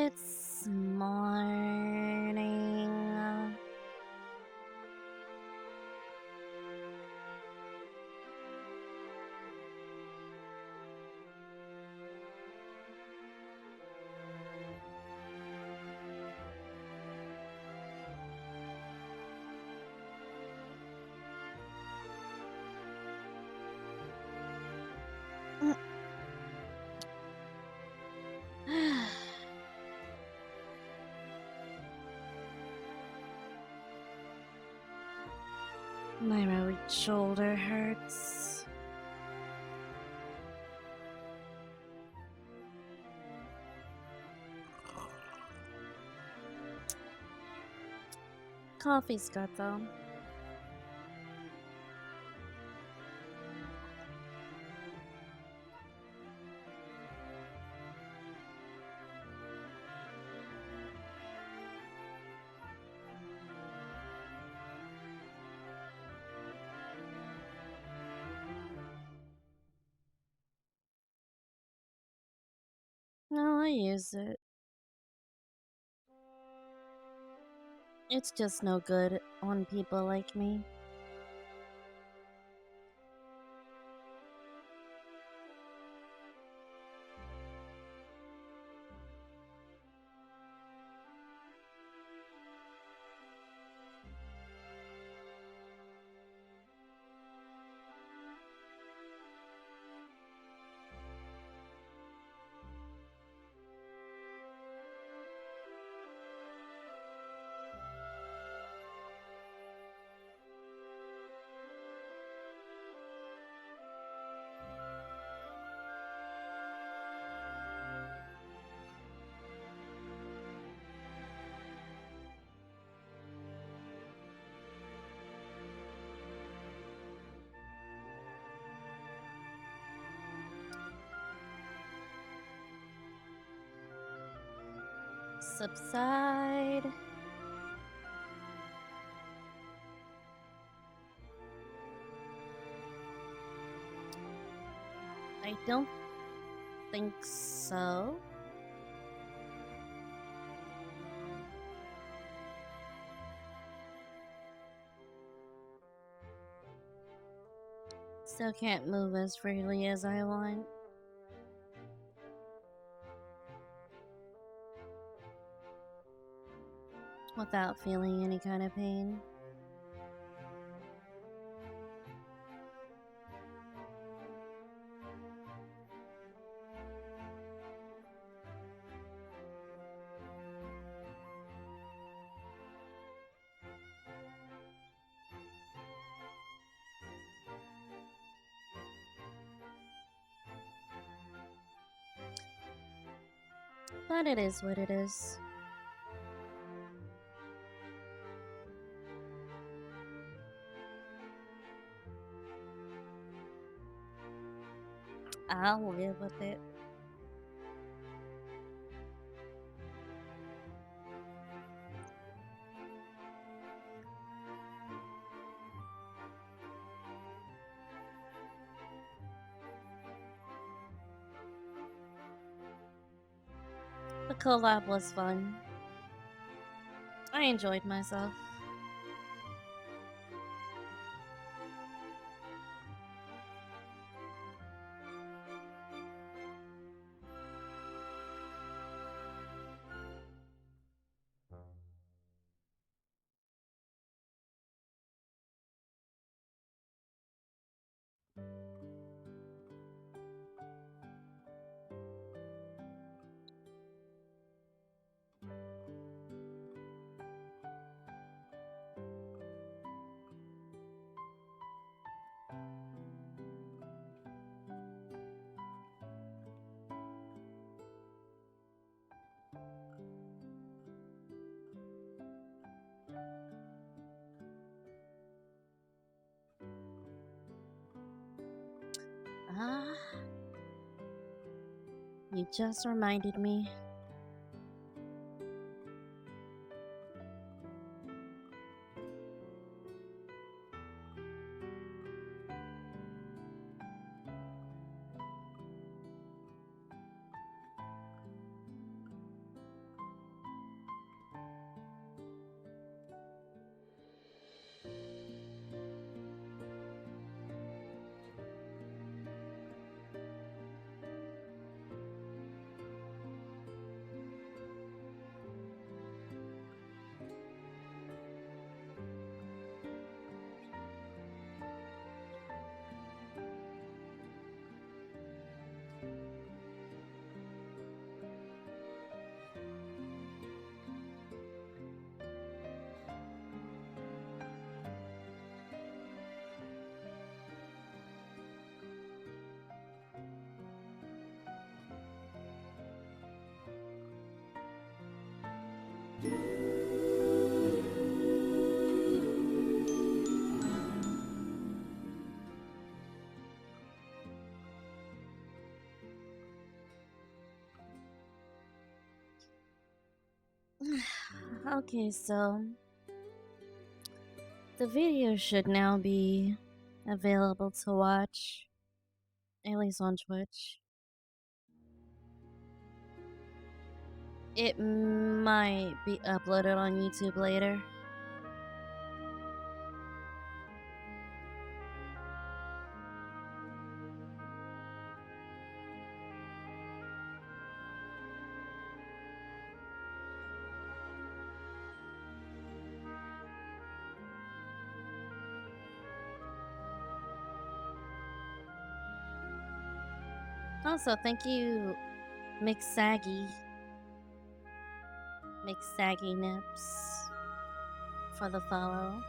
It's morning. My right shoulder hurts. Coffee's good though. No, I use it. It's just no good on people like me. Subside. I don't think so. Still can't move as freely as I want. Without feeling any kind of pain. But it is what it is. I'll live with it. The collab was fun. I enjoyed myself. Ah, you just reminded me. Okay, so the video should now be available to watch, at least on Twitch. It might be uploaded on YouTube later. Also, thank you, McSaggy Nips, for the follow.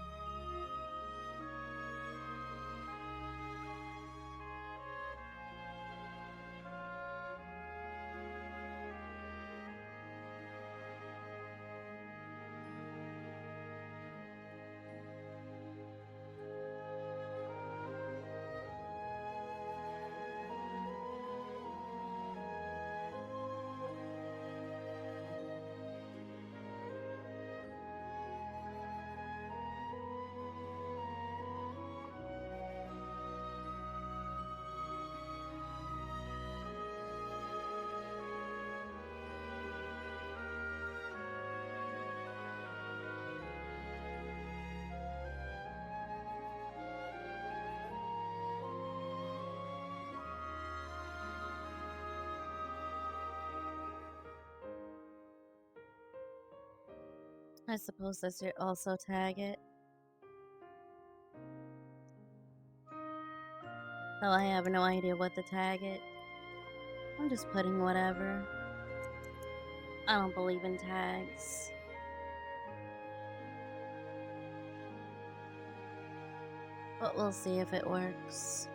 I suppose I should also tag it. Though I have no idea what to tag it. I'm just putting whatever. I don't believe in tags. But we'll see if it works.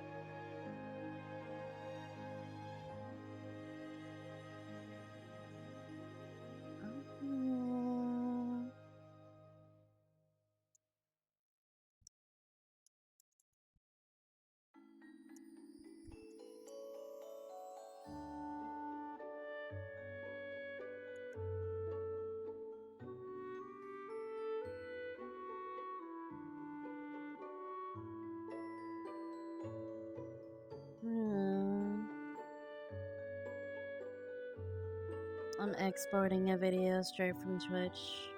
I'm exporting a video straight from Twitch.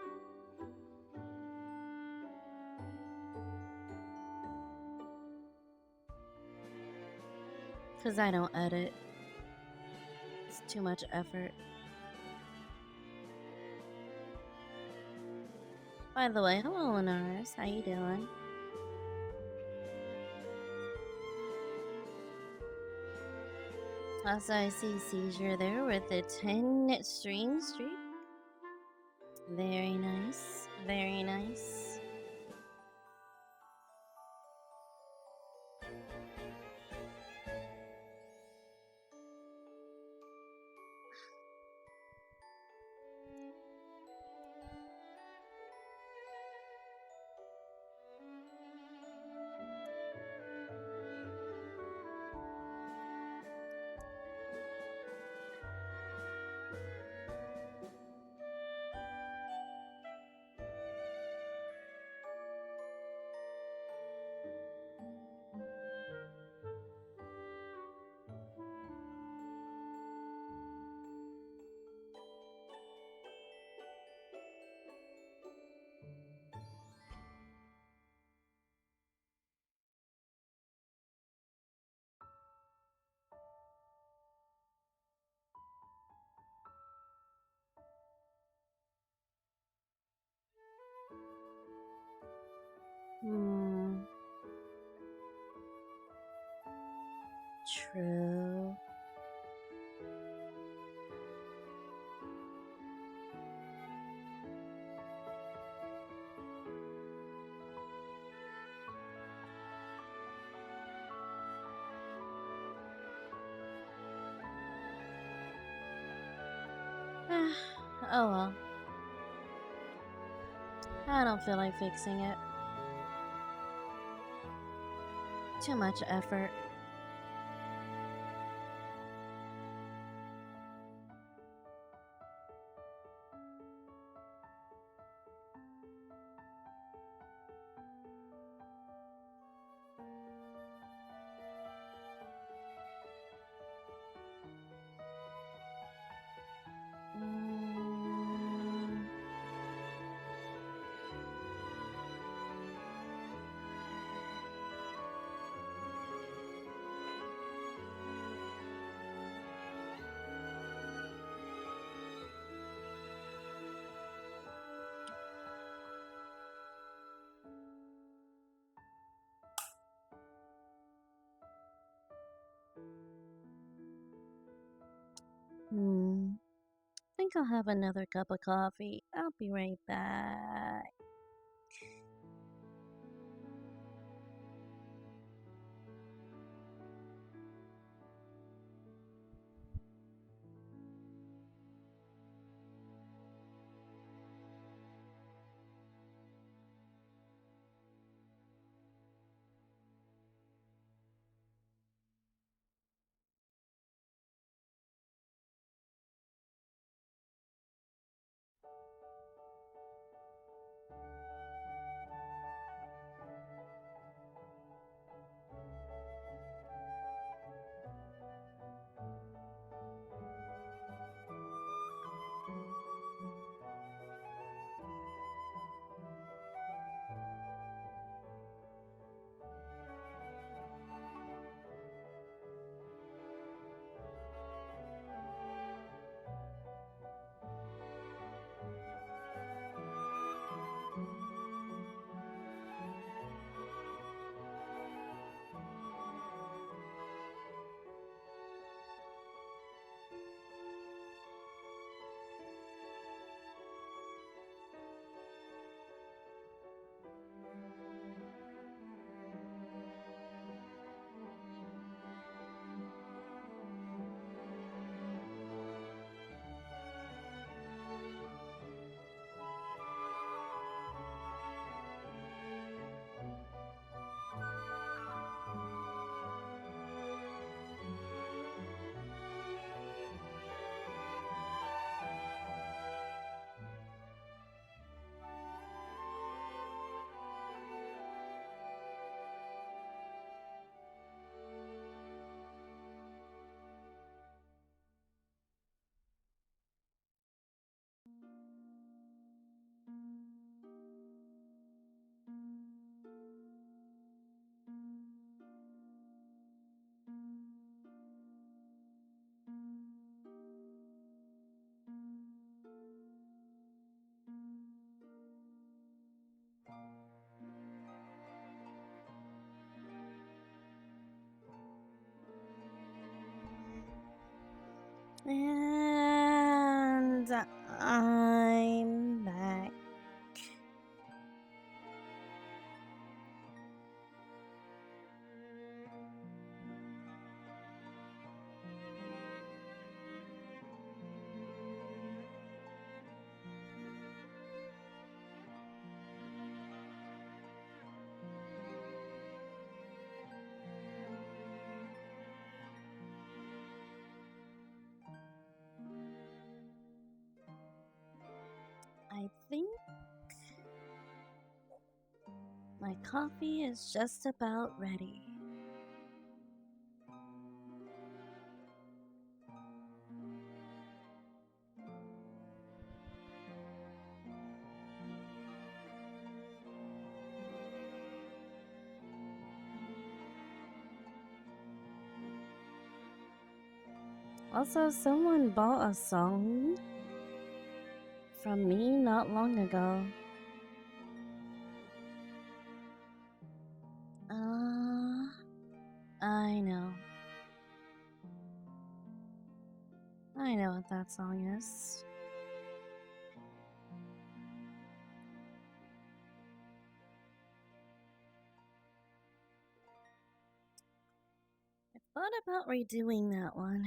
Because I don't edit. It's too much effort. By the way, hello Linares, how you doing? Also, I see Seizure there with a 10 stream streak. Very nice, very nice. True. Oh well. I don't feel like fixing it. Too much effort. Think I'll have another cup of coffee. I'll be right back. And I'm back. I think my coffee is just about ready. Also, someone bought a song from me not long ago. I know. I know what that song is. I thought about redoing that one.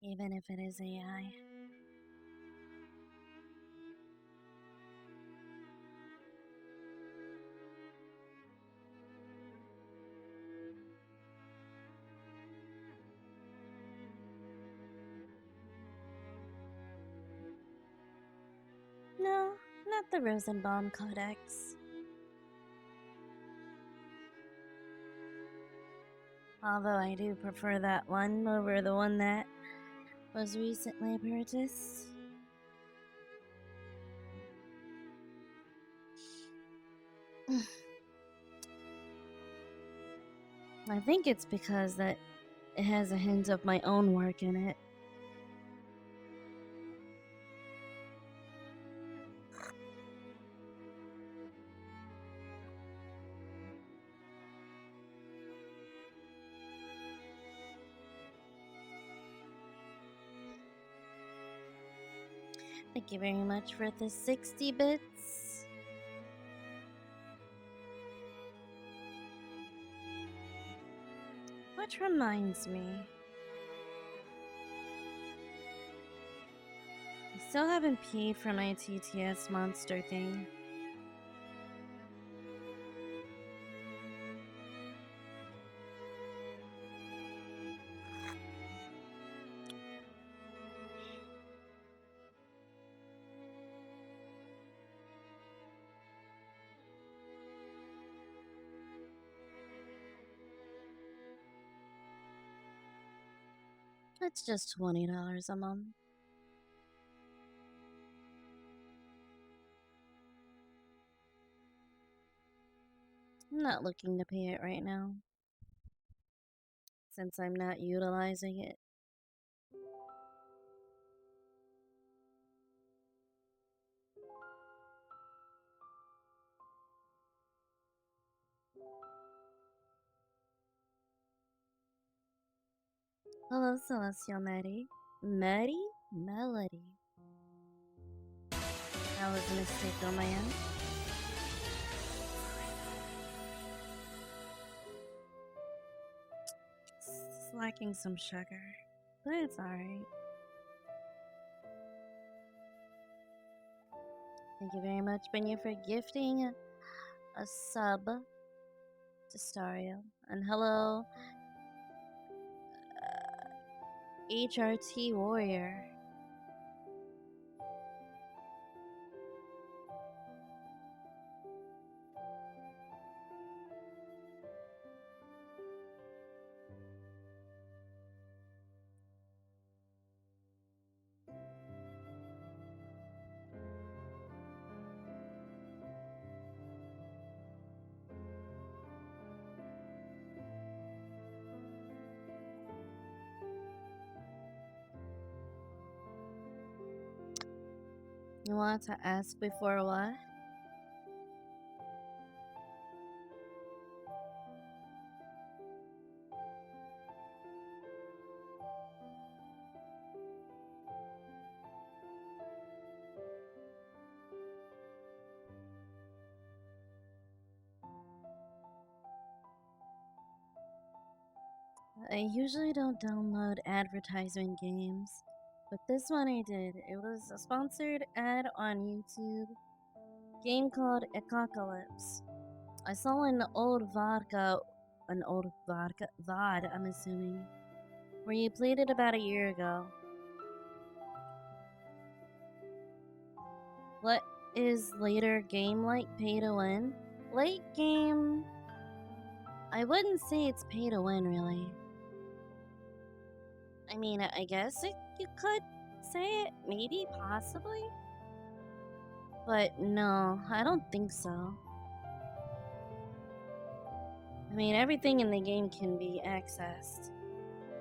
Even if it is AI. No, not the Rosenbaum Codex. Although I do prefer that one over the one that was recently purchased. I think it's because that it has a hint of my own work in it. Thank you very much for the 60 bits. Which reminds me, I still haven't paid for my TTS monster thing. It's just $20 a month. I'm not looking to pay it right now, since I'm not utilizing it. Hello, Celestial Melody. Melody. That was a mistake on my end. It's lacking some sugar, but it's alright. Thank you very much, Benya, for gifting a sub to Stario. And hello, HRT Warrior. You want to ask before what? I usually don't download advertisement games, but this one I did. It was a sponsored ad on YouTube. Game called Ecocalypse. I saw an old VOD, I'm assuming, where you played it about a year ago. What is later game like pay to win? Late game, I wouldn't say it's pay to win really. I mean, I guess you could say it, maybe, possibly. But no, I don't think so. I mean, everything in the game can be accessed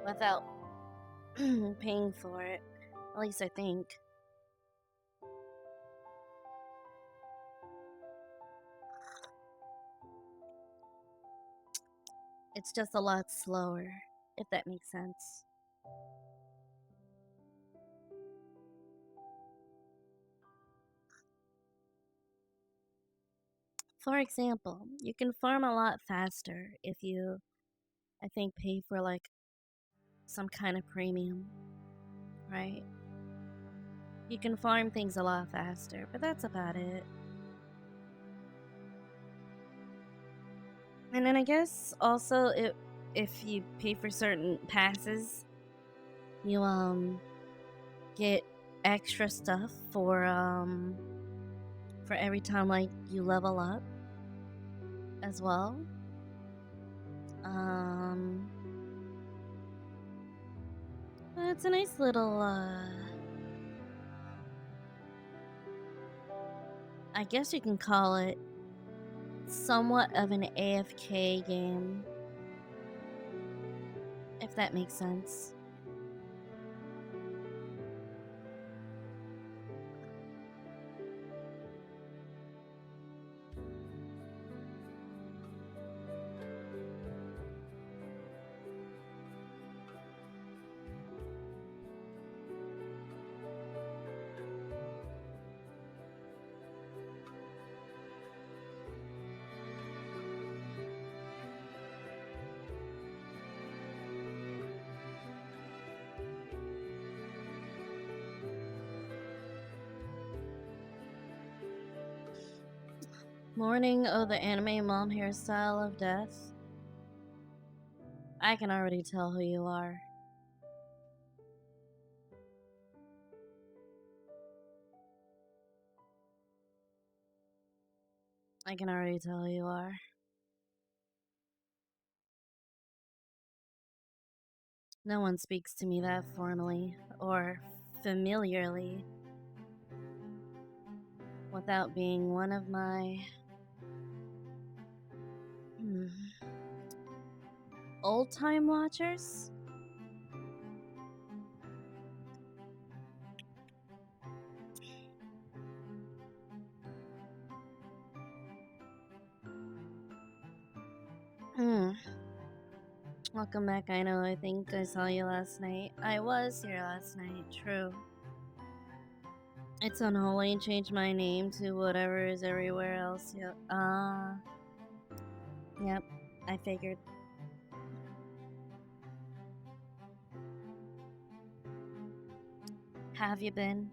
without paying for it. At least I think. It's just a lot slower, if that makes sense. For example, you can farm a lot faster if you, I think, pay for like some kind of premium, right? You can farm things a lot faster, but that's about it. And then I guess also if you pay for certain passes, you get extra stuff for every time like you level up as well. It's a nice little I guess you can call it somewhat of an AFK game, if that makes sense. Morning of the anime mom hairstyle of death. I can already tell who you are. I can already tell who you are. No one speaks to me that formally or familiarly without being one of my old time watchers. Welcome back. I think I saw you last night. I was here last night, true. It's unholy. Change my name to whatever is everywhere else. Yep. Yep. I figured. Have you been?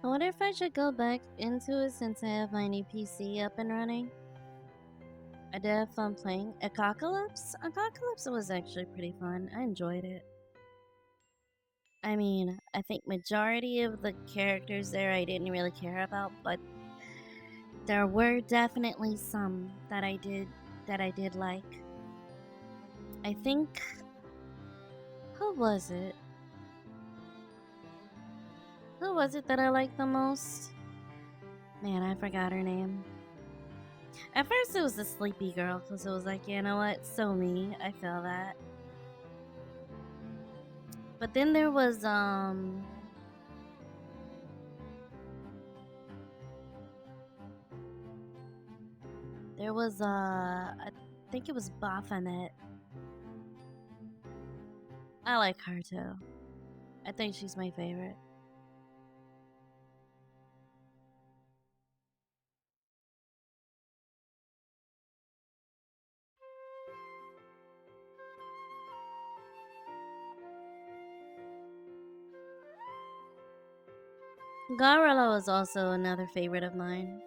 I wonder if I should go back into it since I have my new PC up and running. I did have fun playing Apocalypse. Apocalypse was actually pretty fun. I enjoyed it. I mean, I think majority of the characters there I didn't really care about, but there were definitely some that I did like. I think, who was it? Who was it that I liked the most? Man, I forgot her name. At first it was the sleepy girl, because it was like, you know what, so me, I feel that. But then there was, I think it was Baphomet. I like her too. I think she's my favorite. Garilla was also another favorite of mine.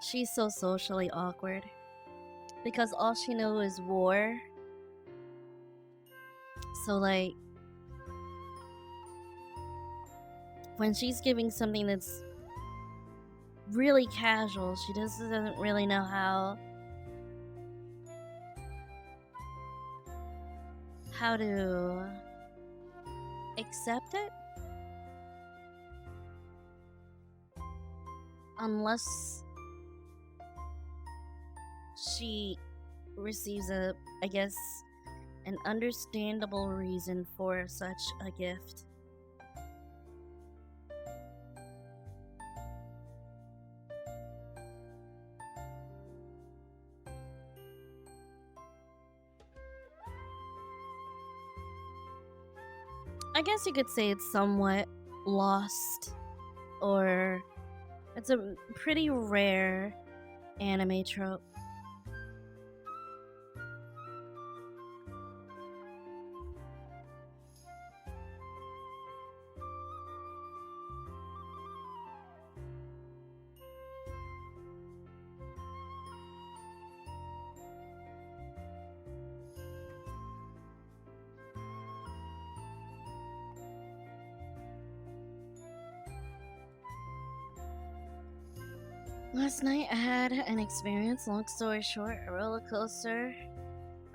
She's so socially awkward because all she knows is war. So like when she's giving something that's really casual, she just doesn't really know how to accept it unless she receives I guess an understandable reason for such a gift. I guess you could say it's somewhat lost, or it's a pretty rare anime trope. Last night I had an experience, long story short, a roller coaster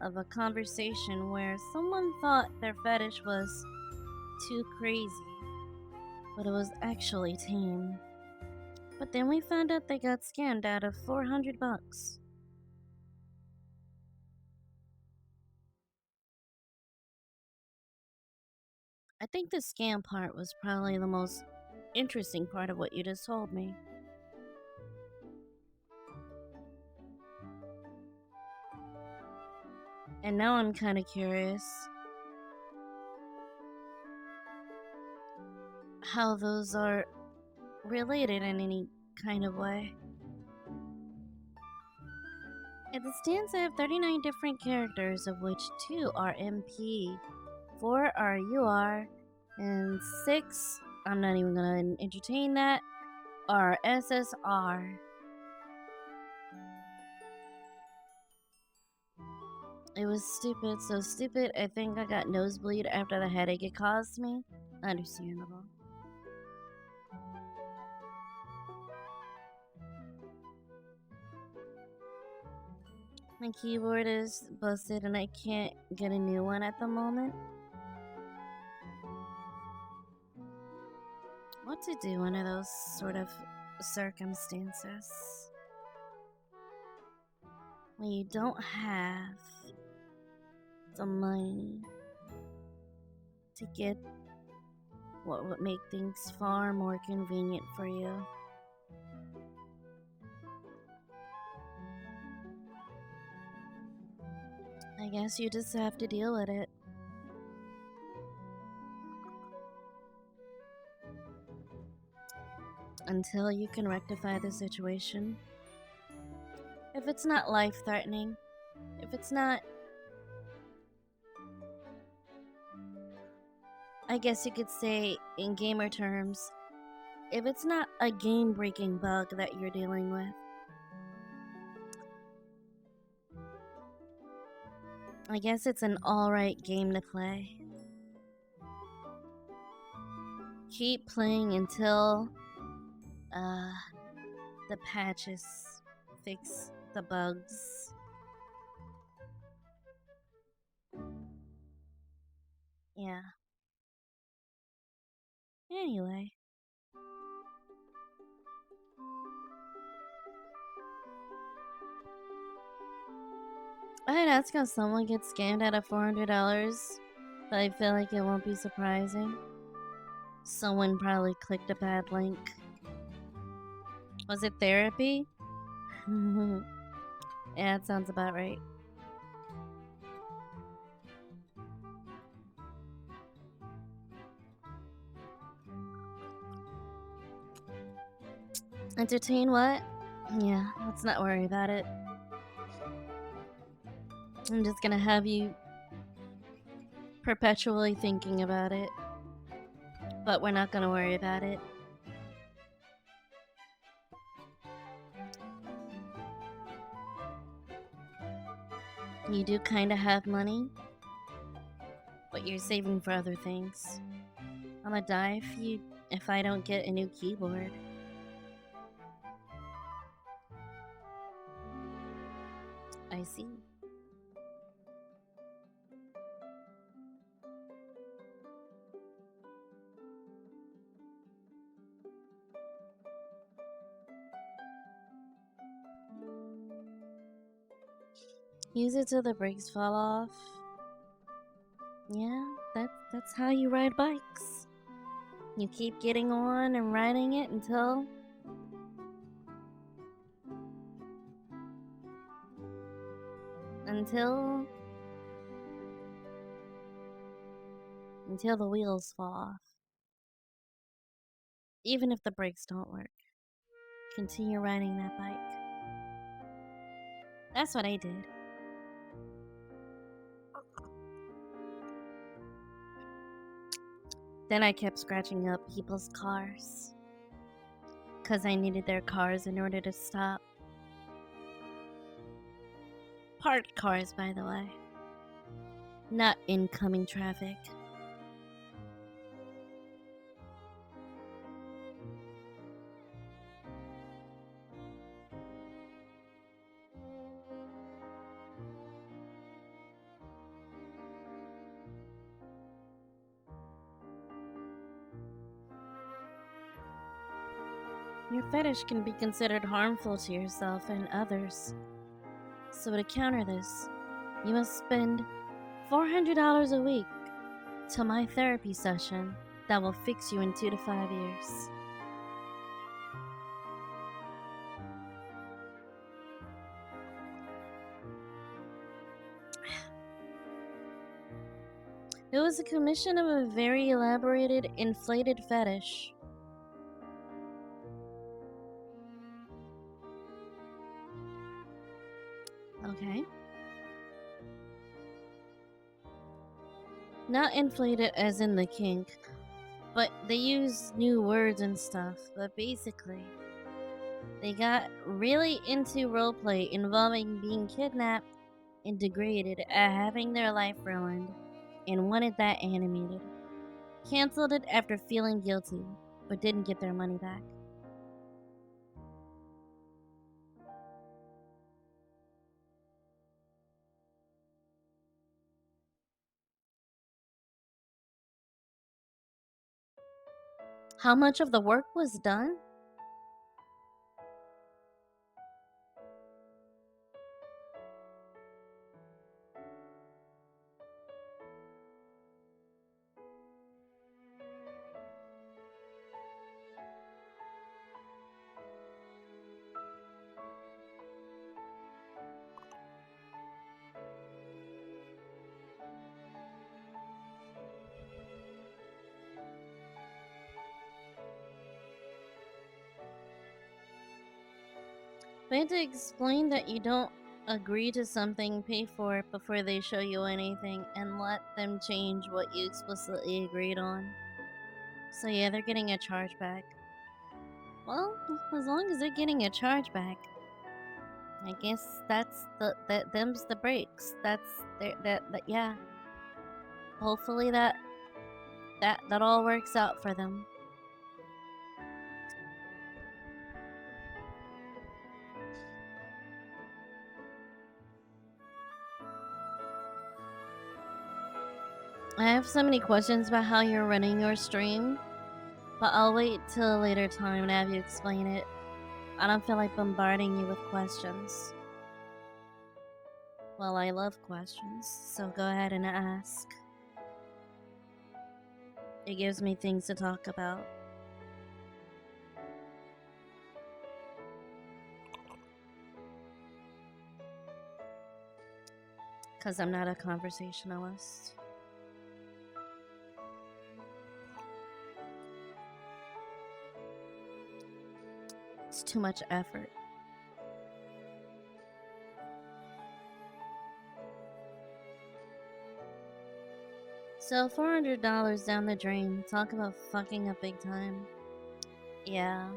of a conversation where someone thought their fetish was too crazy, but it was actually tame. But then we found out they got scammed out of 400 bucks. I think the scam part was probably the most interesting part of what you just told me. And now I'm kind of curious how those are related in any kind of way. At the stanza, I have 39 different characters, of which 2 are MP, 4 are UR, and 6, I'm not even gonna entertain that, are SSR. It was stupid, so stupid I think I got nosebleed after the headache it caused me. Understandable. My keyboard is busted and I can't get a new one at the moment. What to do under those sort of circumstances? When you don't have the money to get what would make things far more convenient for you. I guess you just have to deal with it. Until you can rectify the situation. If it's not life-threatening, if it's not, I guess you could say in gamer terms, if it's not a game-breaking bug that you're dealing with, I guess it's an alright game to play. Keep playing until the patches fix the bugs. Yeah. Anyway. I'd ask how someone gets scammed out of $400, but I feel like it won't be surprising. Someone probably clicked a bad link. Was it therapy? Yeah, it sounds about right. Entertain what? Yeah, let's not worry about it. I'm just gonna have you perpetually thinking about it. But we're not gonna worry about it. You do kinda have money, but you're saving for other things. I'm gonna die if I don't get a new keyboard. I see. Use it till the brakes fall off. Yeah, that's how you ride bikes. You keep getting on and riding it until the wheels fall off. Even if the brakes don't work, continue riding that bike. That's what I did. Then I kept scratching up people's cars, 'cause I needed their cars in order to stop. Parked cars, by the way. Not incoming traffic. Your fetish can be considered harmful to yourself and others. So to counter this, you must spend $400 a week to my therapy session that will fix you in 2 to 5 years. It was a commission of a very elaborated, inflated fetish. Not inflated as in the kink, but they use new words and stuff. But basically, they got really into roleplay involving being kidnapped and degraded at having their life ruined and wanted that animated. Cancelled it after feeling guilty, but didn't get their money back. How much of the work was done? They had to explain that you don't agree to something, pay for it before they show you anything, and let them change what you explicitly agreed on. So yeah, they're getting a chargeback. Well, as long as they're getting a chargeback, I guess that's them's the breaks. That's that yeah. Hopefully that all works out for them. I have so many questions about how you're running your stream, but I'll wait till a later time to have you explain it. I don't feel like bombarding you with questions. Well, I love questions, so go ahead and ask. It gives me things to talk about. Because I'm not a conversationalist. It's too much effort. So $400 down the drain. Talk about fucking up big time. Yeah.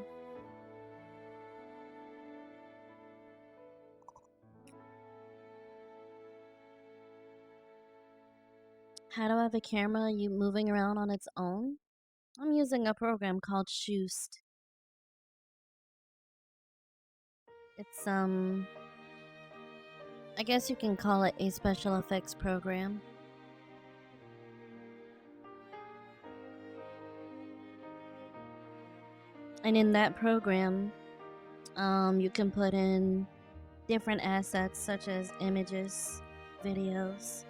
How do I have a camera you moving around on its own? I'm using a program called Shoost. It's I guess you can call it a special effects program. And in that program, you can put in different assets such as images, videos,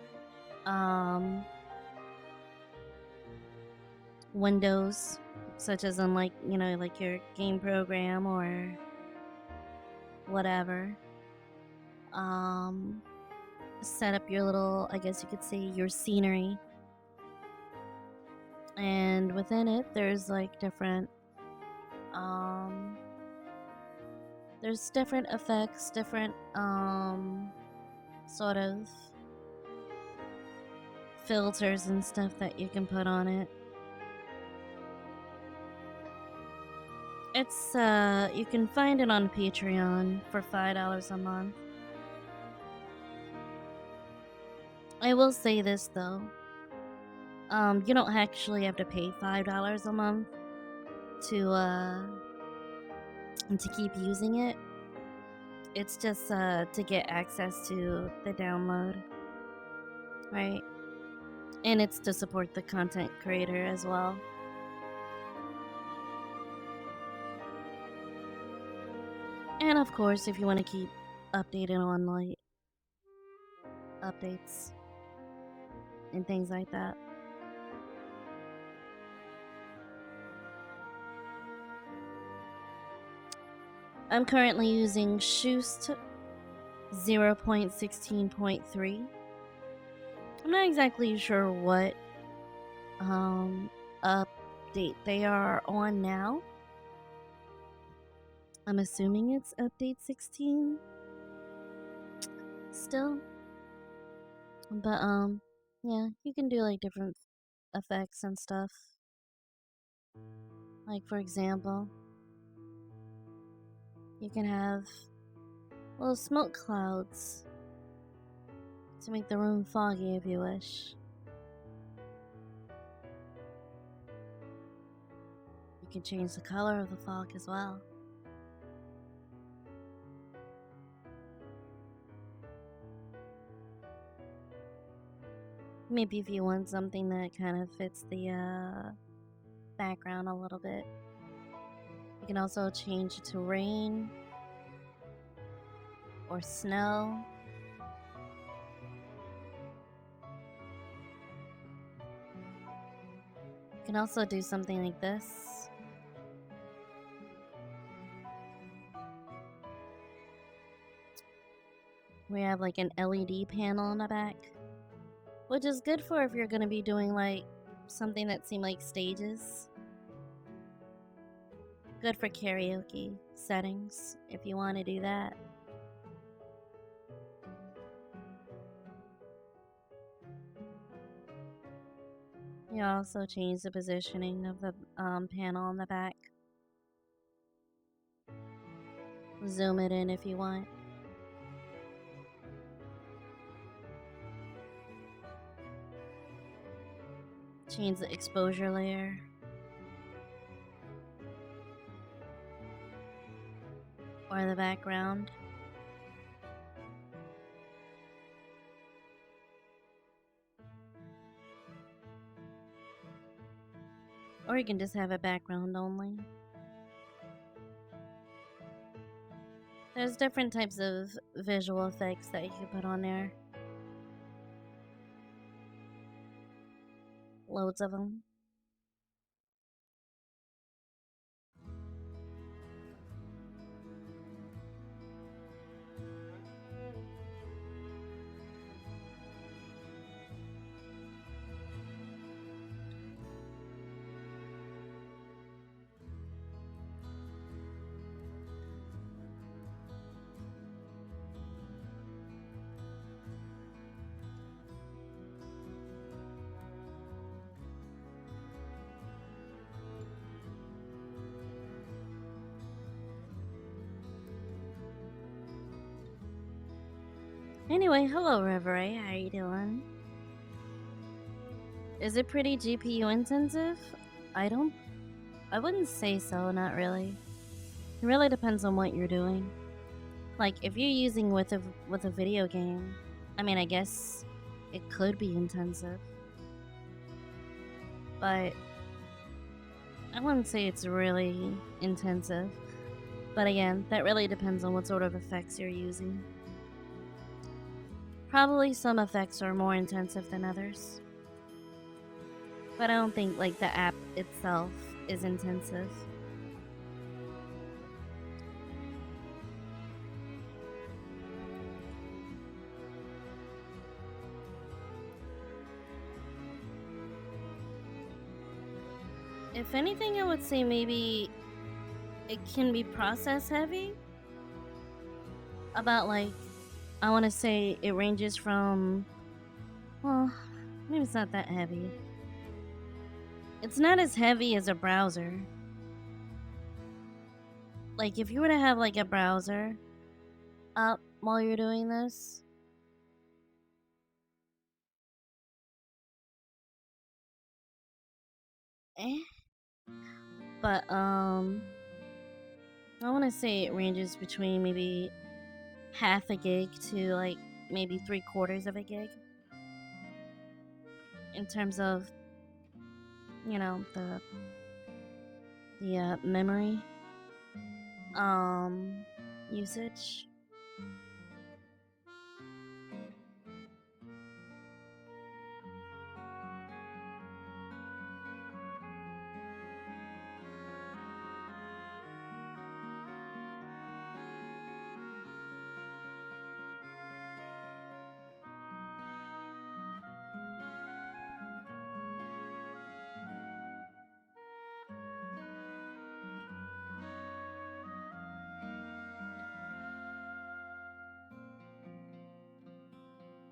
windows, such as on like, you know, like your game program or whatever. Set up your little, I guess you could say, your scenery. And within it, there's like different, there's different effects, different, sort of filters and stuff that you can put on it. It's, you can find it on Patreon for $5 a month. I will say this though. You don't actually have to pay $5 a month to keep using it. It's just, to get access to the download. Right? And it's to support the content creator as well. And of course, if you want to keep updated on like updates and things like that. I'm currently using Shoost 0.16.3. I'm not exactly sure what update they are on now. I'm assuming it's update 16 still. But Yeah, you can do like different effects and stuff. Like, for example, you can have little smoke clouds to make the room foggy if you wish. You can change the color of the fog as well. Maybe if you want something that kind of fits the background a little bit. You can also change it to rain or snow. You can also do something like this. We have like an LED panel in the back, which is good for if you're going to be doing like something that seem like stages. Good for karaoke settings if you want to do that. You also change the positioning of the panel in the back. Zoom it in if you want. Change the exposure layer. Or the background. Or you can just have a background only. There's different types of visual effects that you can put on there. Loads of them. Anyway, hello Reverie, how are you doing? Is it pretty GPU intensive? I wouldn't say so, not really. It really depends on what you're doing. Like, if you're using with a video game, I mean, I guess it could be intensive. But I wouldn't say it's really intensive. But again, that really depends on what sort of effects you're using. Probably some effects are more intensive than others. But I don't think like the app itself is intensive. If anything, I would say maybe it can be process heavy. About like, I want to say it ranges from, well, maybe it's not that heavy. It's not as heavy as a browser. Like if you were to have like a browser up while you're doing this, but I want to say it ranges between maybe half a gig to like maybe 3/4 of a gig in terms of, you know, the memory usage.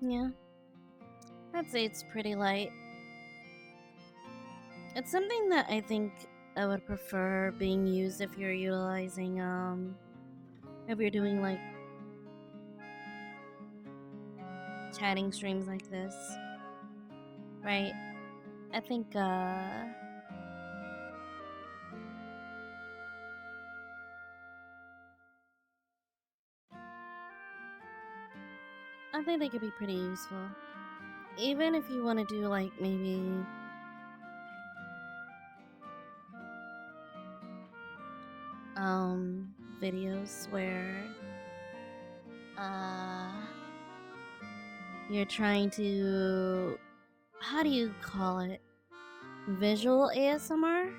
Yeah. I'd say it's pretty light. It's something that I think I would prefer being used if you're utilizing, if you're doing like chatting streams like this, right? I think, I think they could be pretty useful. Even if you want to do like maybe videos where uh you're trying to, how do you call it, visual ASMR,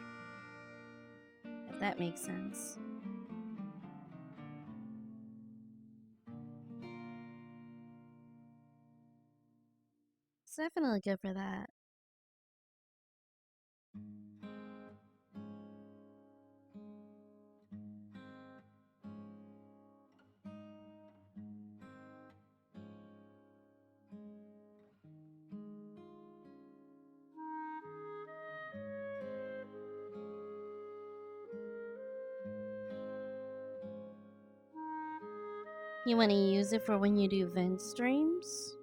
if that makes sense. It's definitely good for that. You want to use it for when you do vent streams?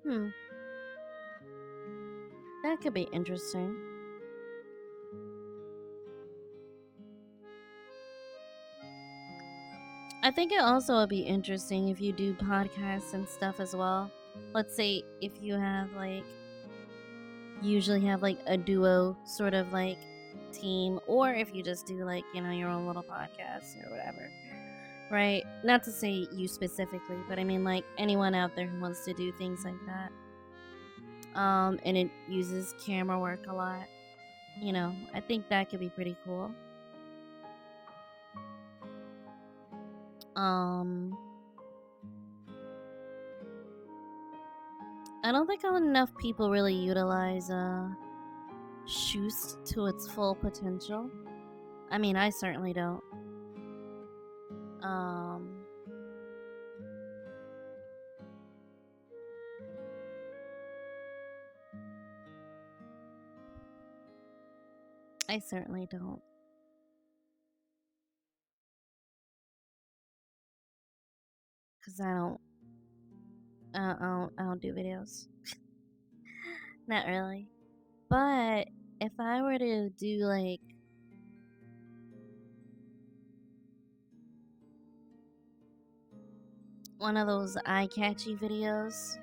Hmm, that could be interesting. I think it also would be interesting if you do podcasts and stuff as well. Let's say if you have like, usually have like a duo sort of like team, or if you just do like, your own little podcast or whatever, right? Not to say you specifically, but I mean like anyone out there who wants to do things like that. And it uses camera work a lot. I think that could be pretty cool. Um, I don't think enough people really utilize Shoost to its full potential. I mean, I certainly don't. Um, I certainly don't. Cause I don't do videos. Not really. But if I were to do like one of those eye-catchy videos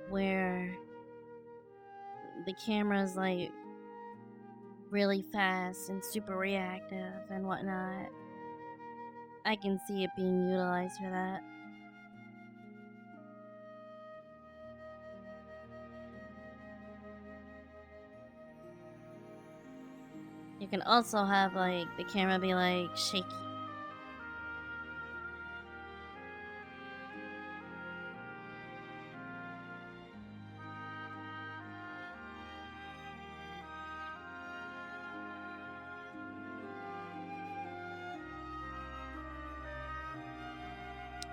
where the camera's like really fast and super reactive and whatnot, I can see it being utilized for that. You can also have like the camera be like shaky.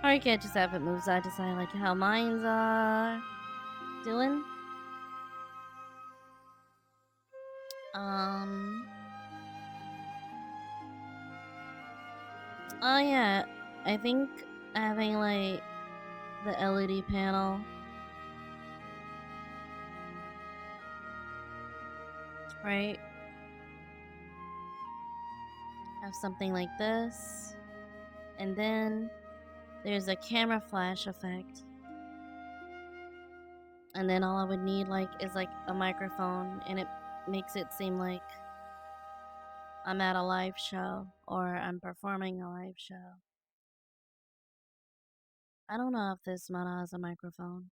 Or you can just have it move side to side like how mine's doing. Um oh yeah, I think having like the LED panel, right? Have something like this. And then there's a camera flash effect. And then all I would need like is like a microphone, and it makes it seem like I'm at a live show or I'm performing a live show. I don't know if this model has a microphone.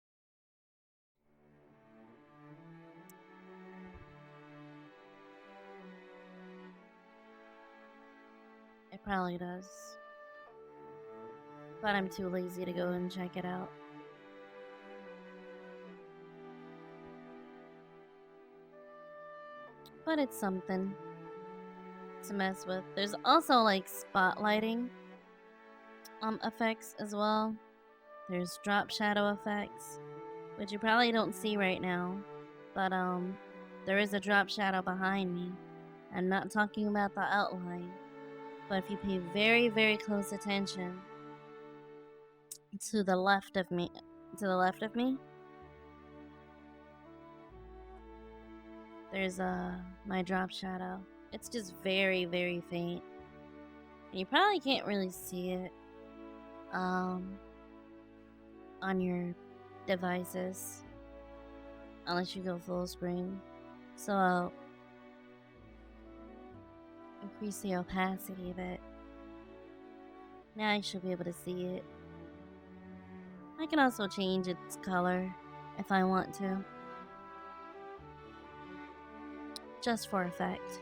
It probably does. But I'm too lazy to go and check it out. But it's something. to mess with. There's also like spotlighting effects as well. There's drop shadow effects, which you probably don't see right now, but there is a drop shadow behind me. I'm not talking about the outline, but if you pay very, very close attention to the left of me, there's my drop shadow. It's just very, very faint, and you probably can't really see it on your devices unless you go full screen. So I'll increase the opacity of it. Now I should be able to see it. I can also change its color if I want to, just for effect.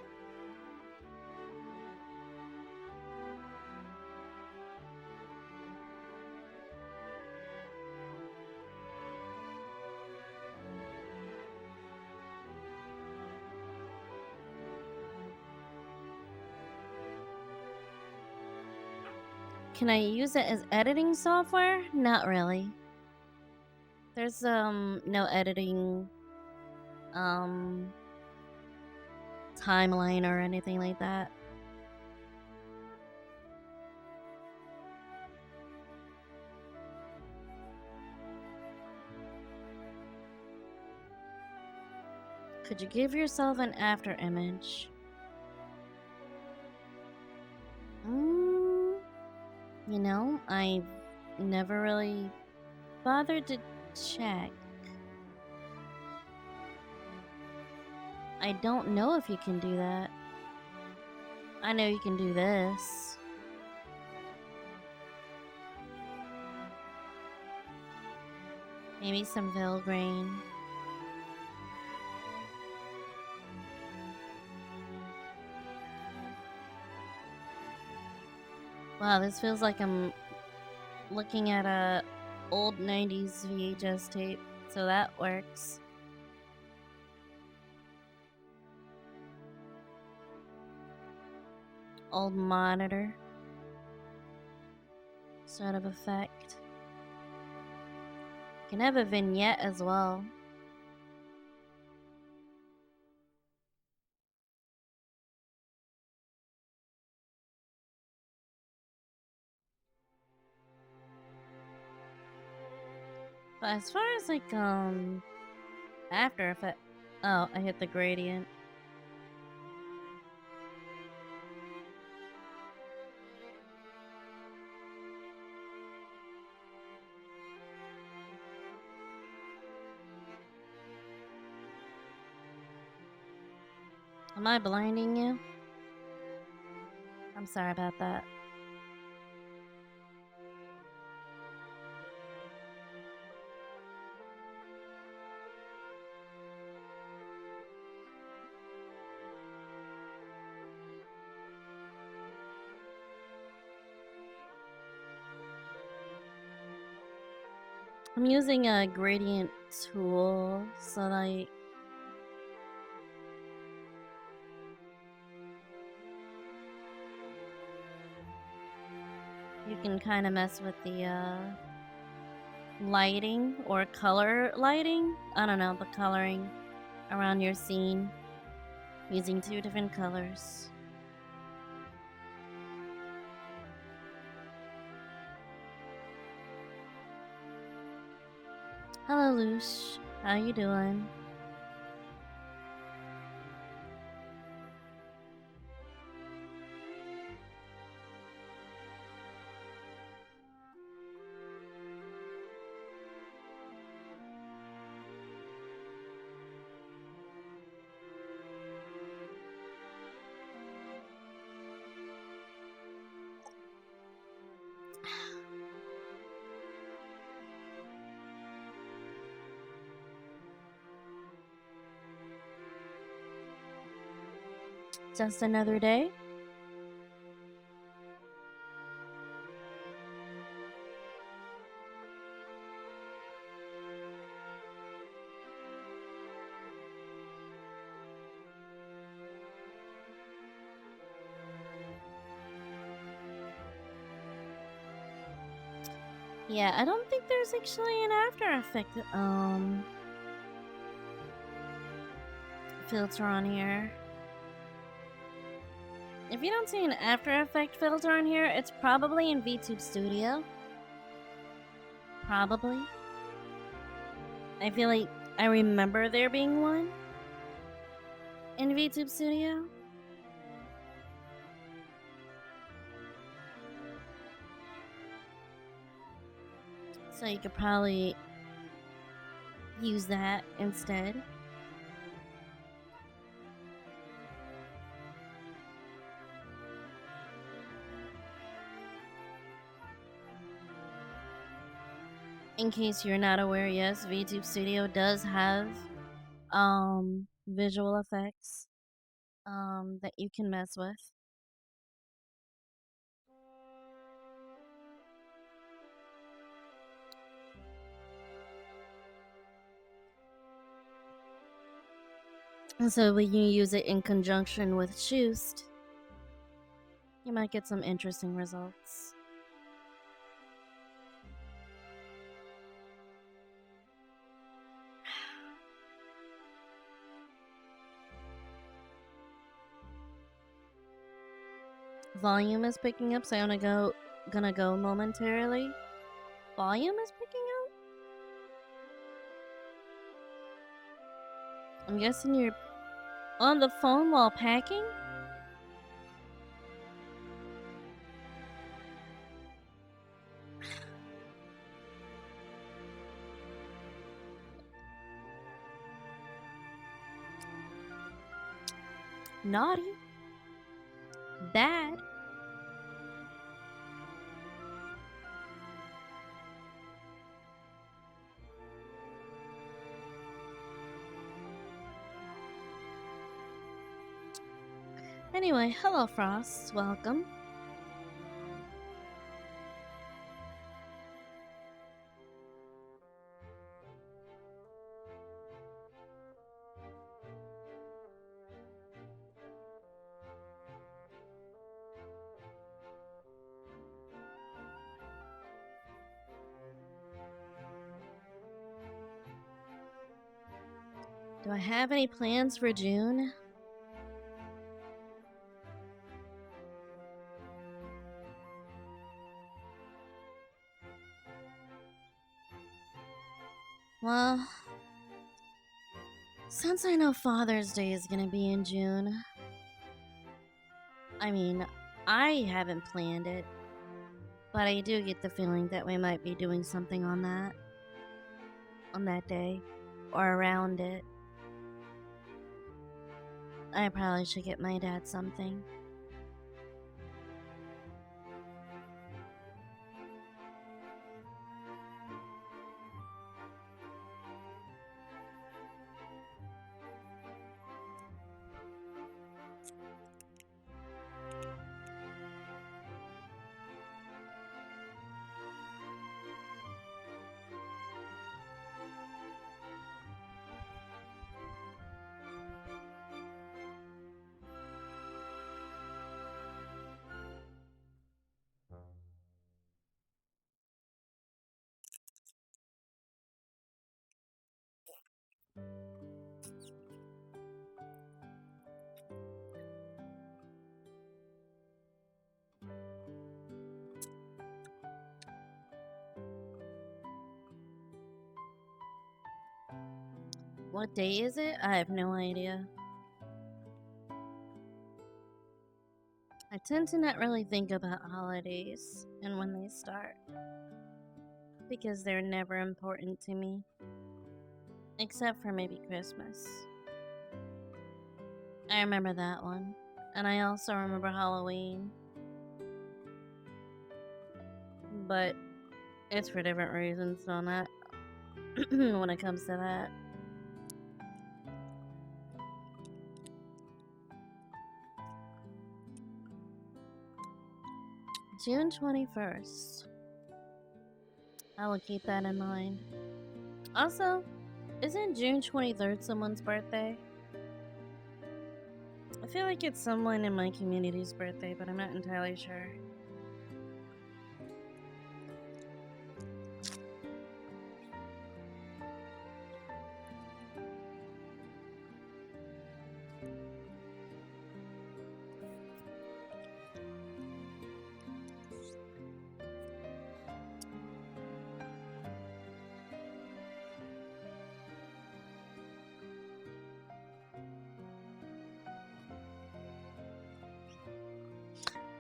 Can I use it as editing software? Not really. There's no editing timeline or anything like that. Could you give yourself an after image? You know, I've never really bothered to check. I don't know if you can do that. I know you can do this. Maybe some veil grain. Wow, this feels like I'm looking at a old 90s VHS tape, so that works. Old monitor sort of effect. You can have a vignette as well. But as far as like After Effects, oh, I hit the gradient. Am I blinding you? I'm sorry about that. I'm using a gradient tool so like you can kind of mess with the lighting or color lighting. I don't know, the coloring around your scene using 2 different colors. Hello, Lush. How you doing? Just another day? Yeah, I don't think there's actually an After Effect filter on here. If you don't see an After Effect filter on here, it's probably in VTube Studio. Probably. I feel like I remember there being one in VTube Studio. So you could probably use that instead. In case you're not aware, yes, VTube Studio does have visual effects that you can mess with. And so when you use it in conjunction with Shoost, you might get some interesting results. Volume is picking up, so I'm gonna go momentarily. Volume is picking up? I'm guessing you're on the phone while packing? Naughty. Bad. Anyway, hello Frost, welcome. Do I have any plans for June? Well, since I know Father's Day is gonna be in June, I mean, I haven't planned it, but I do get the feeling that we might be doing something on that day, or around it. I probably should get my dad something. What day is it? I have no idea. I tend to not really think about holidays and when they start, because they're never important to me. Except for maybe Christmas. I remember that one. And I also remember Halloween. But it's for different reasons, so not when it comes to that. June 21st. I will keep that in mind. Also, isn't June 23rd someone's birthday? I feel like it's someone in my community's birthday, but I'm not entirely sure.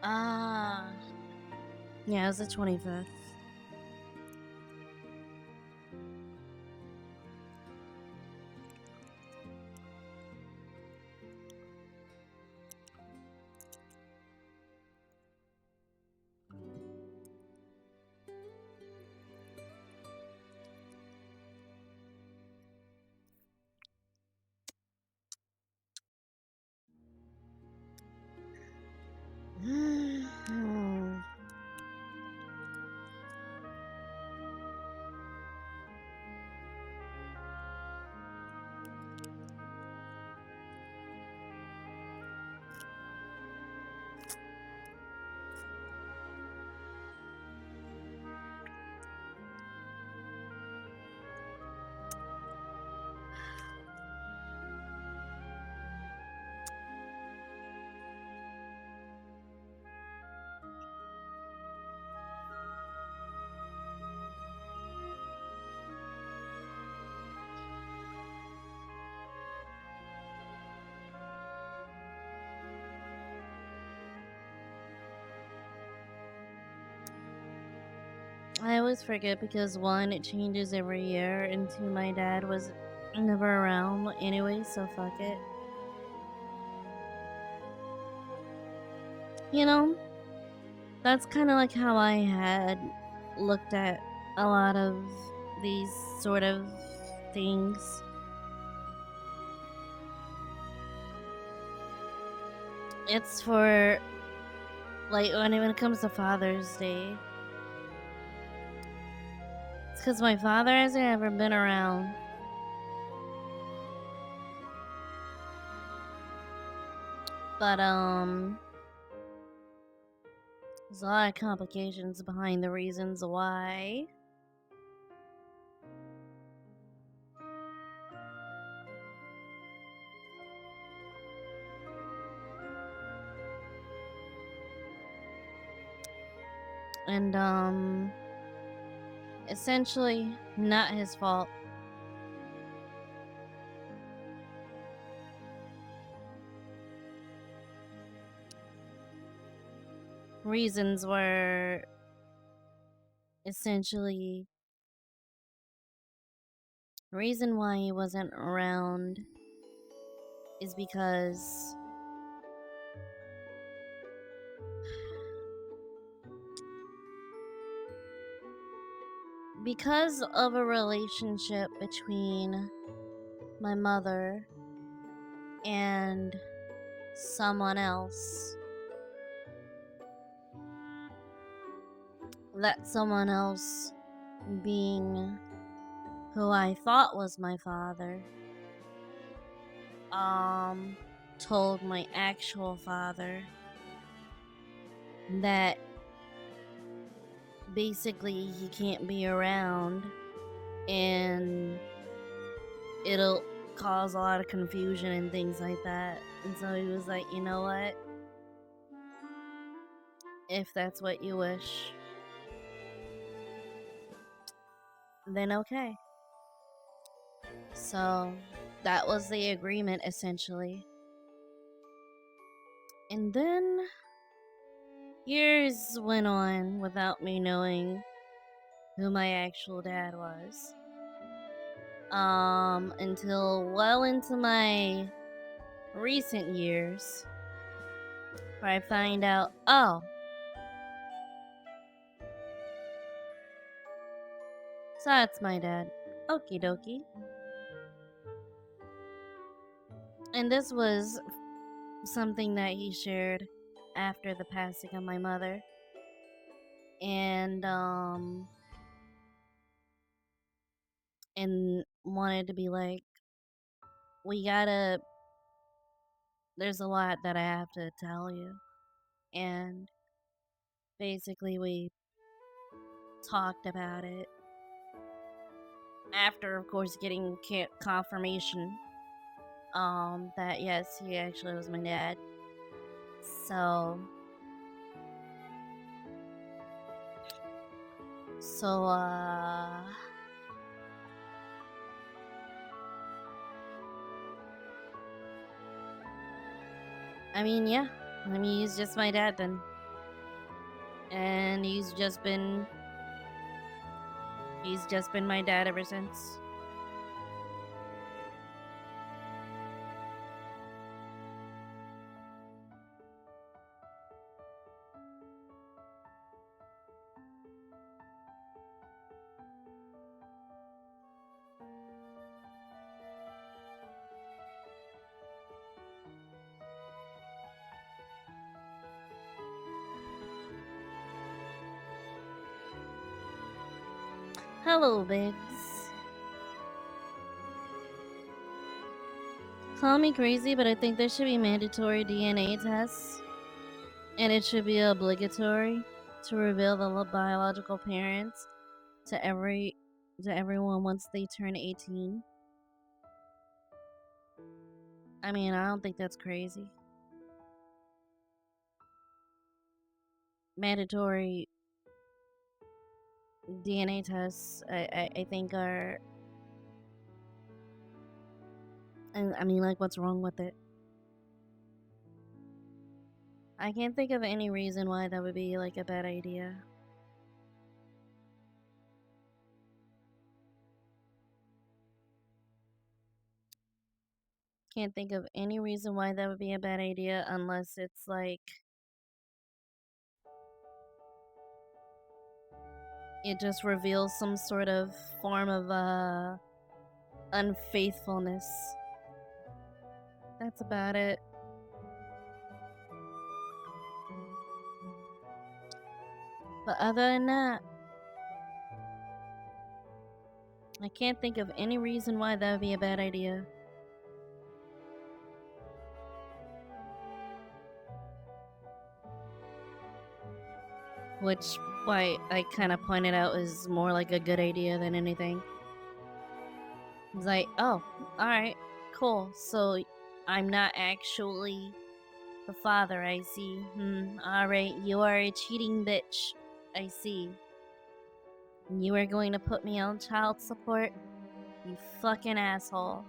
Ah. Yeah, it was the 25th. I always forget because one, it changes every year, and two, my dad was never around anyway, so fuck it. You know, that's kind of like how I had looked at a lot of these sort of things. It's for, like, when it comes to Father's Day. It's because my father hasn't ever been around. But, there's a lot of complications behind the reasons why. And, essentially, not his fault. Reasons were essentially reason why he wasn't around is because of a relationship between my mother and someone else. That someone else being who I thought was my father, told my actual father that basically he can't be around and it'll cause a lot of confusion and things like that. And so he was like, you know what? If that's what you wish, then okay. So that was the agreement essentially. And then years went on without me knowing who my actual dad was. Until well into my recent years, where I find out, oh, so that's my dad. Okie dokie. And this was something that he shared after the passing of my mother. And wanted to be like, we gotta, there's a lot that I have to tell you. And basically, we talked about it after, of course, getting confirmation that yes, he actually was my dad. So I mean, yeah, I mean, he's just my dad then. and he's just been my dad ever since. Hello, Biggs. Call me crazy, but I think there should be mandatory DNA tests, and it should be obligatory to reveal the biological parents to everyone once they turn 18. I mean, I don't think that's crazy. Mandatory DNA tests, I think are, and I mean, like, what's wrong with it? I can't think of any reason why that would be like a bad idea. Can't think of any reason why that would be a bad idea unless it's like it just reveals some sort of form of unfaithfulness. That's about it. But other than that, I can't think of any reason why that would be a bad idea. Which, why I kind of pointed out, is more like a good idea than anything. It's like, oh, alright, cool. So I'm not actually the father, I see. Alright, you are a cheating bitch. I see. You are going to put me on child support? You fucking asshole.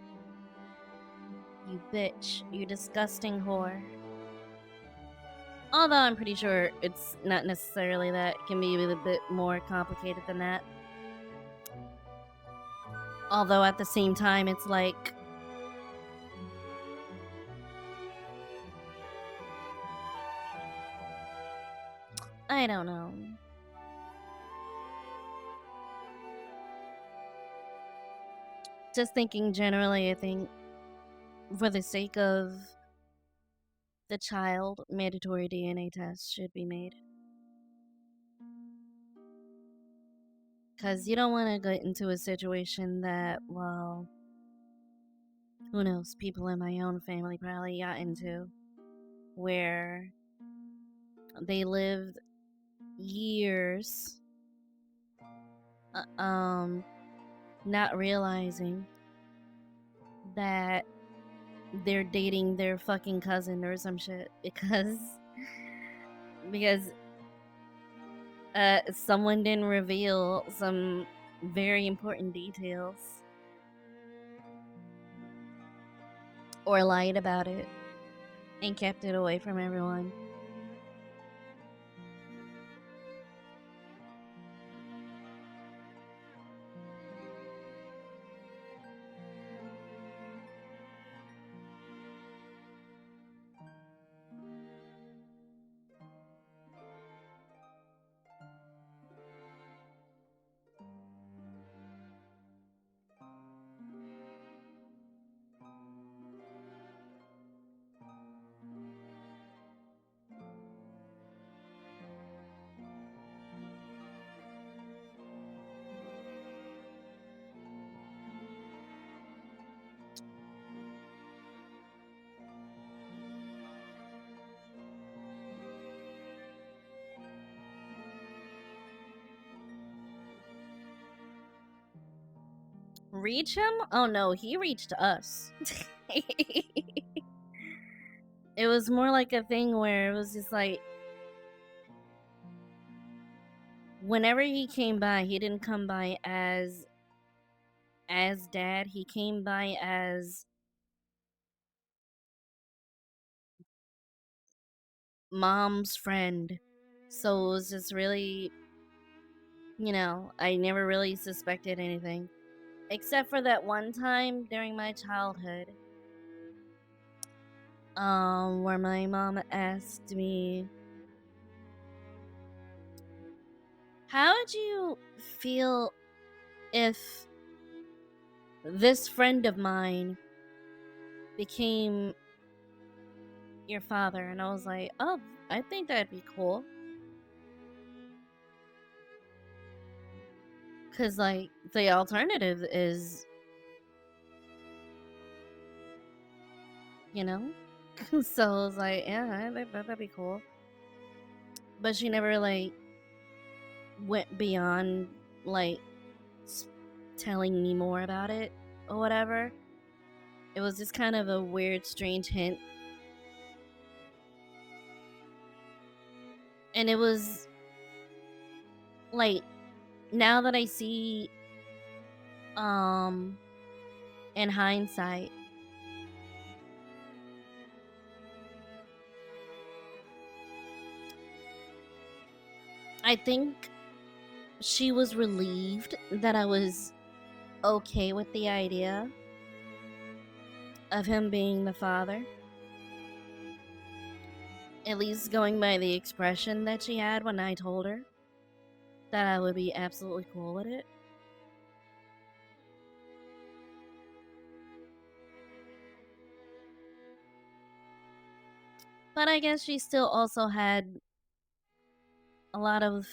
You bitch. You disgusting whore. Although I'm pretty sure it's not necessarily that. It can be a bit more complicated than that. Although at the same time, it's like, I don't know. Just thinking generally, I think for the sake of the child, mandatory DNA tests should be made. Because you don't want to get into a situation that, well, who knows, people in my own family probably got into, where they lived years not realizing that they're dating their fucking cousin or some shit because someone didn't reveal some very important details or lied about it and kept it away from everyone. Reach him? Oh no, he reached us. It was more like a thing where it was just like, whenever he came by, he didn't come by as dad. He came by as mom's friend. So it was just really, I never really suspected anything. Except for that one time during my childhood, where my mom asked me, how would you feel if this friend of mine became your father? And I was like, oh, I think that'd be cool. Because, like, the alternative is, you know? So I was like, yeah, that'd be cool. But she never, like, went beyond, like, telling me more about it or whatever. It was just kind of a weird, strange hint. And it was, like, now that I see, um, in hindsight, I think she was relieved that I was okay with the idea of him being the father. At least going by the expression that she had when I told her that I would be absolutely cool with it. But I guess she still also had a lot of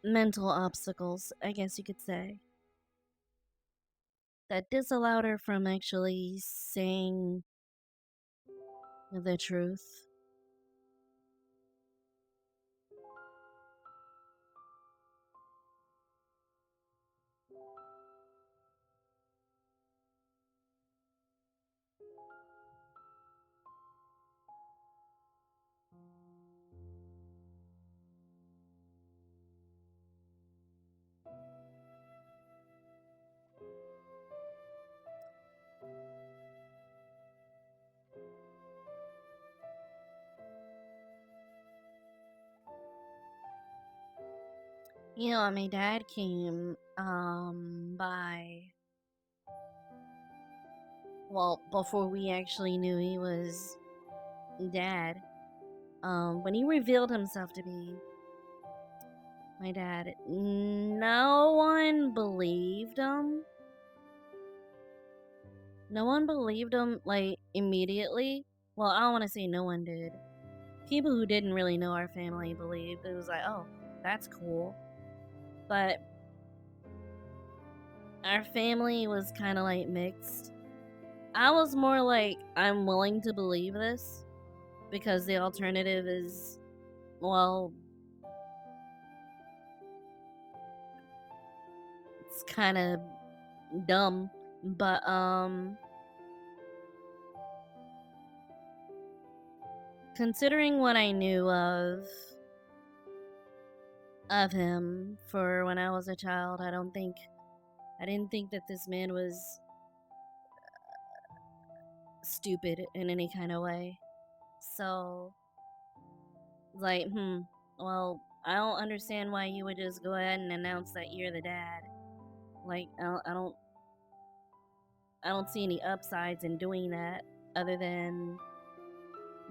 mental obstacles, I guess you could say, that disallowed her from actually saying the truth. My dad came by, well, before we actually knew he was dad. When he revealed himself to be my dad, no one believed him. No one believed him, like, immediately. Well, I don't want to say no one did. People who didn't really know our family believed. It was like, oh, that's cool. But our family was kind of like mixed. I was more like, I'm willing to believe this because the alternative is, well, it's kind of dumb. But, considering what I knew of him for when I was a child, I didn't think that this man was stupid in any kind of way. So, like, well, I don't understand why you would just go ahead and announce that you're the dad. Like, I don't see any upsides in doing that other than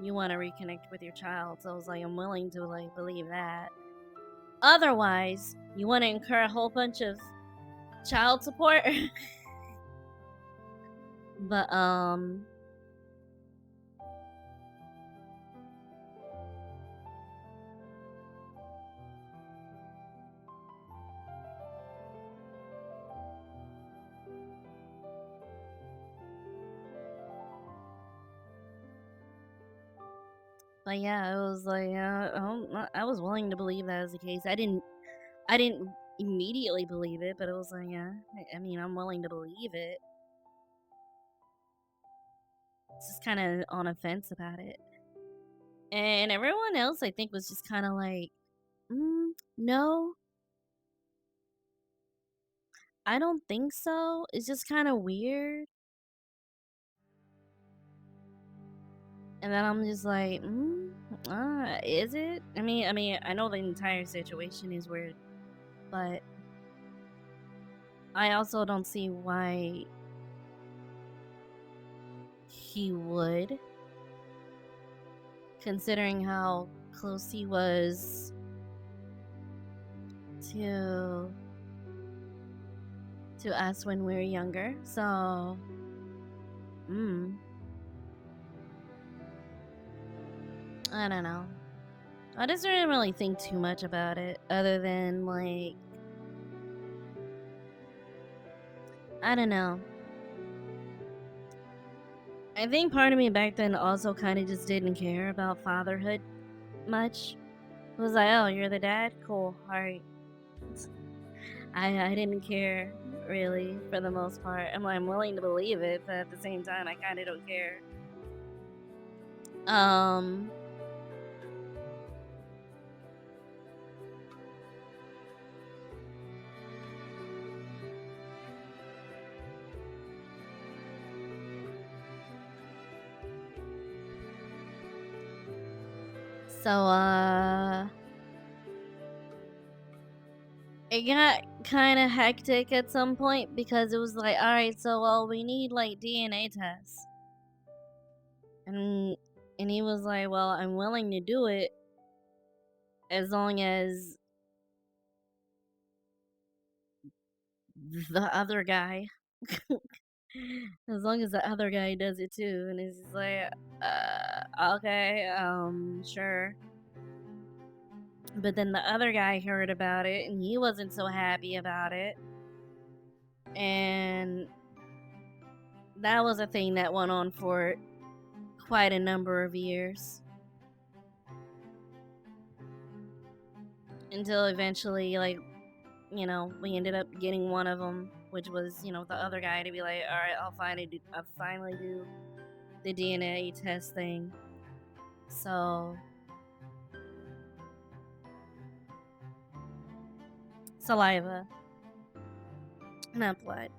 you want to reconnect with your child. So I was like, I'm willing to, like, believe that. Otherwise, you want to incur a whole bunch of child support. But, but yeah, it was like, I was willing to believe that was the case. I didn't immediately believe it, but it was like, yeah, I mean, I'm willing to believe it. Just kind of on a fence about it. And everyone else, I think, was just kind of like, no, I don't think so. It's just kind of weird. And then I'm just like, is it? I mean, I know the entire situation is weird, but I also don't see why he would, considering how close he was to us when we were younger. So, I don't know. I just didn't really think too much about it, other than like, I don't know. I think part of me back then also kind of just didn't care about fatherhood much. It was like, oh, you're the dad? Cool. Alright. I didn't care, really, for the most part. I'm willing to believe it, but at the same time, I kind of don't care. So, it got kind of hectic at some point because it was like, alright, so, well, we need, like, DNA tests. And he was like, well, I'm willing to do it as long as the other guy, as long as the other guy does it too. And it's just like, okay, sure. But then the other guy heard about it and he wasn't so happy about it. And that was a thing that went on for quite a number of years. Until eventually, like, we ended up getting one of them, which was, the other guy to be like, all right, I'll finally do the DNA test thing. So, saliva, not blood.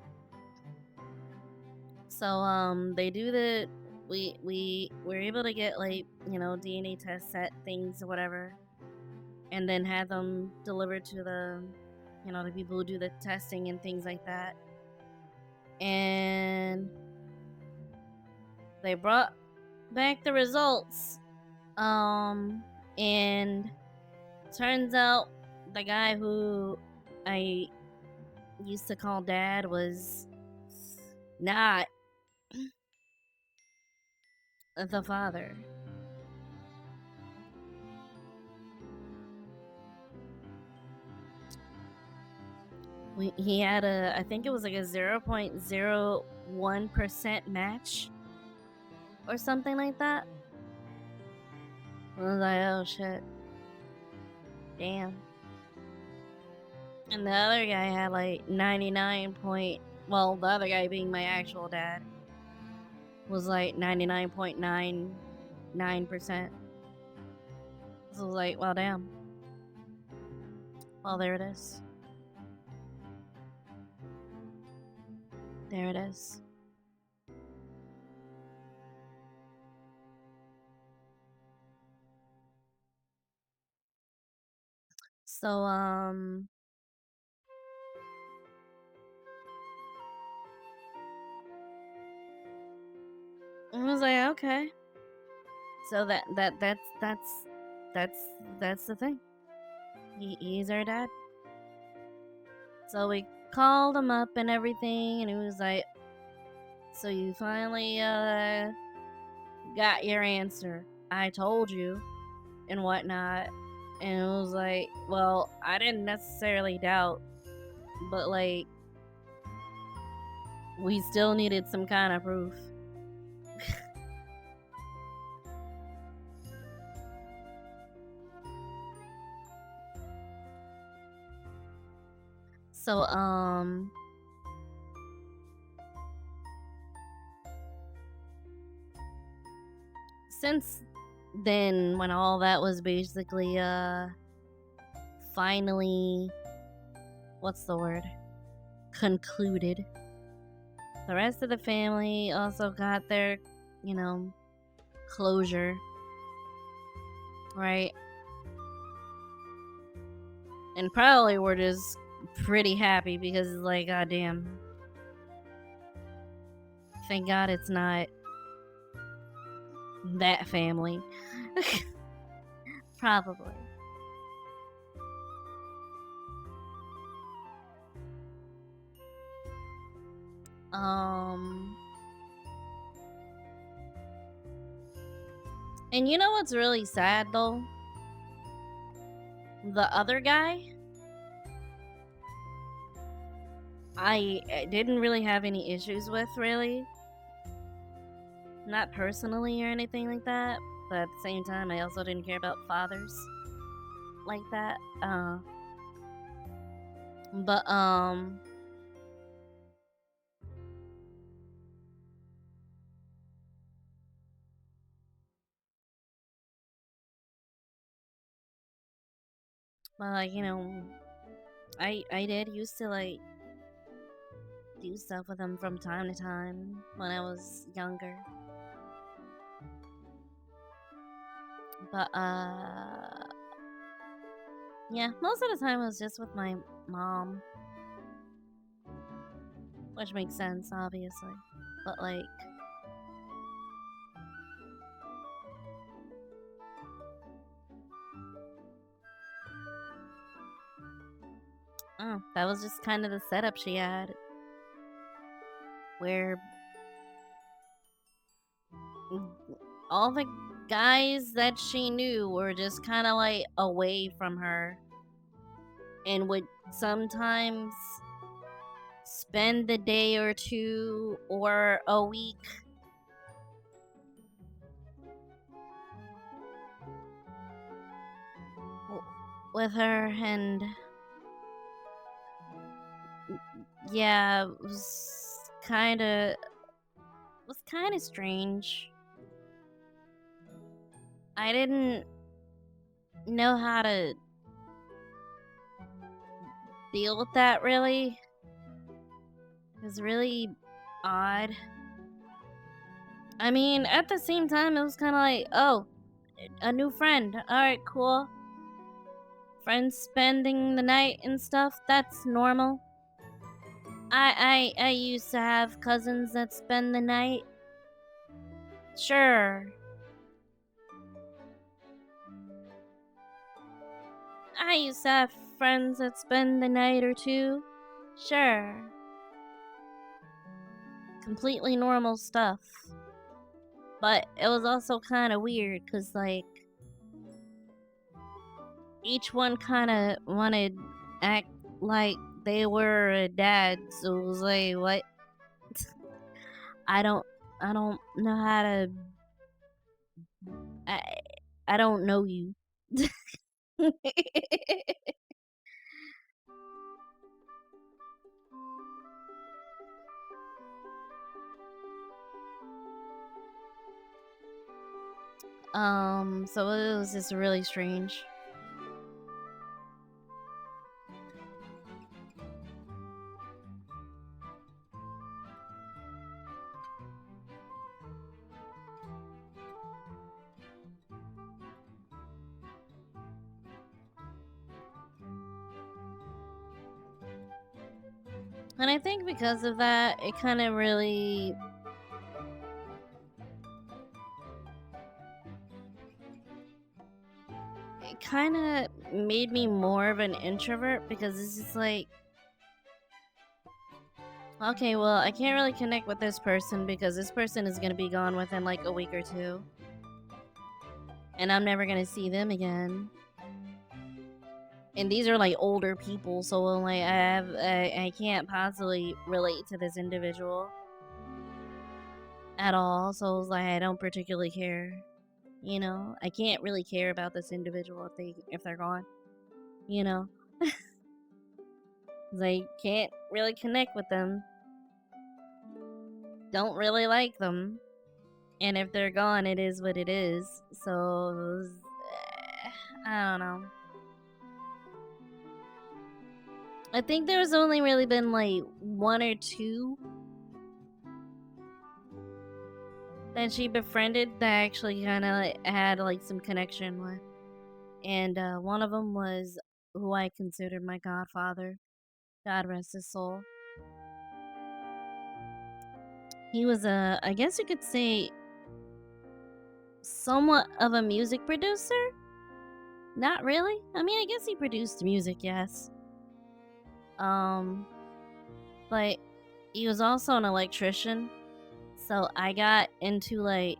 So, they do we're able to get, like, DNA test set things or whatever, and then have them delivered to the people who do the testing and things like that. And they brought back the results. And turns out the guy who I used to call dad was not the father. He had I think it was like a 0.01% match or something like that. I was like, oh shit. Damn. And the other guy had like 99 point, well, the other guy being my actual dad was like 99.99%. So I was like, well, damn. Well, there it is. There it is. So, I was like, okay. So that's the thing. He's our dad. So we called him up and everything, and he was like, so you finally got your answer. I told you and whatnot. And it was like, well, I didn't necessarily doubt, but like, we still needed some kind of proof. So, since then, when all that was basically, finally, what's the word? Concluded. The rest of the family also got their, closure, right? And probably were just pretty happy because it's like, goddamn. Thank God it's not that family. Probably. And you know what's really sad though? The other guy, I didn't really have any issues with, really. Not personally or anything like that, but at the same time, I also didn't care about fathers like that. But like, you know, I did used to like do stuff with him from time to time when I was younger. But yeah, most of the time it was just with my mom, which makes sense, obviously. But like, oh, that was just kind of the setup she had, where all the guys that she knew were just kind of like away from her and would sometimes spend a day or two or a week with her. And yeah, it was kind of strange. I didn't know how to deal with that, really. It was really odd. I mean, at the same time, it was kind of like, oh, a new friend. Alright, cool. Friends spending the night and stuff, that's normal. I used to have cousins that spend the night. Sure. I used to have friends that spend the night or two. Sure. Completely normal stuff. But it was also kind of weird because, like, each one kind of wanted act like they were a dad. So it was like, what? I don't know how to. I, I don't know you. So it was just really strange. And I think because of that, it kind of really. It kind of made me more of an introvert because it's just like, okay, well, I can't really connect with this person because this person is going to be gone within like a week or two. And I'm never going to see them again. And these are like older people, so like I can't possibly relate to this individual at all. So I was like, I don't particularly care. You know, I can't really care about this individual if they're gone. You know, I can't really connect with them. Don't really like them, and if they're gone, it is what it is. So I don't know. I think there's only really been like one or two that she befriended that actually kind of like, had like some connection with. And one of them was who I considered my godfather. God rest his soul. He was a, I guess you could say, somewhat of a music producer. Not really. I mean, I guess he produced music, yes. But he was also an electrician. So I got into like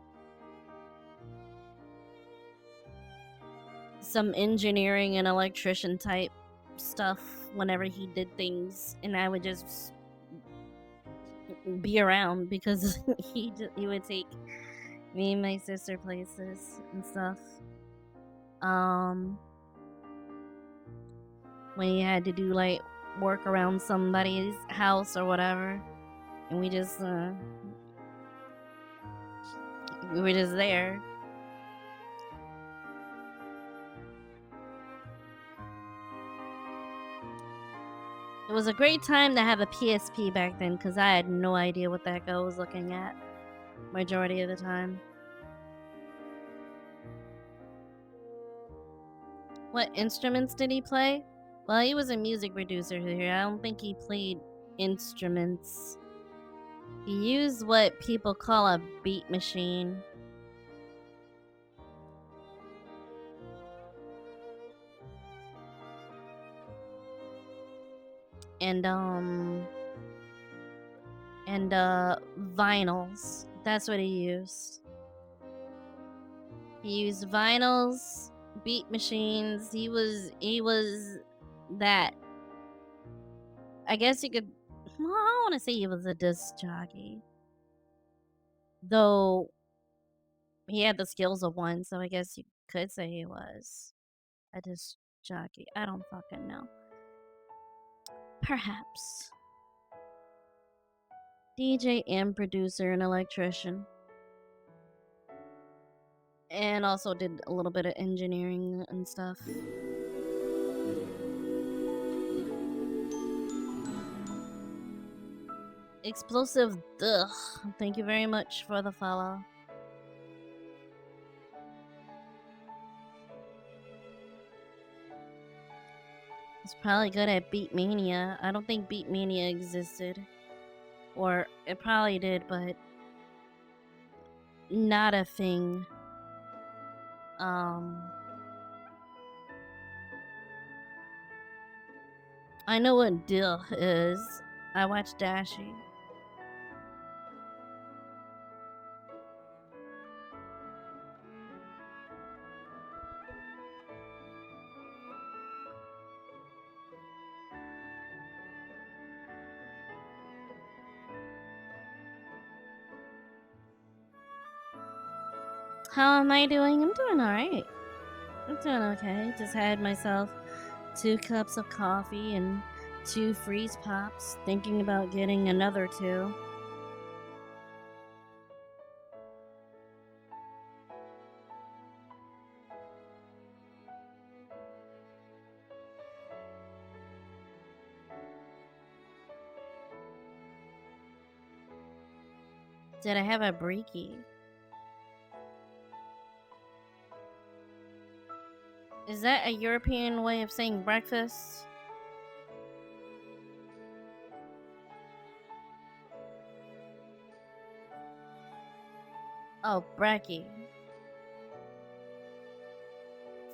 some engineering and electrician type stuff whenever he did things, and I would just be around because he would take me and my sister places and stuff. When he had to do like work around somebody's house or whatever, and we were just there. It was a great time to have a PSP back then because I had no idea what the heck I was looking at majority of the time. What instruments did he play? Well, he was a music producer here. I don't think he played instruments. He used what people call a beat machine. And vinyls. That's what he used. He used vinyls, beat machines. He was that. I guess you could. Well, I don't want to say he was a disc jockey, though he had the skills of one. So I guess you could say he was a disc jockey. I don't fucking know. Perhaps. DJ and producer and electrician. And also did a little bit of engineering and stuff. Explosive Ugh. Thank you very much for the follow. It's probably good at Beatmania. I don't think Beatmania existed. Or it probably did, but not a thing. I know what Dill is. I watch Dashi. How am I doing? I'm doing alright. I'm doing okay. Just had myself 2 cups of coffee and 2 freeze pops, thinking about getting another 2. Did I have a breaky? Is that a European way of saying breakfast? Oh, brekkie.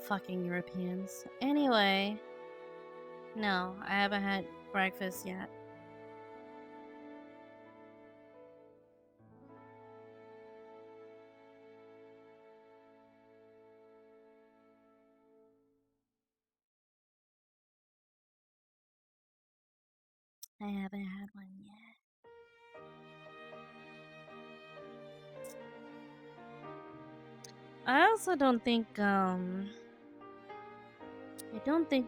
Fucking Europeans. Anyway, no, I haven't had breakfast yet. I haven't had one yet. I also don't think, I don't think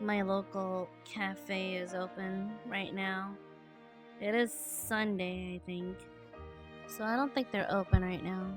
my local cafe is open right now. It is Sunday, I think. So I don't think they're open right now.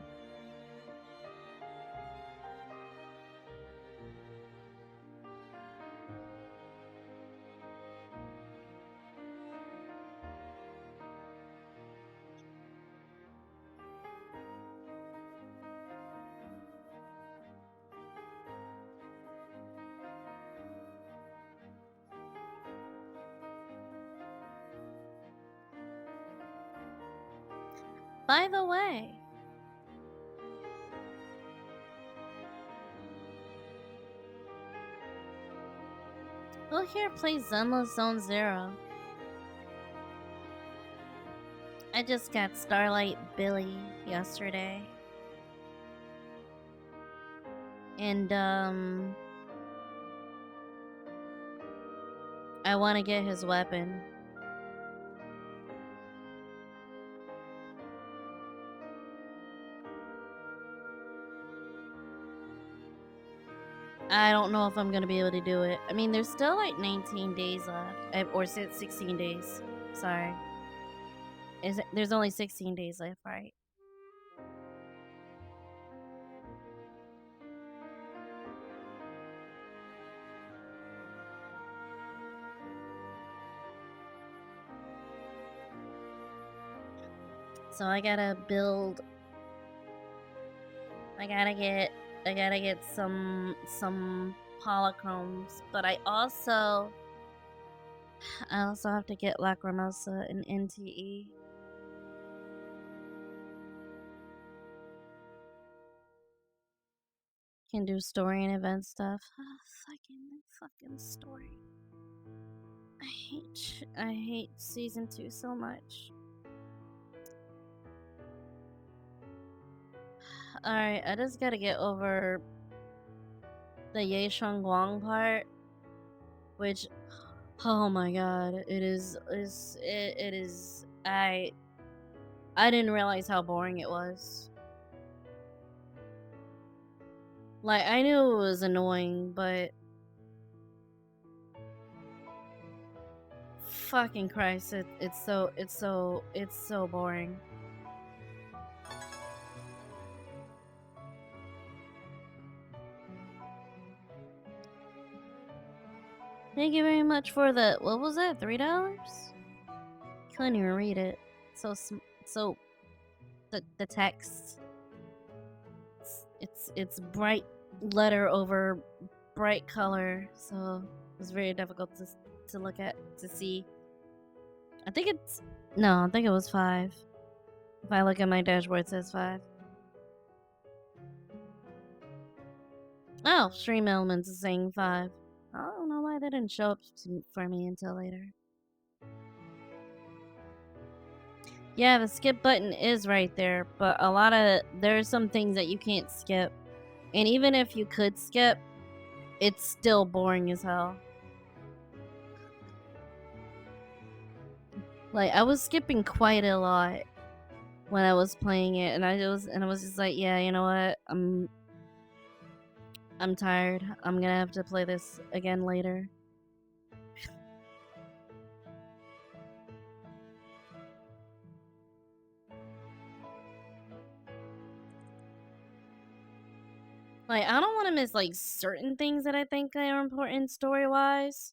By the way, who here plays Zenless Zone Zero? I just got Starlight Billy yesterday. And, I want to get his weapon. I don't know if I'm gonna be able to do it. I mean, there's still like 19 days left. Or 16 days. Sorry. There's only 16 days left, right? So I gotta build. I gotta get some polychromes, but I also have to get Lacrimosa and NTE. Can do story and event stuff. Oh, fucking story. I hate season 2 so much. Alright, I just gotta get over the Ye Guang part, which, oh my god, it is I didn't realize how boring it was. Like, I knew it was annoying, but fucking Christ, it's so boring. Thank you very much for the, what was that, $3? Couldn't even read it. So the text, it's bright letter over bright color, so it was very difficult to look at, to see. I think it was 5. If I look at my dashboard, it says 5. Oh, Stream Elements is saying 5. I don't know why that didn't show up for me until later. Yeah, the skip button is right there, but there are some things that you can't skip. And even if you could skip, it's still boring as hell. Like, I was skipping quite a lot when I was playing it, and I was just like, yeah, you know what? I'm tired. I'm gonna have to play this again later. Like, I don't want to miss, like, certain things that I think are important story-wise.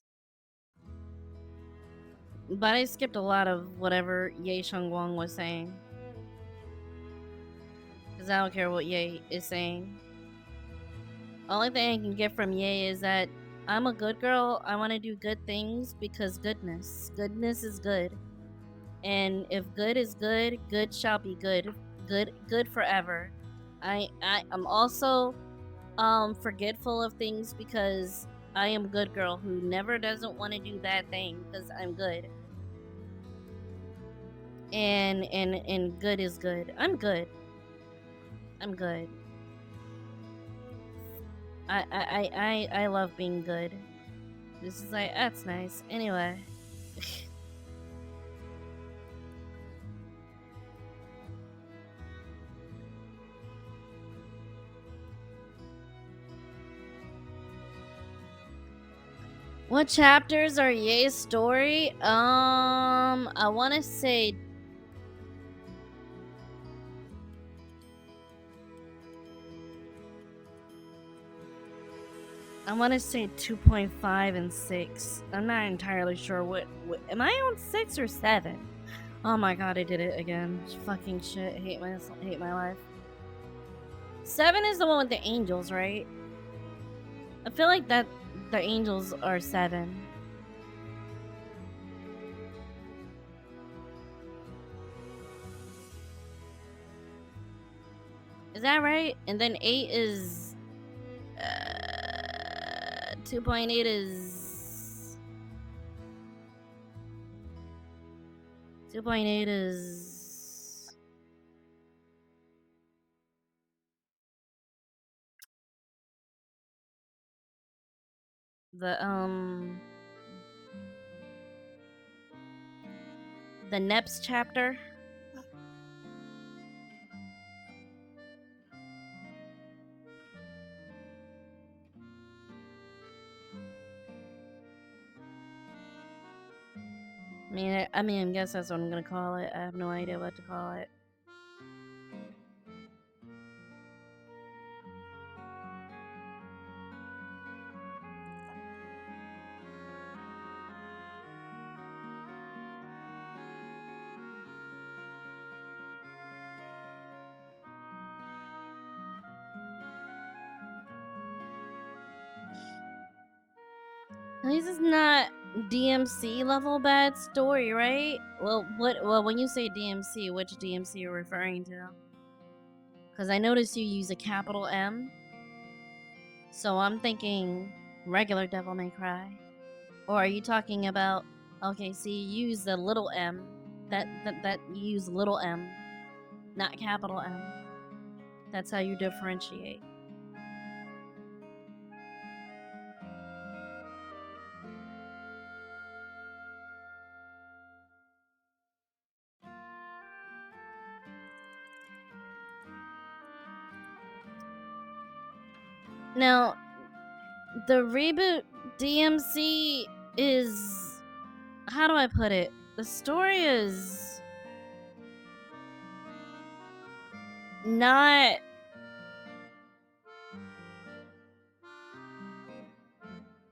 But I skipped a lot of whatever Ye Guang was saying. Because I don't care what Ye is saying. Only thing I can get from Ye is that I'm a good girl. I want to do good things because goodness is good. And if good is good, good shall be good. Good forever. I'm also forgetful of things because I am a good girl who never doesn't want to do bad thing because I'm good. And good is good. I'm good. I love being good. This is like, that's nice. Anyway. What chapters are Ye's story? I want to say I want to say 2.5 and 6. I'm not entirely sure what am I on 6 or 7? Oh my god, I did it again. Fucking shit. Hate my life. 7 is the one with the angels, right? I feel like that the angels are 7. Is that right? And then 8 is 2.8 is 2.8 is the NEPS chapter. I guess that's what I'm gonna call it. I have no idea what to call it. At least it's not DMC level bad story, right? Well, when you say DMC, which DMC you're referring to? Because I noticed you use a capital M, so I'm thinking regular Devil May Cry. Or are you talking about? Okay, see, you use the little M. That you use little M, not capital M. That's how you differentiate. Now, the reboot DMC is, how do I put it? The story is not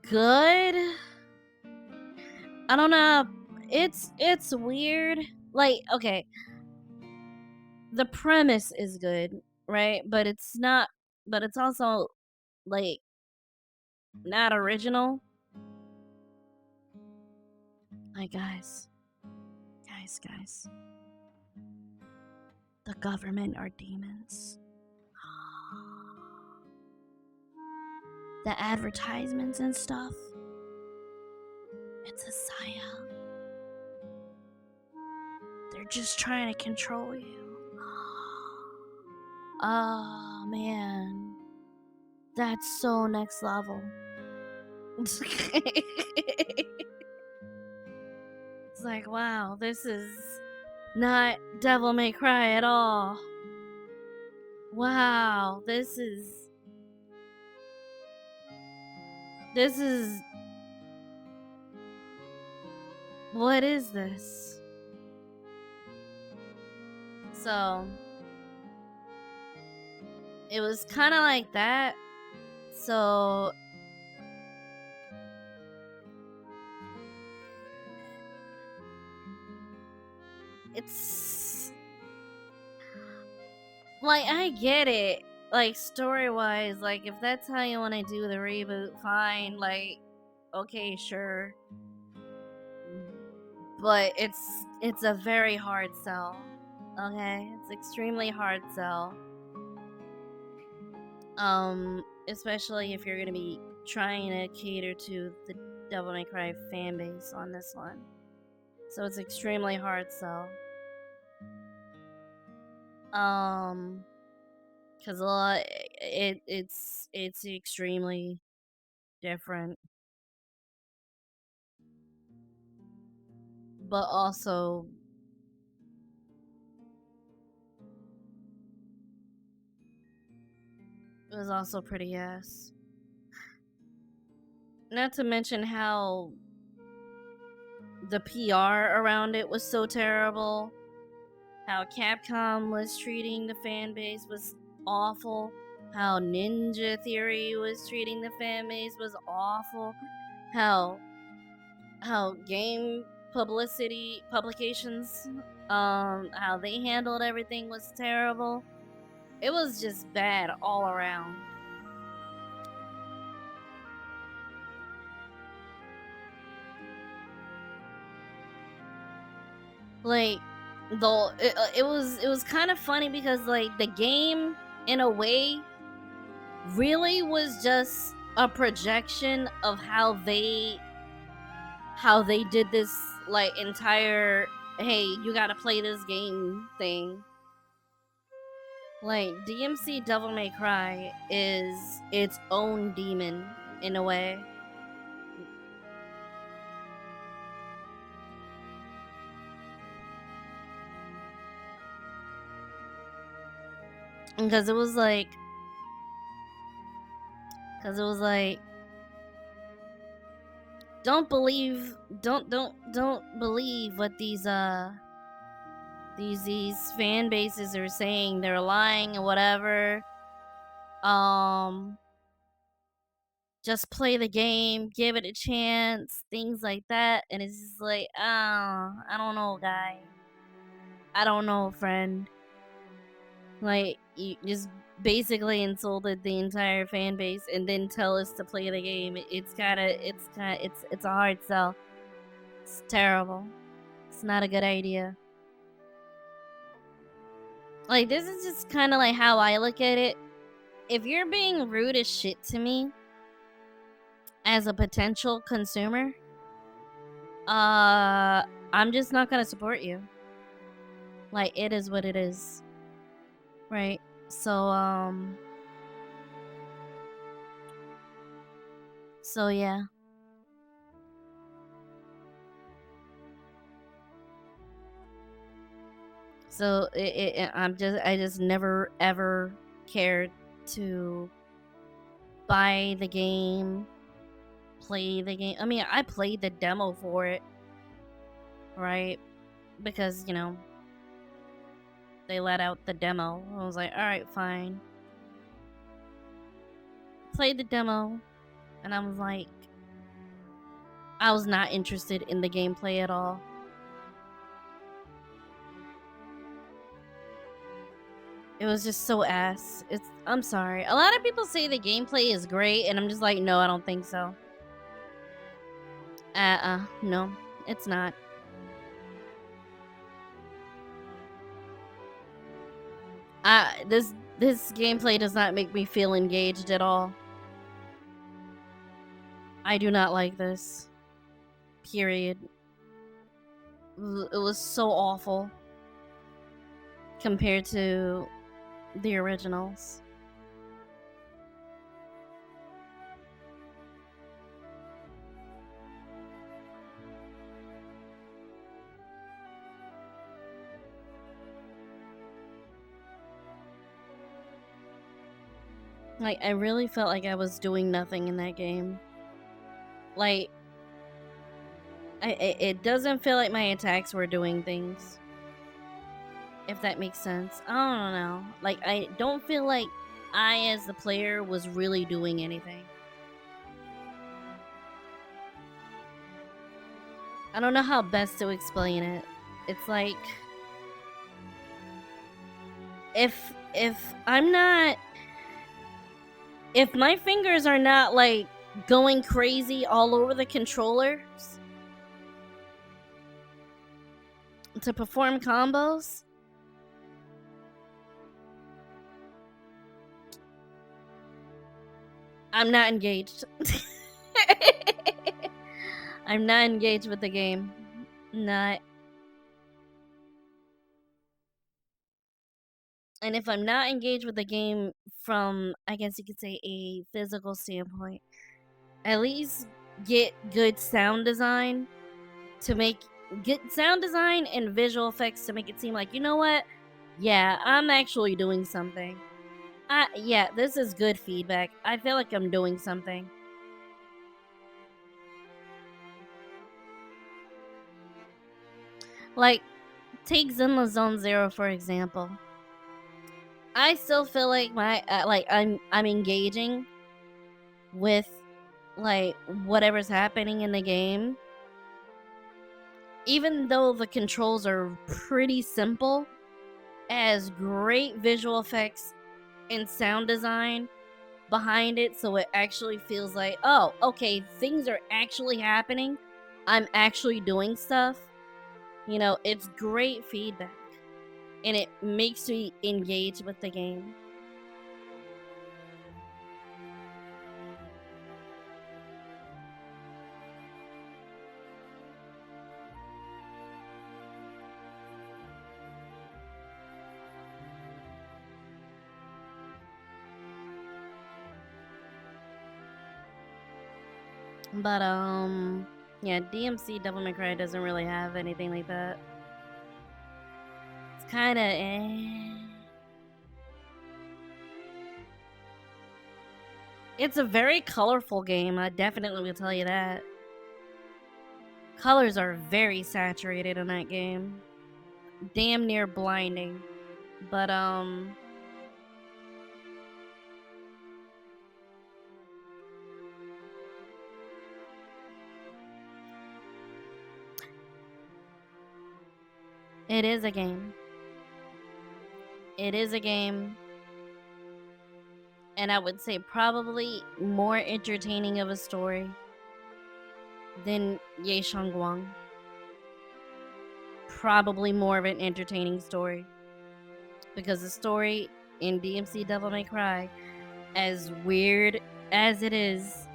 good. I don't know. It's weird. Like, okay, the premise is good, right? But it's not. But it's also like not original. Like, guys. The government are demons. The advertisements and stuff. It's a psyop. They're just trying to control you. Oh man, that's so next level. It's like, wow, this is not Devil May Cry at all. Wow, this is what is this? So it was kind of like that. So it's like, I get it, like, story wise, like, if that's how you want to do the reboot, fine, like, okay, sure, but it's a very hard sell. Okay, it's extremely hard sell, especially if you're gonna be trying to cater to the Devil May Cry fan base on this one. So it's extremely hard sell. Because a lot, it's extremely different, but also it was also pretty ass. Not to mention how the PR around it was so terrible. How Capcom was treating the fan base was awful. How Ninja Theory was treating the fan base was awful. How game publications, how they handled everything was terrible. It was just bad all around. Like, though it was kind of funny because, like, the game in a way, really was just a projection of how they did this like entire hey, you gotta play this game thing. Like DMC Devil May Cry is its own demon in a way. Because it was like don't believe what these fan bases are saying. They're lying or whatever. Just play the game, give it a chance, things like that. And it's just like, oh, I don't know, guy. I don't know, friend. Like, you just basically insulted the entire fan base and then tell us to play the game. It's a hard sell. It's terrible. It's not a good idea. Like, this is just kind of like how I look at it. If you're being rude as shit to me as a potential consumer, I'm just not gonna support you. Like, it is what it is. Right? So, so yeah. So I just never ever cared to buy the game, play the game. I mean, I played the demo for it, right? Because, you know, they let out the demo. I was like, alright, fine. Played the demo, and I was like, I was not interested in the gameplay at all. It was just so ass. I'm sorry. A lot of people say the gameplay is great, and I'm just like, no, I don't think so. No, it's not. This gameplay does not make me feel engaged at all. I do not like this. Period. It was so awful compared to the originals. Like, I really felt like I was doing nothing in that game. Like, it doesn't feel like my attacks were doing things. If that makes sense. I don't know. Like, I don't feel like I, as the player, was really doing anything. I don't know how best to explain it. It's like, if I'm not, if my fingers are not like going crazy all over the controllers to perform combos, I'm not engaged. I'm not engaged with the game. Not. And if I'm not engaged with the game from, I guess you could say, a physical standpoint, at least get good sound design to make good sound design and visual effects to make it seem like, you know what? Yeah, I'm actually doing something. Yeah, this is good feedback. I feel like I'm doing something. Like, take Zenless Zone Zero for example. I still feel like I'm engaging with like whatever's happening in the game, even though the controls are pretty simple. Has great visual effects and sound design behind it, so it actually feels like, oh, okay, things are actually happening. I'm actually doing stuff. You know, it's great feedback, and it makes me engage with the game. But yeah, DMC Devil May Cry doesn't really have anything like that. It's kind of It's a very colorful game. I definitely will tell you that. Colors are very saturated in that game. Damn near blinding. But it is a game. It is a game. And I would say probably more entertaining of a story than Ye Shangguang. Probably more of an entertaining story. Because the story in DMC Devil May Cry, as weird as it is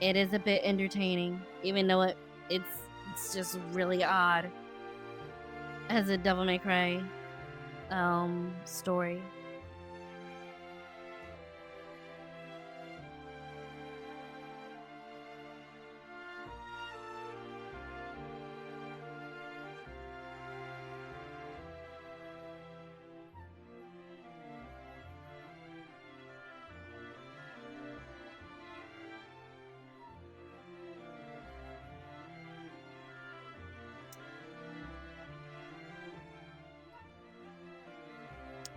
a bit entertaining. Even though it's just really odd as a Devil May Cry story.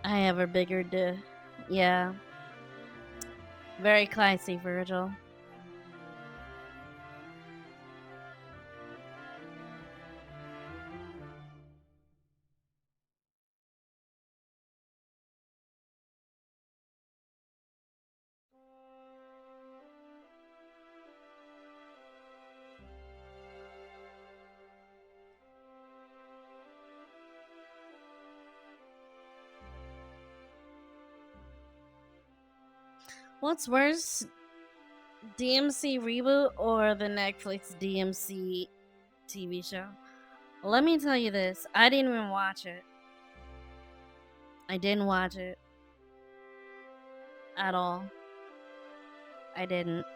I have a bigger yeah. Very classy, Virgil. What's worse, DMC reboot or the Netflix DMC TV show? Let me tell you this. I didn't even watch it. I didn't watch it. At all. I didn't.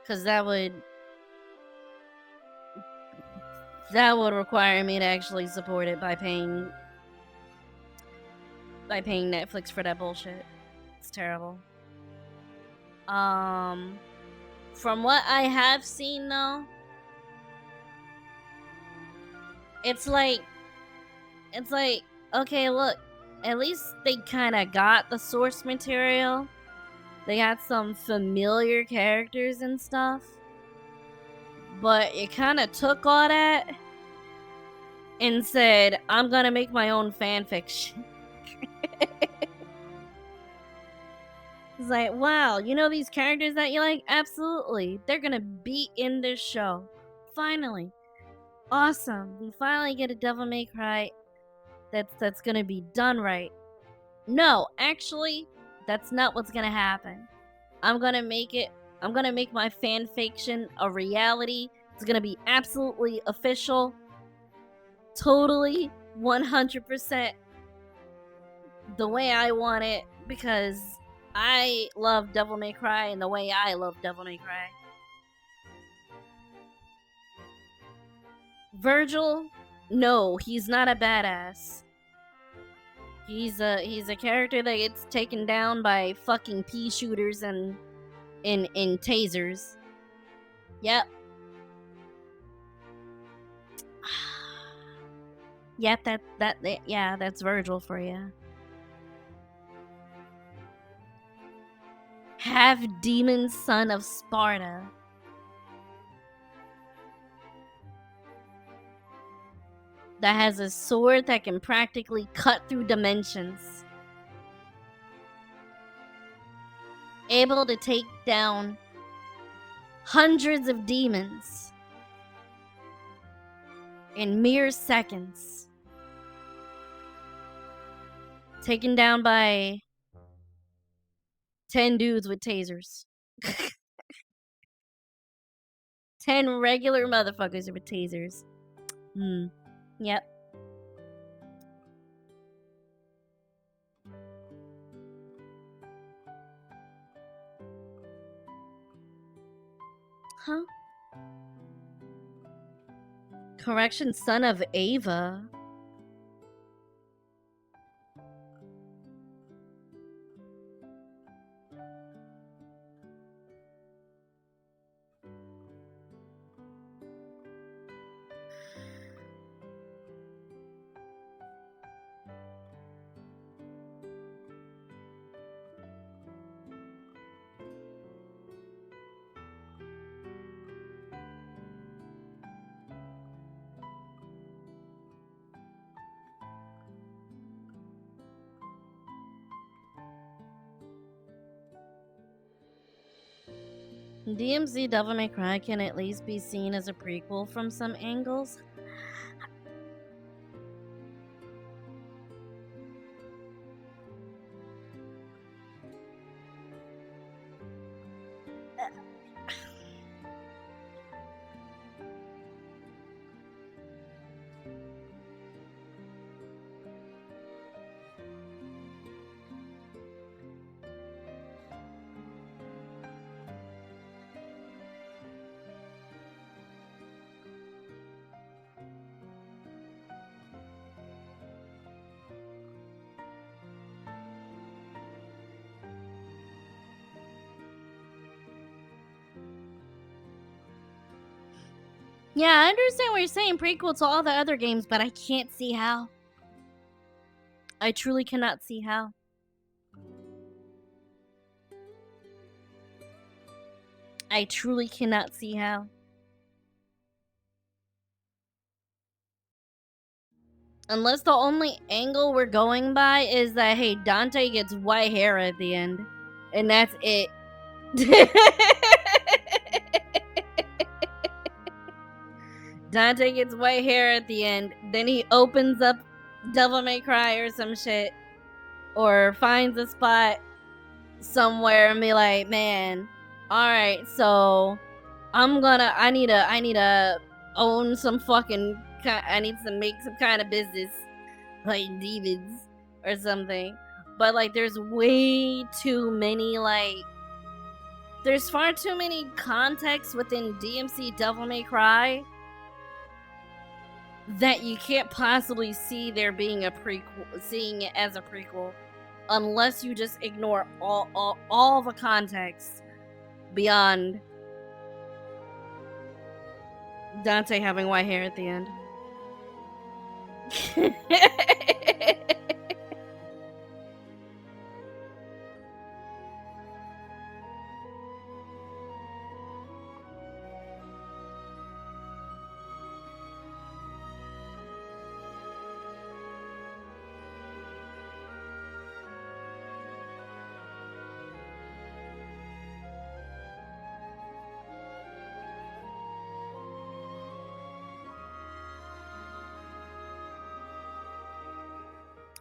Because that would require me to actually support it by paying Netflix for that bullshit. It's terrible. From what I have seen though, it's like okay, look, at least they kind of got the source material. They got some familiar characters and stuff. But it kind of took all that and said, I'm gonna make my own fanfiction. It's like, wow, you know these characters that you like? Absolutely. They're gonna be in this show. Finally. Awesome. We finally get a Devil May Cry that's gonna be done right. No, actually, that's not what's gonna happen. I'm gonna make my fan fiction a reality. It's gonna be absolutely official. Totally 100% the way I want it, because I love Devil May Cry and the way I love Devil May Cry. Virgil, no, he's not a badass. He's a character that gets taken down by fucking pea shooters and tasers. Yep. Yep, yeah, that's Virgil for you. Half demon son of Sparta. That has a sword that can practically cut through dimensions. Able to take down hundreds of demons in mere seconds. Taken down by 10 dudes with tasers. 10 regular motherfuckers with tasers. Yep. Huh? Correction, son of Ava. DMC Devil May Cry can at least be seen as a prequel from some angles. Yeah, I understand what you're saying, prequel to all the other games, but I can't see how. I truly cannot see how. I truly cannot see how. Unless the only angle we're going by is that, hey, Dante gets white hair at the end. And that's it. Dante gets white hair at the end. Then he opens up Devil May Cry or some shit. Or finds a spot somewhere and be like, man, alright, so I need to own some fucking, I need to make some kind of business, like demons or something. But like, there's way too many, like, there's far too many contexts within DMC Devil May Cry that you can't possibly see there being a prequel, seeing it as a prequel, unless you just ignore all the context beyond Dante having white hair at the end.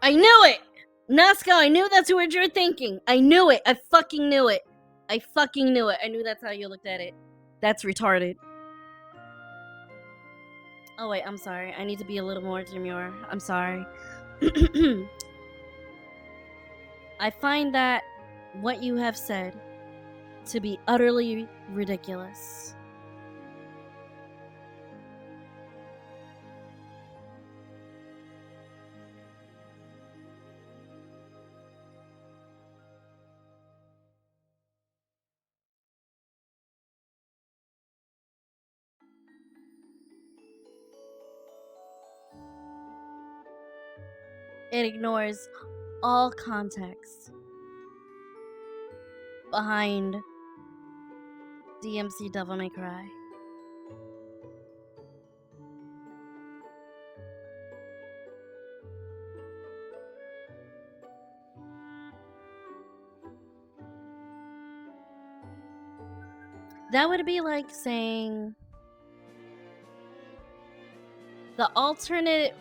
I knew it! Nazca, I knew that's what you're thinking. I knew it. I fucking knew it. I fucking knew it. I knew that's how you looked at it. That's retarded. Oh wait, I'm sorry. I need to be a little more demure. I'm sorry. I find that what you have said to be utterly ridiculous. It ignores all context behind DMC Devil May Cry. That would be like saying the alternate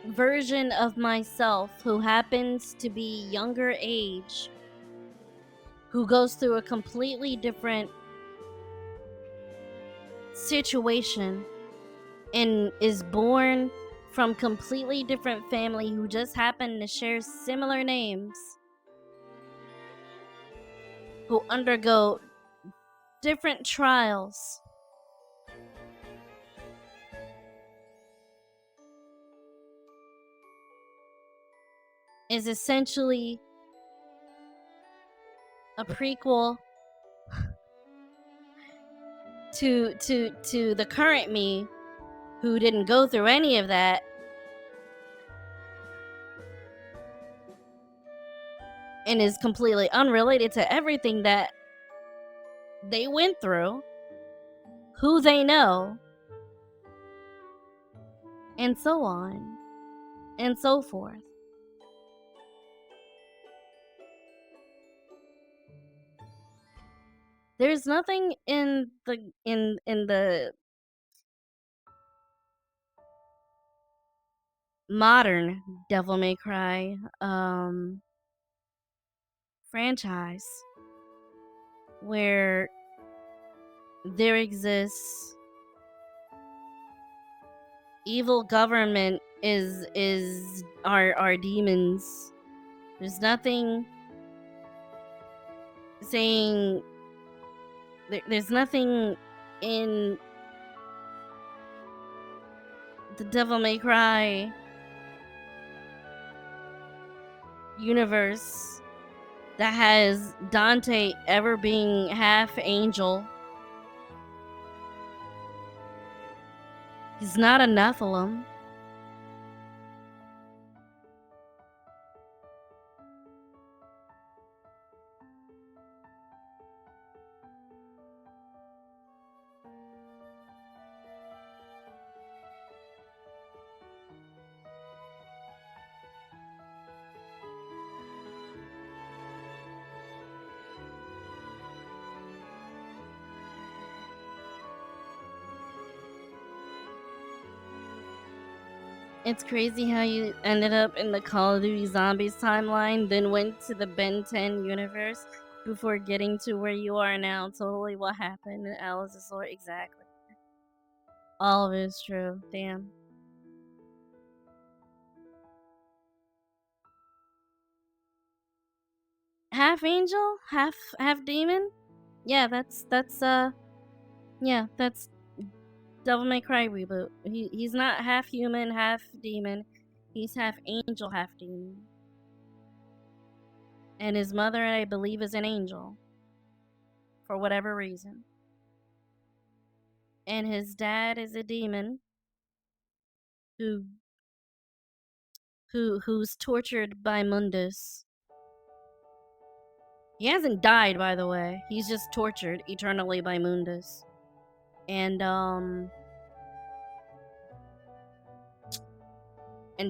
version of myself who happens to be younger age, who goes through a completely different situation and is born from completely different family who just happen to share similar names, who undergo different trials is essentially a prequel to the current me, who didn't go through any of that, and is completely unrelated to everything that they went through, who they know, and so on and so forth. There's nothing in the modern Devil May Cry franchise where there exists evil government are demons. There's nothing saying there's nothing in the Devil May Cry universe that has Dante ever being half angel. He's not a Nephilim. It's crazy how you ended up in the Call of Duty Zombies timeline, then went to the Ben 10 universe before getting to where you are now. Totally what happened in Alice's Lore. Exactly. All of it is true. Damn. Half angel? Half demon? Yeah, that's Devil May Cry reboot. He's not half human, half demon. He's half angel, half demon. And his mother, I believe, is an angel. For whatever reason. And his dad is a demon who's tortured by Mundus. He hasn't died, by the way. He's just tortured eternally by Mundus. And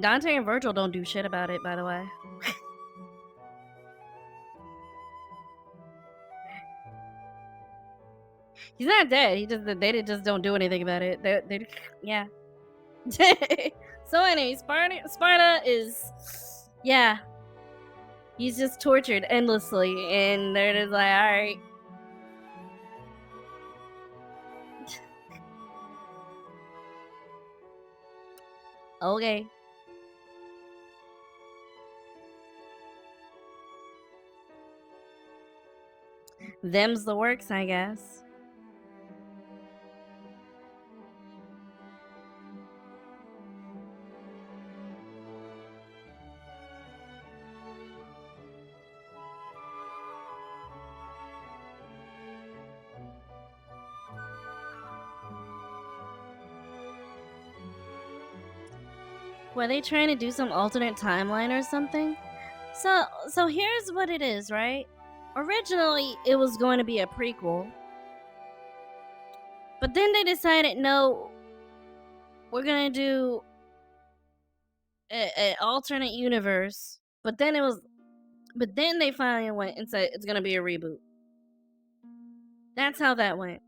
Dante and Virgil don't do shit about it, by the way. He's not dead. They just don't do anything about it. They yeah. So anyway, Sparta is, yeah. He's just tortured endlessly, and they're just like, all right. Okay. Them's the works, I guess. Were they trying to do some alternate timeline or something? So here's what it is, right? Originally, it was going to be a prequel. But then they decided, no, we're going to do an alternate universe. But then they finally went and said it's going to be a reboot. That's how that went.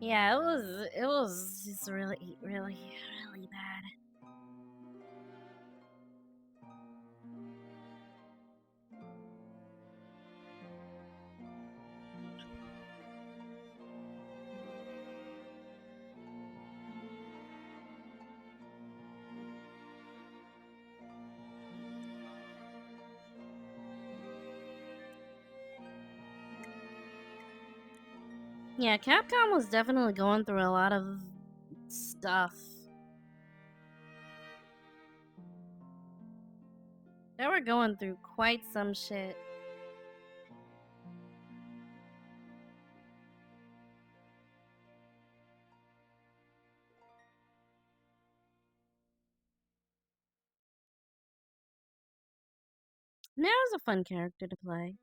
Yeah, it was just really, really, really bad. Yeah, Capcom was definitely going through a lot of stuff. They were going through quite some shit. Nero's a fun character to play.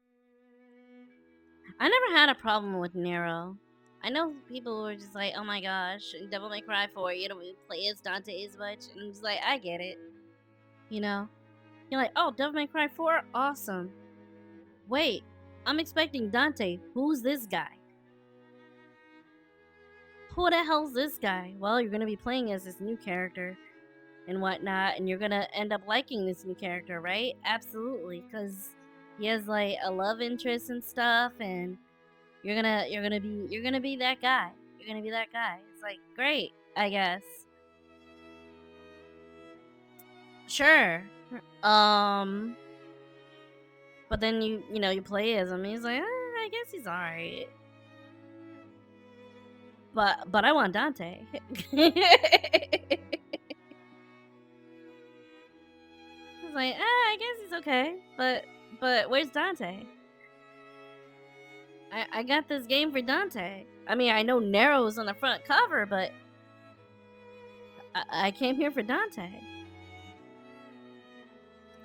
I never had a problem with Nero. I know people were just like, oh my gosh, Devil May Cry 4, you don't play as Dante as much. And I'm just like, I get it. You know? You're like, oh, Devil May Cry 4? Awesome. Wait, I'm expecting Dante. Who's this guy? Who the hell's this guy? Well, you're gonna be playing as this new character and whatnot, and you're gonna end up liking this new character, right? Absolutely, because he has like a love interest and stuff, and you're gonna be that guy. You're gonna be that guy. It's like great, I guess. Sure. Um, but then you play as him. He's like, I guess he's alright. But I want Dante. It's like, I guess he's okay. But where's Dante? I got this game for Dante. I mean, I know Nero's on the front cover, but I came here for Dante.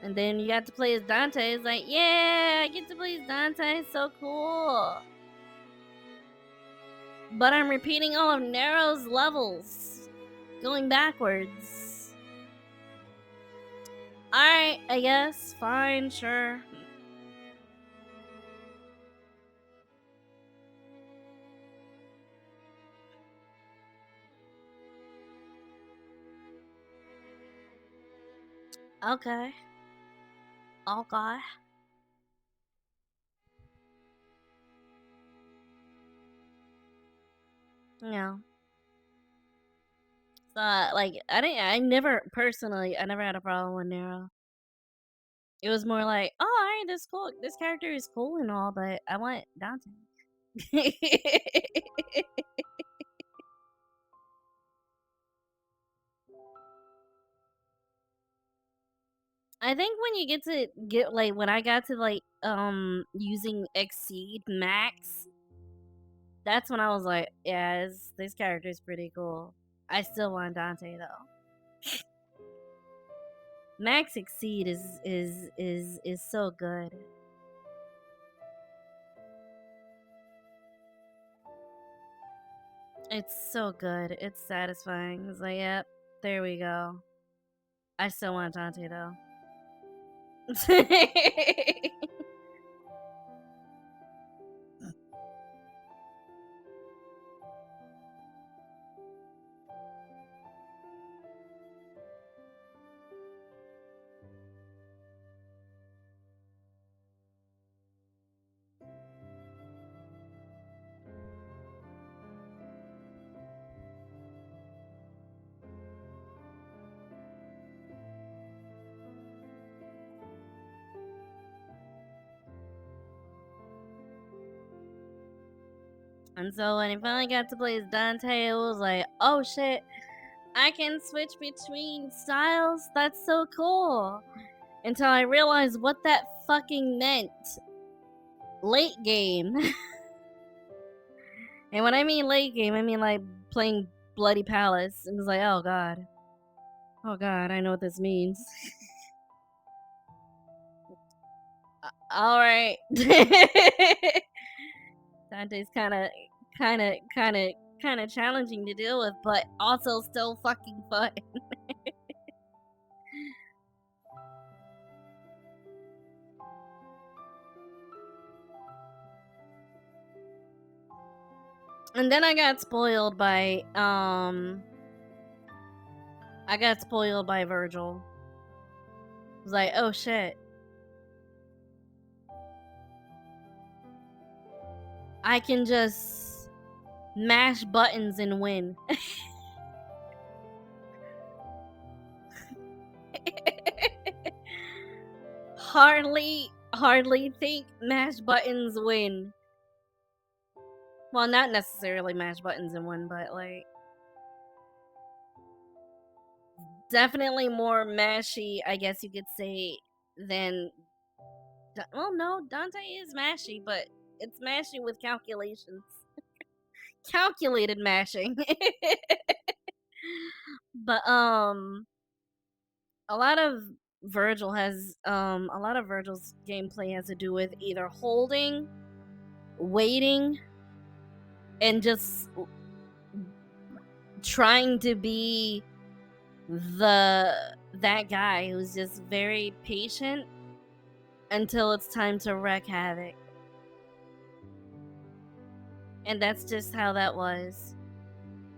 And then you got to play as Dante. It's like, yeah, I get to play as Dante. It's so cool. But I'm repeating all of Nero's levels, going backwards. Alright, I guess. Fine, sure. Okay. Okay. Yeah. So, like, I never, personally, I never had a problem with Nero. It was more like, oh, alright, this character is cool and all, but I want Dante. I think when you get like when I got to like using Exceed Max, that's when I was like, yeah, this character is pretty cool. I still want Dante though. Max Exceed is so good. It's so good. It's satisfying. It's like, yep, there we go. I still want Dante though. And so when I finally got to play as Dante, it was like, oh shit, I can switch between styles? That's so cool. Until I realized what that fucking meant. Late game. And when I mean late game, I mean like playing Bloody Palace. It was like, oh god. Oh god, I know what this means. Alright. Dante's kinda challenging to deal with, but also still fucking fun. And then I got spoiled by Virgil. I was like, oh shit. I can just mash buttons and win. hardly think mash buttons win. Well, not necessarily mash buttons and win, but like definitely more mashy, I guess you could say, than well, no, Dante is mashy, but it's mashy with calculations. Calculated mashing. But a lot of a lot of Virgil's gameplay has to do with either holding, waiting, and just trying to be that guy who's just very patient until it's time to wreak havoc. And that's just how that was.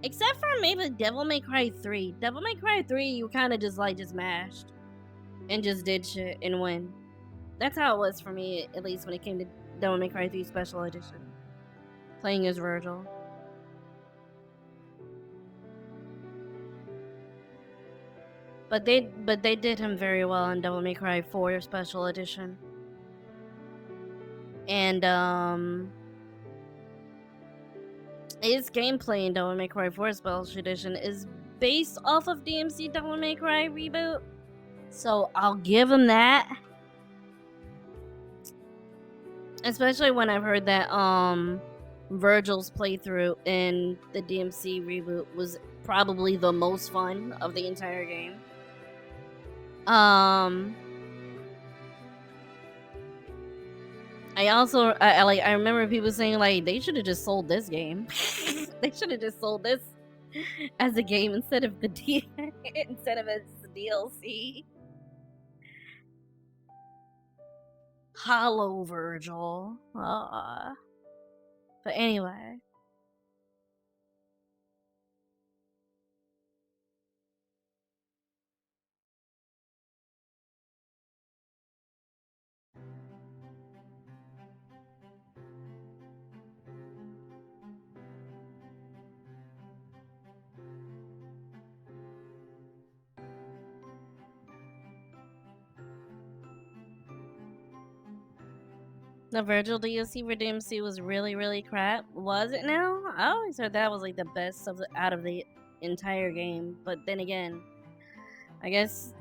Except for maybe Devil May Cry 3. Devil May Cry 3, you kind of just mashed and just did shit and win. That's how it was for me, at least when it came to Devil May Cry 3 Special Edition. Playing as Virgil. But they did him very well in Devil May Cry 4 Special Edition. And his gameplay in Devil May Cry 4 Special Edition is based off of DMC Devil May Cry reboot. So I'll give him that. Especially when I've heard that Virgil's playthrough in the DMC reboot was probably the most fun of the entire game. I remember people saying like they should have just sold this game. They should have just sold this as a game instead of as the DLC. Hollow Virgil. But anyway. The Virgil DLC for DMC was really, really crap. Was it now? I always heard that was like the best out of the entire game. But then again, I guess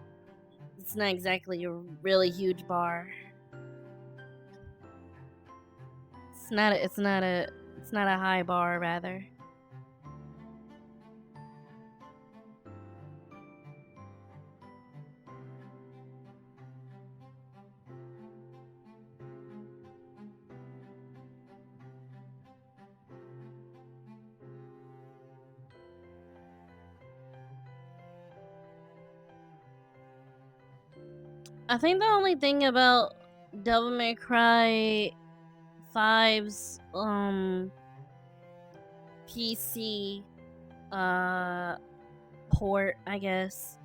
it's not exactly a really huge bar. It's not a high bar, rather. I think the only thing about Devil May Cry 5's PC port, I guess,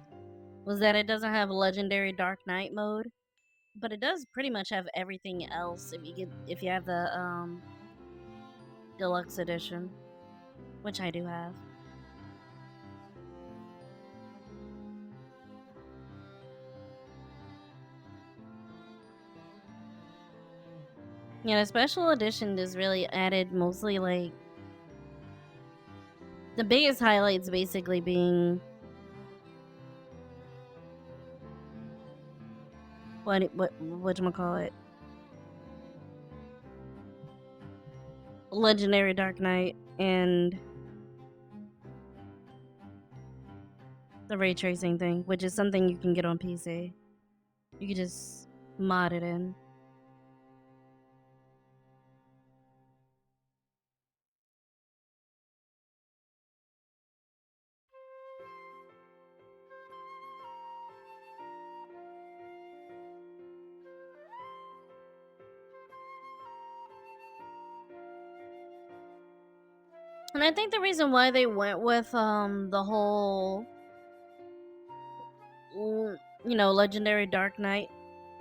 was that it doesn't have Legendary Dark Knight mode, but it does pretty much have everything else if you have the deluxe edition, which I do have. Yeah, the special edition is really added mostly like the biggest highlights basically being whatchamacallit? Legendary Dark Knight and the ray tracing thing, which is something you can get on PC. You can just mod it in. And I think the reason why they went with the whole Legendary Dark Knight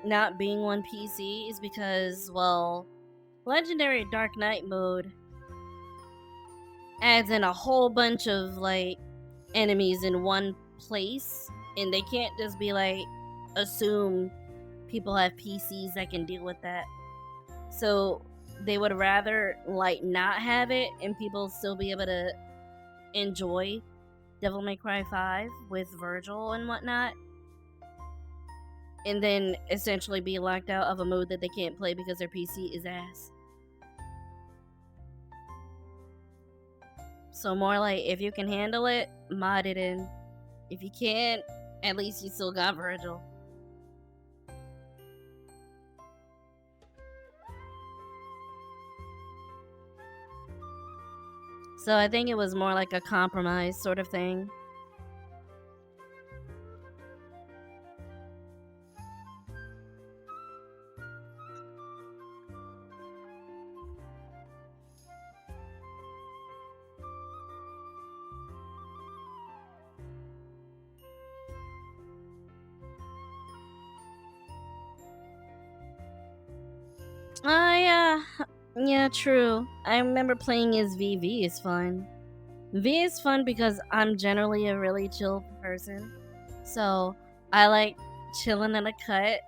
not being on PC is because, well, Legendary Dark Knight mode adds in a whole bunch of like enemies in one place, and they can't just be like assume people have PCs that can deal with that. So they would rather like not have it and people still be able to enjoy Devil May Cry 5 with Virgil and whatnot, and then essentially be locked out of a mode that they can't play because their PC is ass. So more like, if you can handle it, mod it in. If you can't, at least you still got Virgil. So I think it was more like a compromise sort of thing. Yeah. Yeah, true. I remember playing as V. V is fun. V is fun because I'm generally a really chill person. So I like chilling in a cut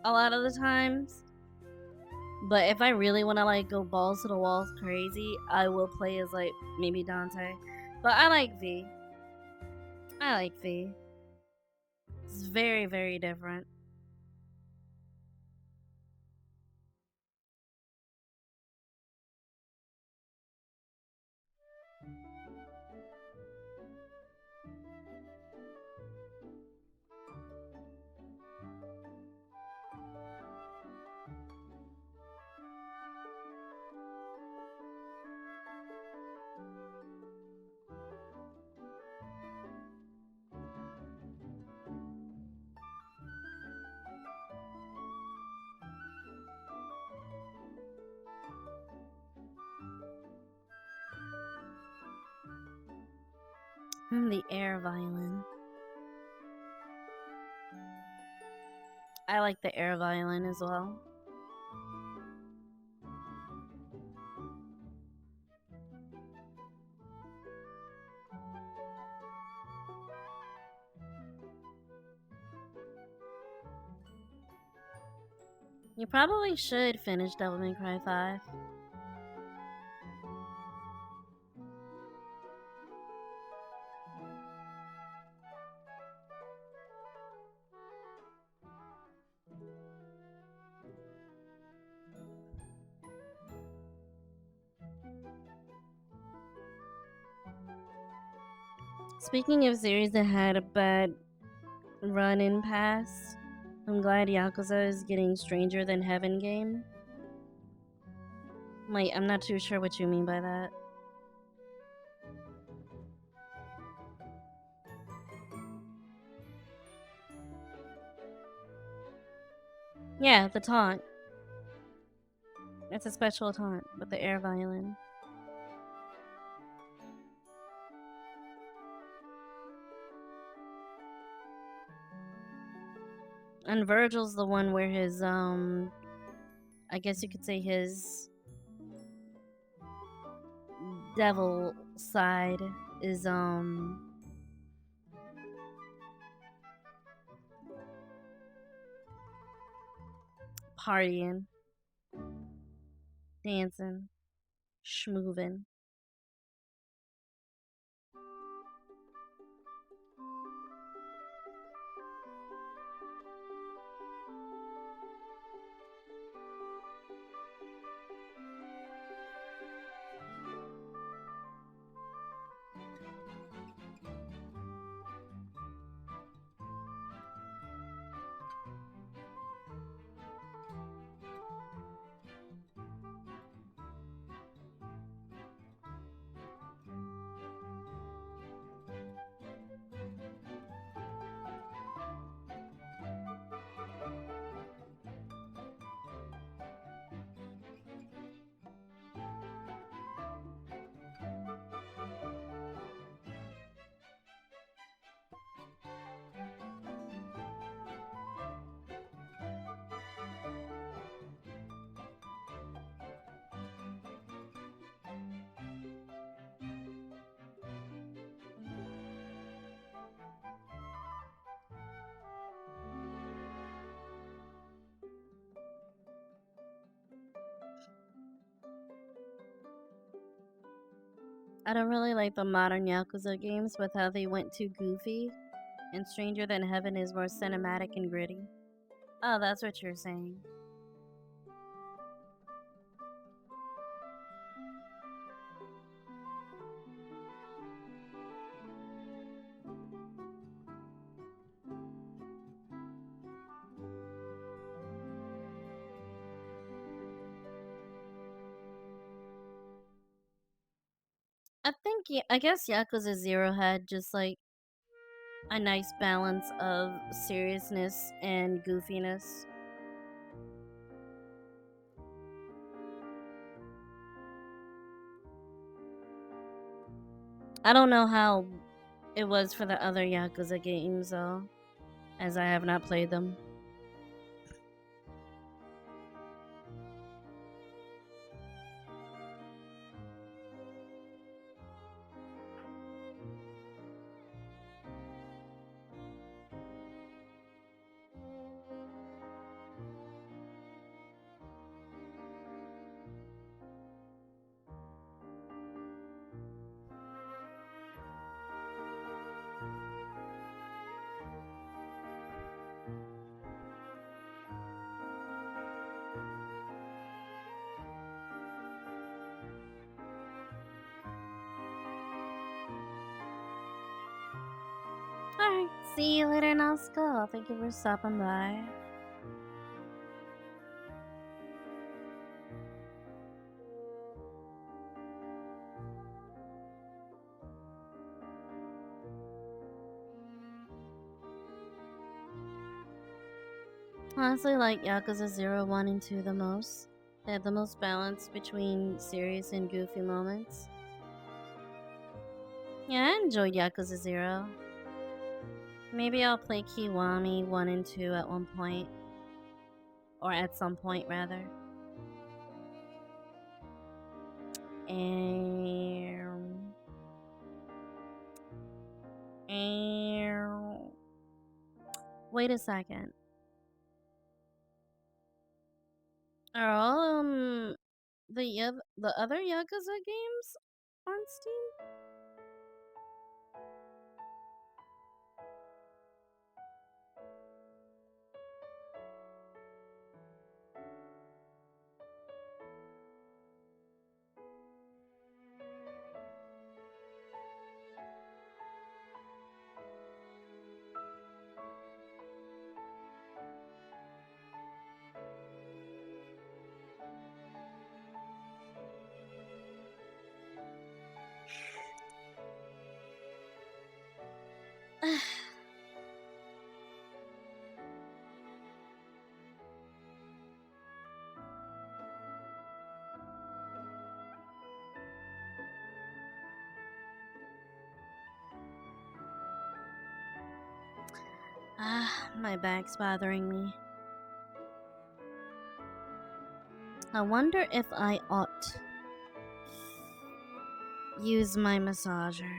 a lot of the times. But if I really want to like go balls to the walls crazy, I will play as like maybe Dante. But I like V. I like V. It's very, very different. The air violin. I like the air violin as well. You probably should finish Devil May Cry 5. Speaking of series that had a bad run in past, I'm glad Yakuza is getting Stranger Than Heaven game. Wait, I'm not too sure what you mean by that. Yeah, the taunt. It's a special taunt with the air violin. And Virgil's the one where his I guess you could say his devil side is partying, dancing, schmoovin'. I don't really like the modern Yakuza games with how they went too goofy, and Stranger Than Heaven is more cinematic and gritty. Oh, that's what you're saying. I guess Yakuza Zero had just like a nice balance of seriousness and goofiness. I don't know how it was for the other Yakuza games though, as I have not played them. Alright, see you later, Nazca. Thank you for stopping by. Honestly, like Yakuza 0, 1, and 2 the most. They have the most balance between serious and goofy moments. Yeah, I enjoyed Yakuza 0. Maybe I'll play Kiwami 1 and 2 at one point. Or at some point, rather. And... Wait a second. Are all, the other Yakuza games on Steam? My back's bothering me. I wonder if I ought use my massager.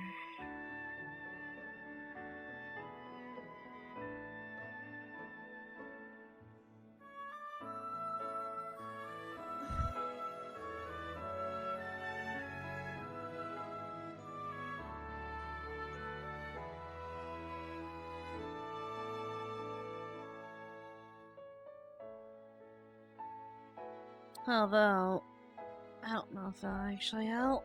Although, I don't know if it'll actually help.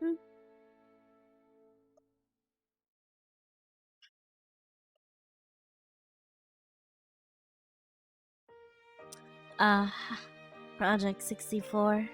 Hmm. Uh, Project 64.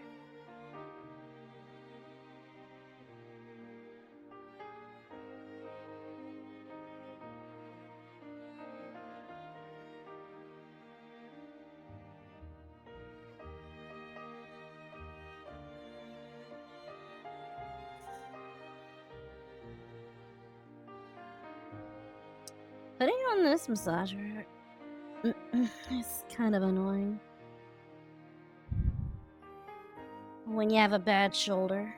Putting on this massager is kind of annoying when you have a bad shoulder.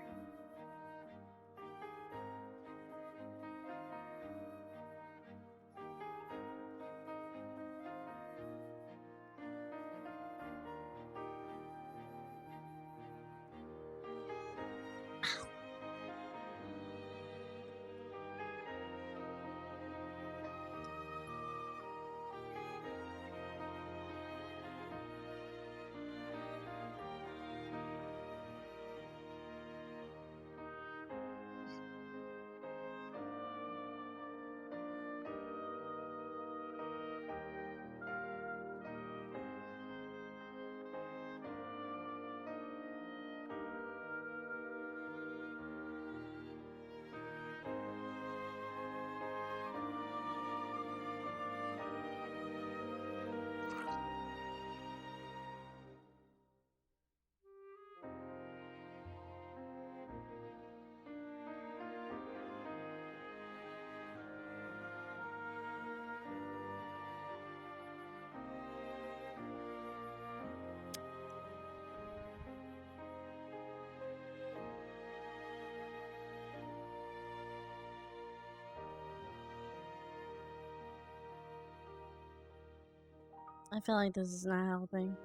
I feel like this is not helping.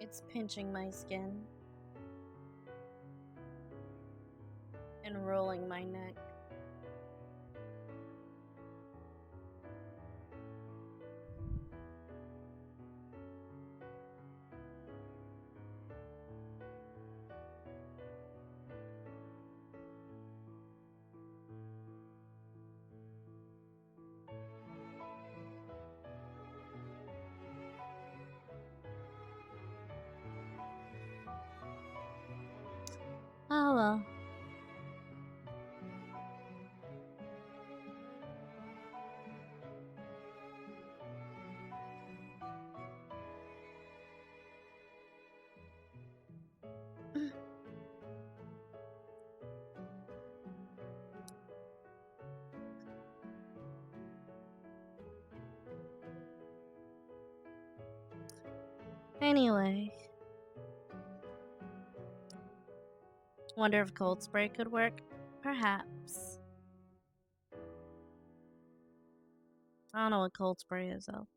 It's pinching my skin and rolling my neck. Oh well. Anyway. Wonder if cold spray could work? Perhaps. I don't know what cold spray is though.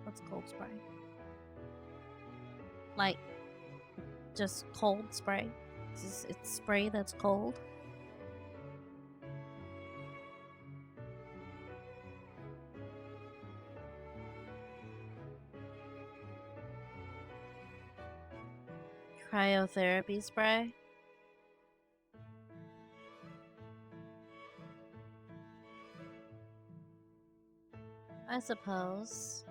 What's cold spray? Like, just cold spray? It's spray that's cold? Cryotherapy spray? I suppose.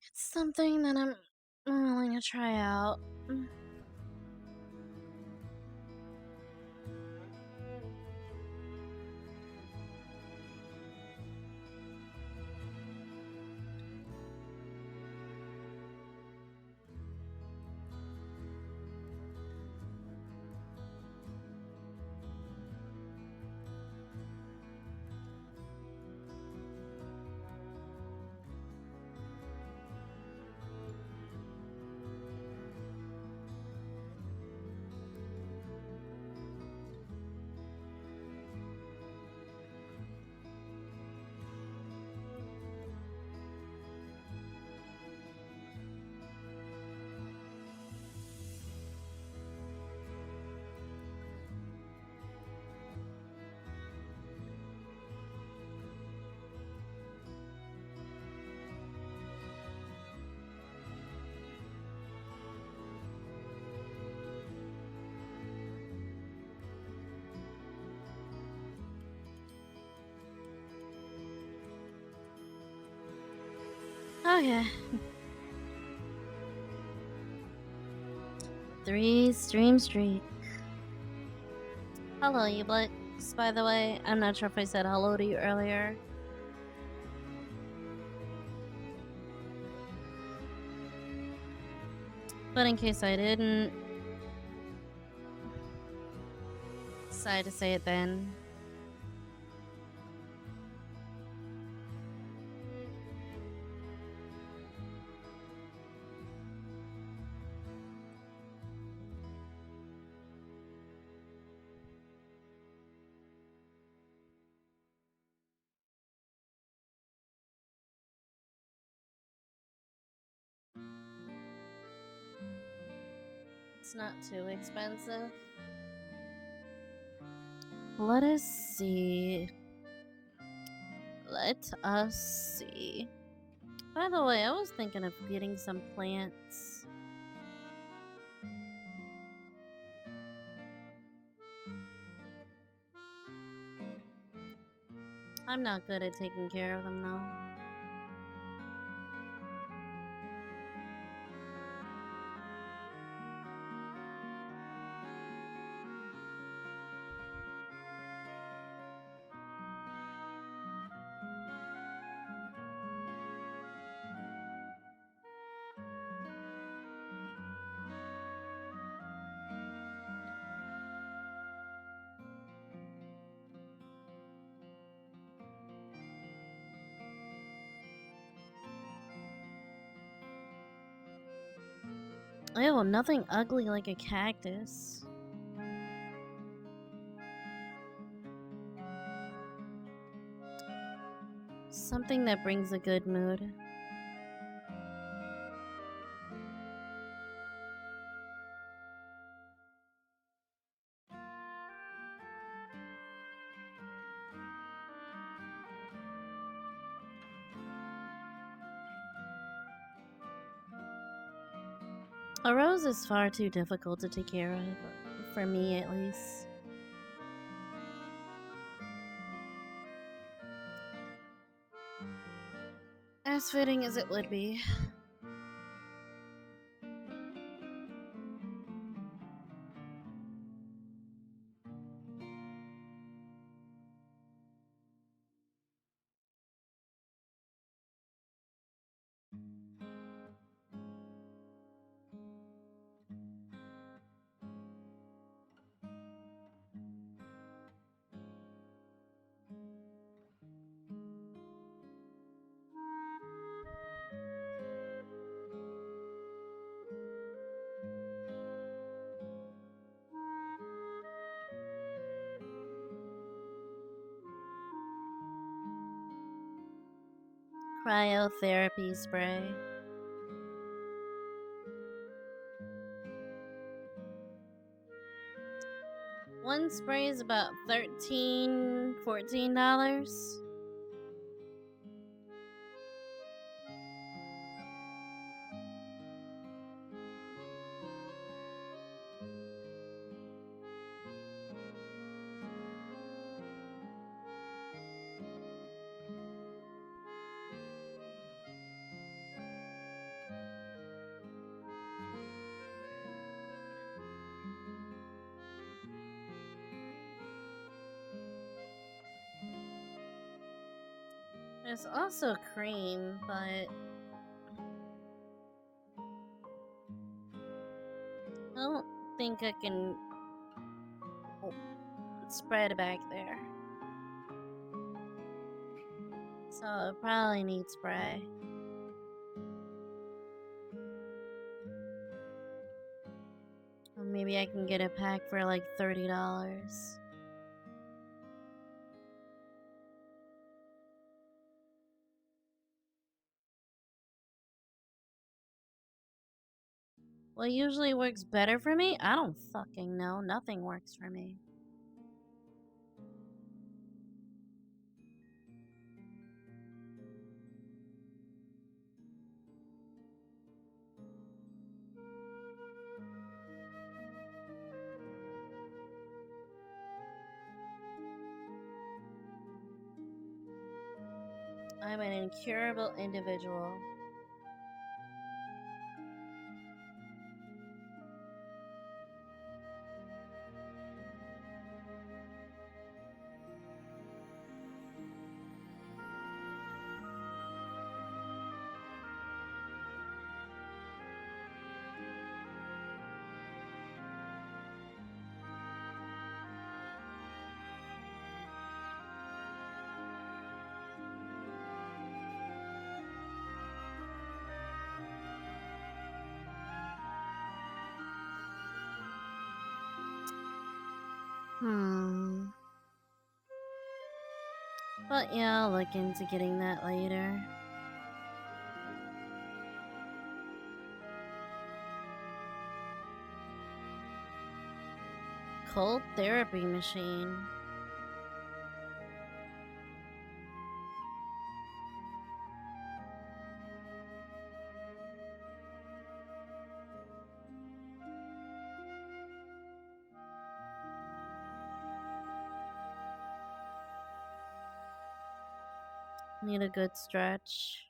It's something that I'm willing to try out. Okay. 3 stream streak. Hello, Ublix, by the way. I'm not sure if I said hello to you earlier. But in case I didn't, decided to say it then. It's not too expensive. Let us see. Let us see. By the way, I was thinking of getting some plants. I'm not good at taking care of them, though. Ew, nothing ugly like a cactus. Something that brings a good mood. A rose is far too difficult to take care of, for me at least. As fitting as it would be. Cryotherapy spray. One spray is about $13, $14. There's also cream, but I don't think I can spread back there. So I probably need spray. Or maybe I can get a pack for like $30. What usually works better for me? I don't fucking know. Nothing works for me. I'm an incurable individual. But yeah, I'll look into getting that later. Cold therapy machine. Need a good stretch.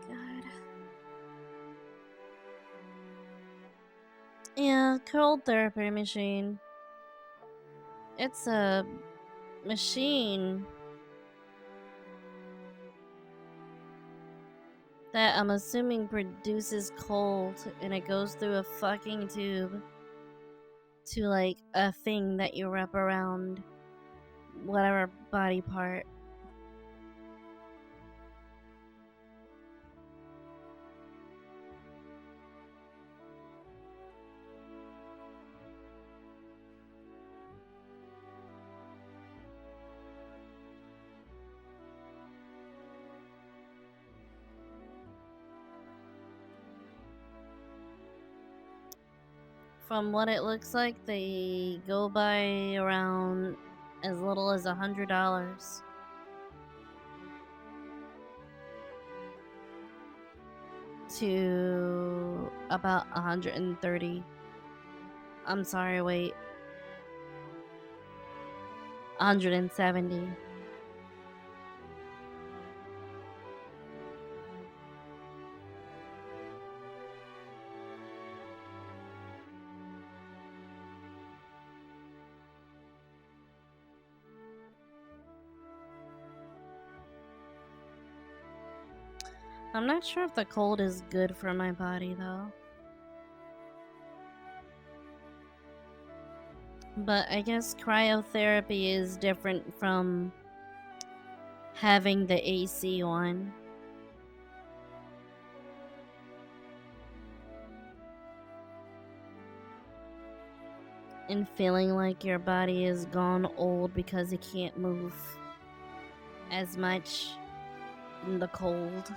God. Yeah, cold therapy machine. It's a machine that I'm assuming produces cold and it goes through a fucking tube to like a thing that you wrap around whatever body part. From what it looks like, they go by around as little as $100 to about 130. I'm sorry, wait. 170. I'm not sure if the cold is good for my body though. But I guess cryotherapy is different from having the AC one. And feeling like your body is gone old because it can't move as much in the cold.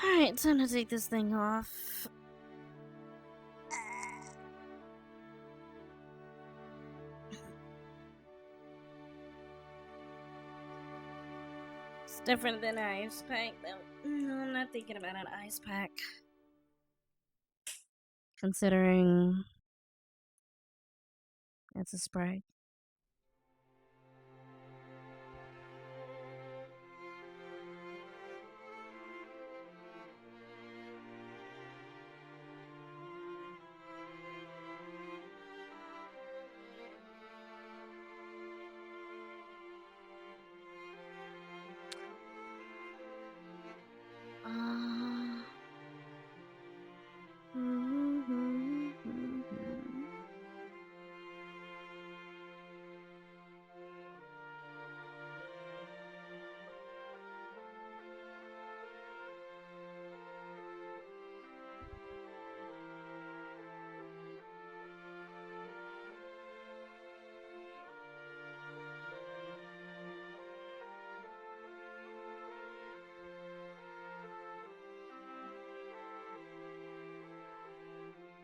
Alright, time to take this thing off. It's different than an ice pack though. No, I'm not thinking about an ice pack. Considering it's a spray.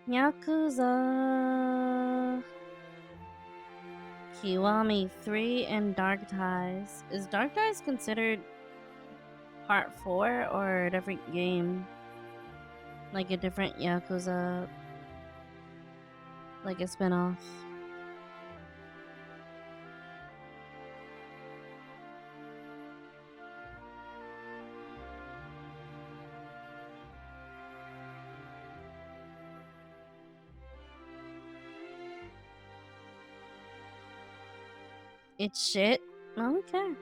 Yakuza Kiwami 3 and Dark Ties. Is Dark Ties considered part 4 or a different game? Like a different Yakuza, like a spin-off? It's shit? Okay.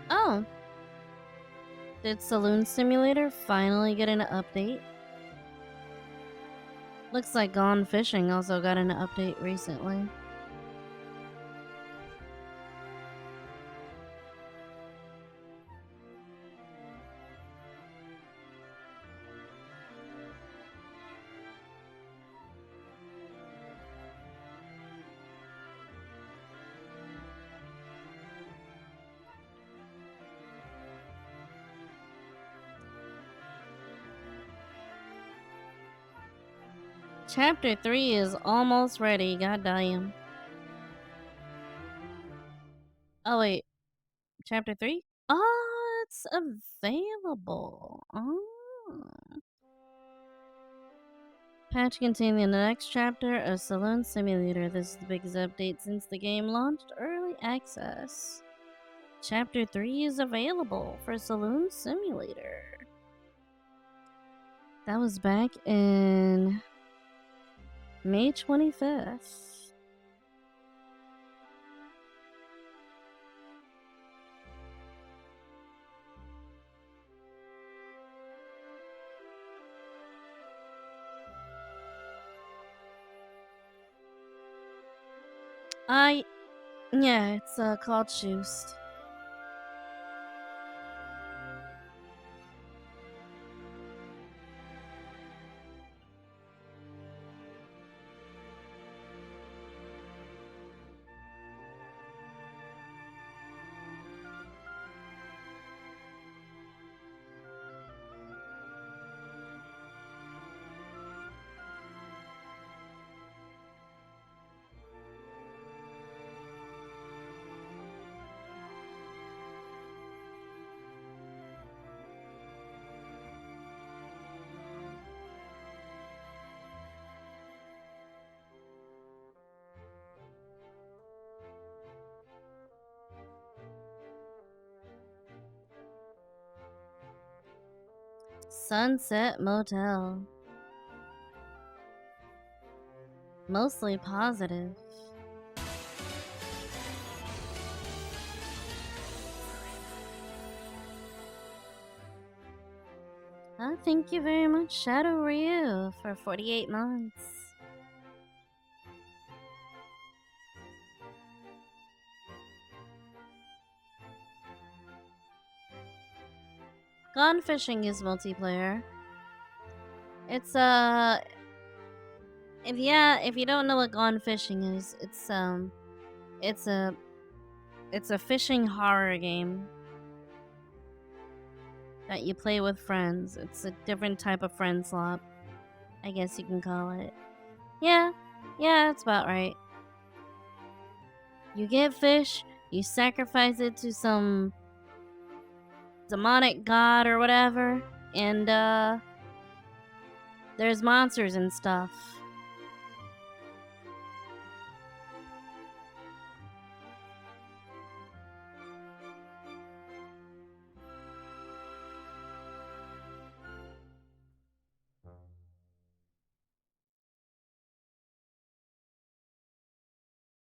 Oh. Did Saloon Simulator finally get an update? Looks like Gone Fishing also got an update recently. Chapter 3 is almost ready, goddamn. Oh wait, Chapter 3? Oh, it's available. Oh. Patch containing the next chapter of Saloon Simulator. This is the biggest update since the game launched early access. Chapter 3 is available for Saloon Simulator. That was back in May 25th. Yeah, it's called Shoost. Sunset Motel. Mostly positive. Thank you very much, Shadow Ryu, for 48 months. Gone Fishing is multiplayer. It's if you don't know what Gone Fishing is, it's a fishing horror game that you play with friends. It's a different type of friend slop, I guess you can call it. Yeah, that's about right. You get fish, you sacrifice it to some demonic god or whatever, and there's monsters and stuff.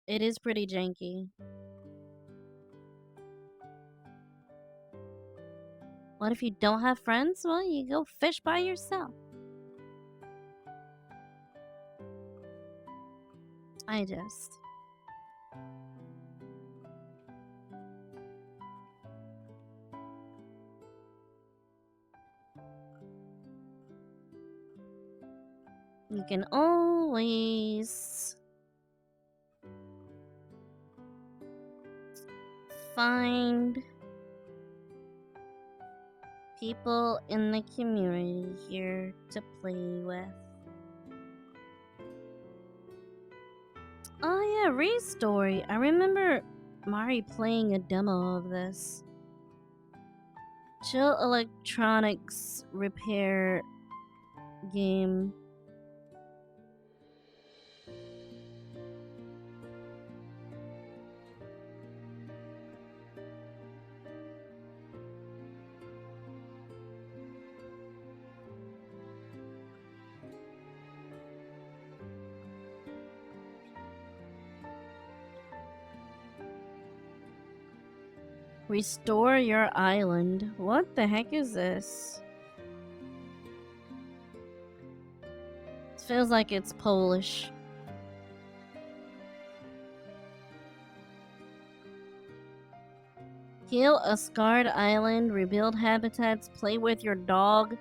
It is pretty janky. What if you don't have friends? Well, you go fish by yourself. I just... You can always find people in the community here to play with. Oh yeah, Restory. I remember Mari playing a demo of this. Chill electronics repair game. Restore your island. What the heck is this? It feels like it's Polish. Heal a scarred island, rebuild habitats, play with your dog,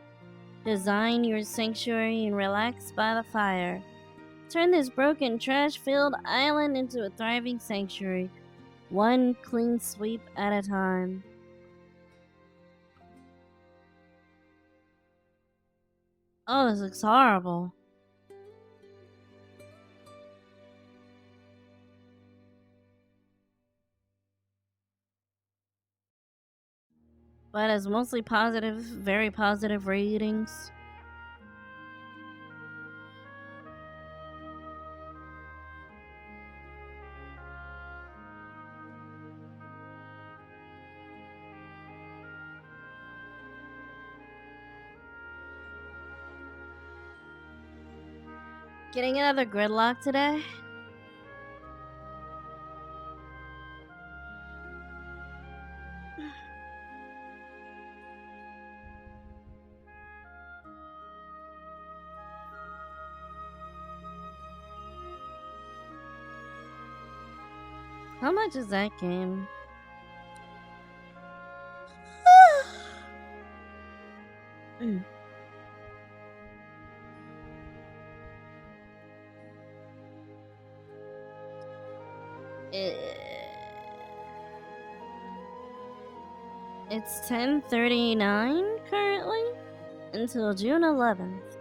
design your sanctuary, and relax by the fire. Turn this broken, trash-filled island into a thriving sanctuary, one clean sweep at a time. Oh, this looks horrible. But it's mostly positive, very positive ratings. Getting another gridlock today? How much is that game? It's 10:39 currently until June 11th.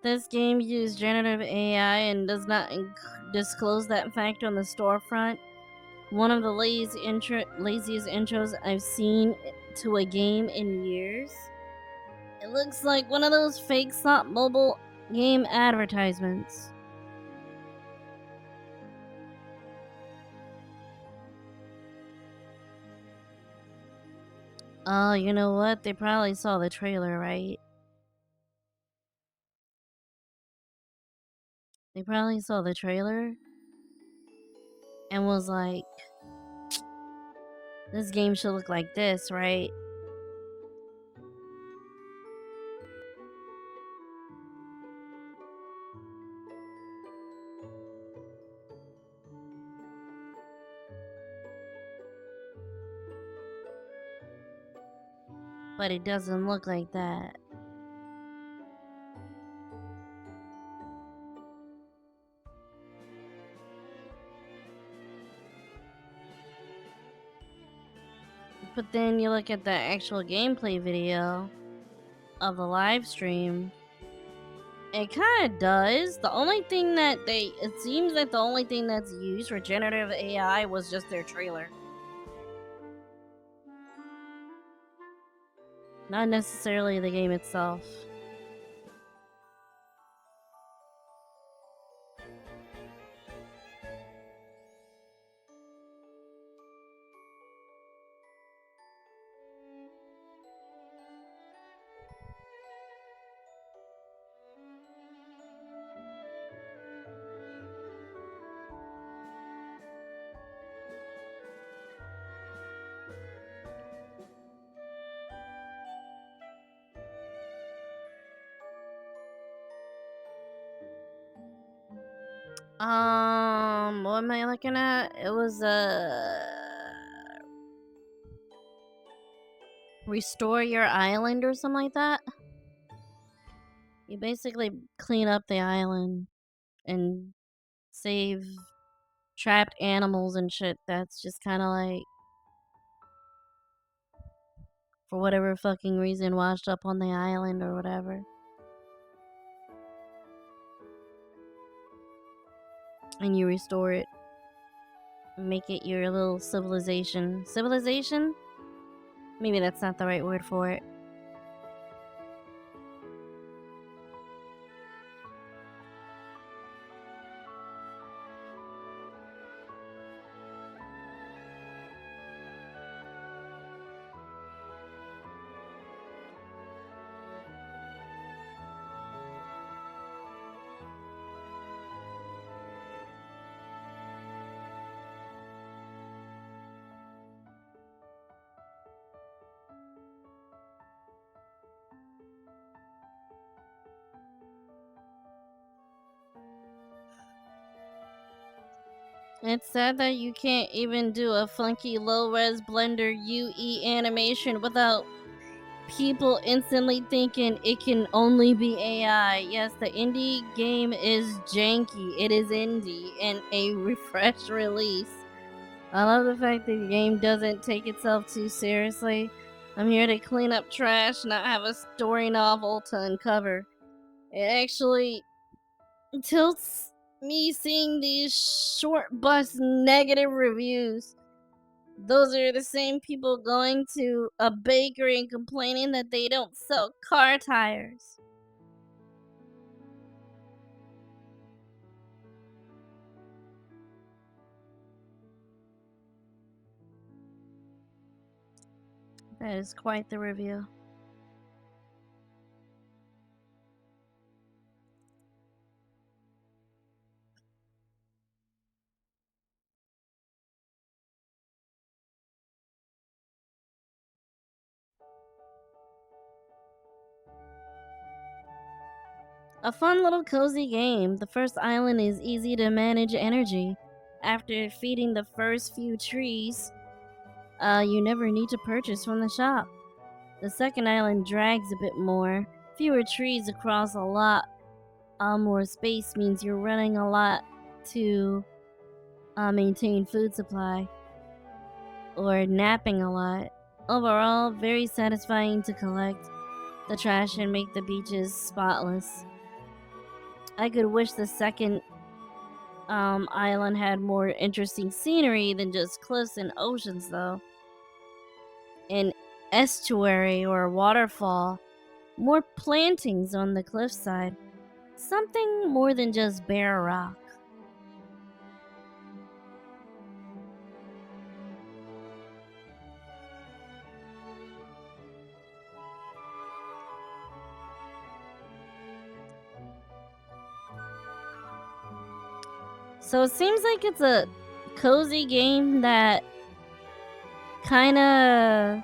This game uses generative AI and does not disclose that fact on the storefront. One of the laziest intros I've seen to a game in years. It looks like one of those fake slot mobile game advertisements. Oh, you know what? They probably saw the trailer, right? They probably saw the trailer and was like, this game should look like this, right? But it doesn't look like that. But then you look at the actual gameplay video of the live stream, It kind of does. The only thing that it seems that the only thing that's used for generative AI was just their trailer. Not necessarily the game itself. What am I looking at? It was restore your island or something like that. You basically clean up the island and save trapped animals and shit that's just kind of like, for whatever fucking reason, washed up on the island or whatever. And you restore it. Make it your little civilization. Civilization? Maybe that's not the right word for it. It's sad that you can't even do a funky low-res Blender UE animation without people instantly thinking it can only be AI. Yes, the indie game is janky. It is indie and a refresh release. I love the fact that the game doesn't take itself too seriously. I'm here to clean up trash, not have a story novel to uncover. It actually tilts me seeing these short bus negative reviews. Those are the same people going to a bakery and complaining that they don't sell car tires. That is quite the review. A fun little cozy game. The first island is easy to manage energy. After feeding the first few trees, you never need to purchase from the shop. The second island drags a bit more. Fewer trees across a lot more space means you're running a lot to maintain food supply or napping a lot. Overall, very satisfying to collect the trash and make the beaches spotless. I could wish the second island had more interesting scenery than just cliffs and oceans, though. An estuary or a waterfall, more plantings on the cliffside, something more than just bare rock. So it seems like it's a cozy game that kind of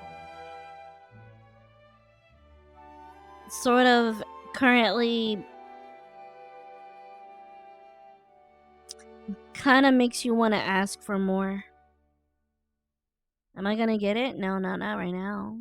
sort of currently kind of makes you want to ask for more. Am I gonna get it? No, not right now.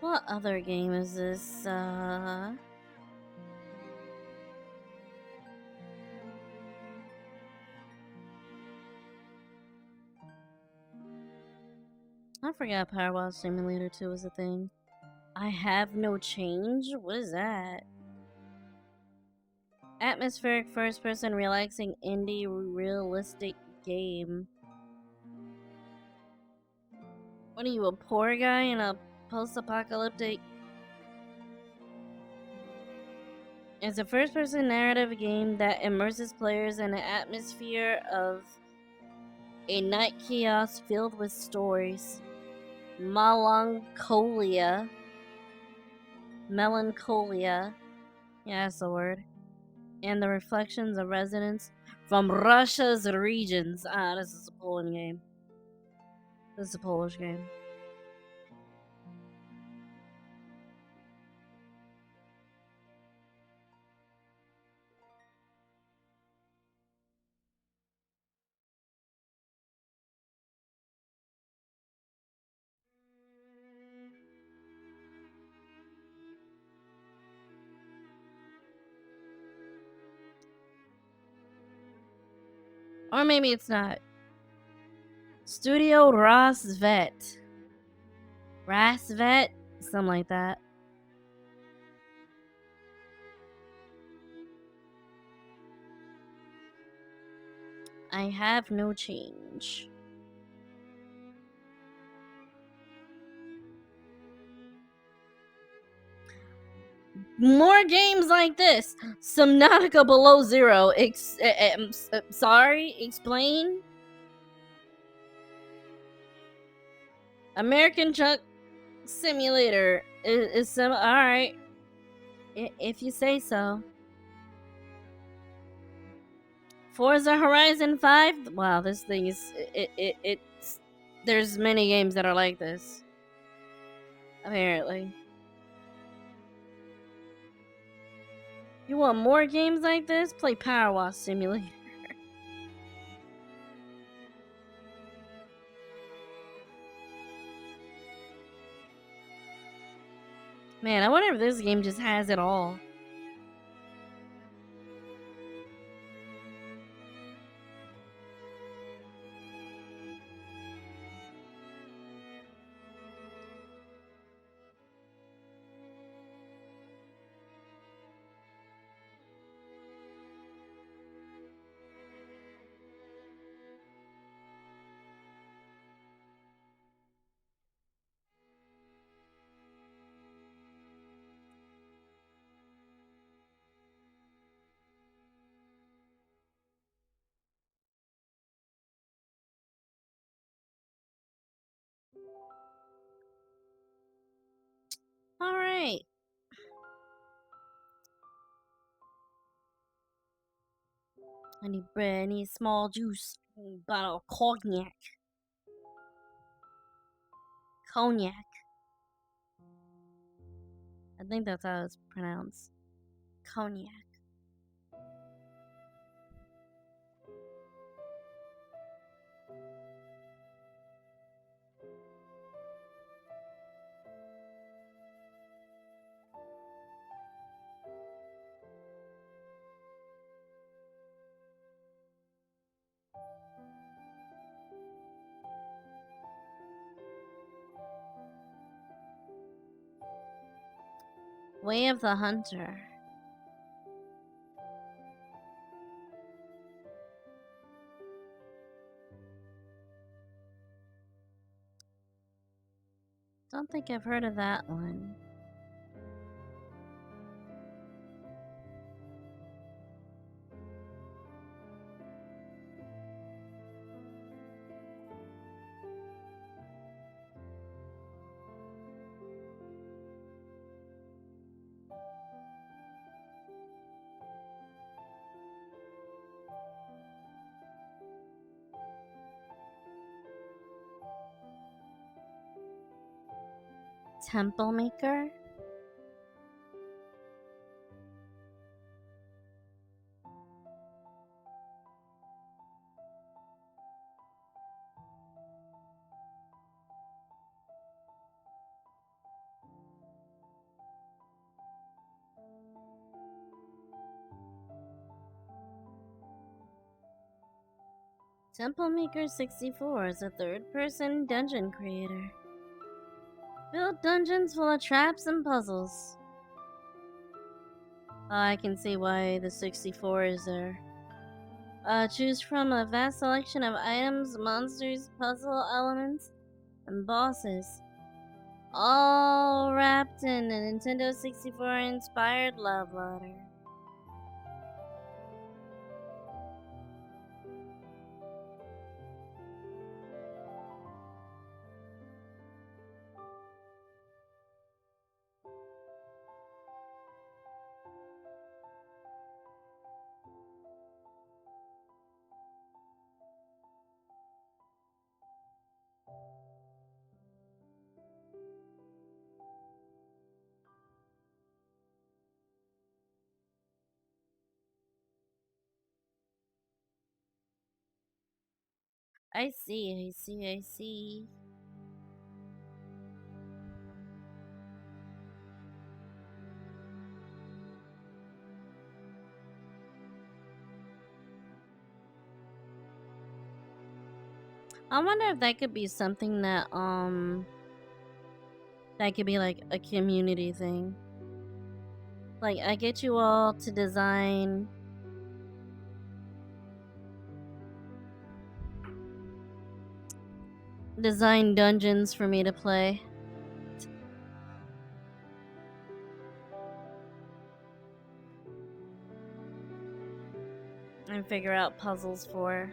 What other game is this? I forgot Power Wash Simulator 2 was a thing. I have no change? What is that? Atmospheric first-person relaxing indie realistic game. What are you, a poor guy in a post-apocalyptic? It's a first-person narrative game that immerses players in an atmosphere of a night kiosk filled with stories. Melancholia. Yeah, that's the word. And the reflections of residents from Russia's regions. Ah, this is a Polish game. This is a Polish game. Or maybe it's not. Studio Rasvet. Rasvet? Something like that. I have no change. More games like this. Subnautica Below Zero. Sorry, explain. American Truck Simulator is some. Alright. If you say so. Forza Horizon 5? Wow, this thing is. It's. There's many games that are like this. Apparently. You want more games like this? Play Power Wash Simulator. Man, I wonder if this game just has it all. Alright. I need bread, I need small juice, bottle of cognac. Cognac. I think that's how it's pronounced. Cognac. Way of the Hunter. Don't think I've heard of that one. Temple Maker? Temple Maker 64 is a third-person dungeon creator. Build dungeons full of traps and puzzles. I can see why the 64 is there. Choose from a vast selection of items, monsters, puzzle elements, and bosses. All wrapped in a Nintendo 64 inspired love letter. I see. I wonder if that could be something that could be like a community thing. Like, I get you all to design dungeons for me to play. And figure out puzzles for.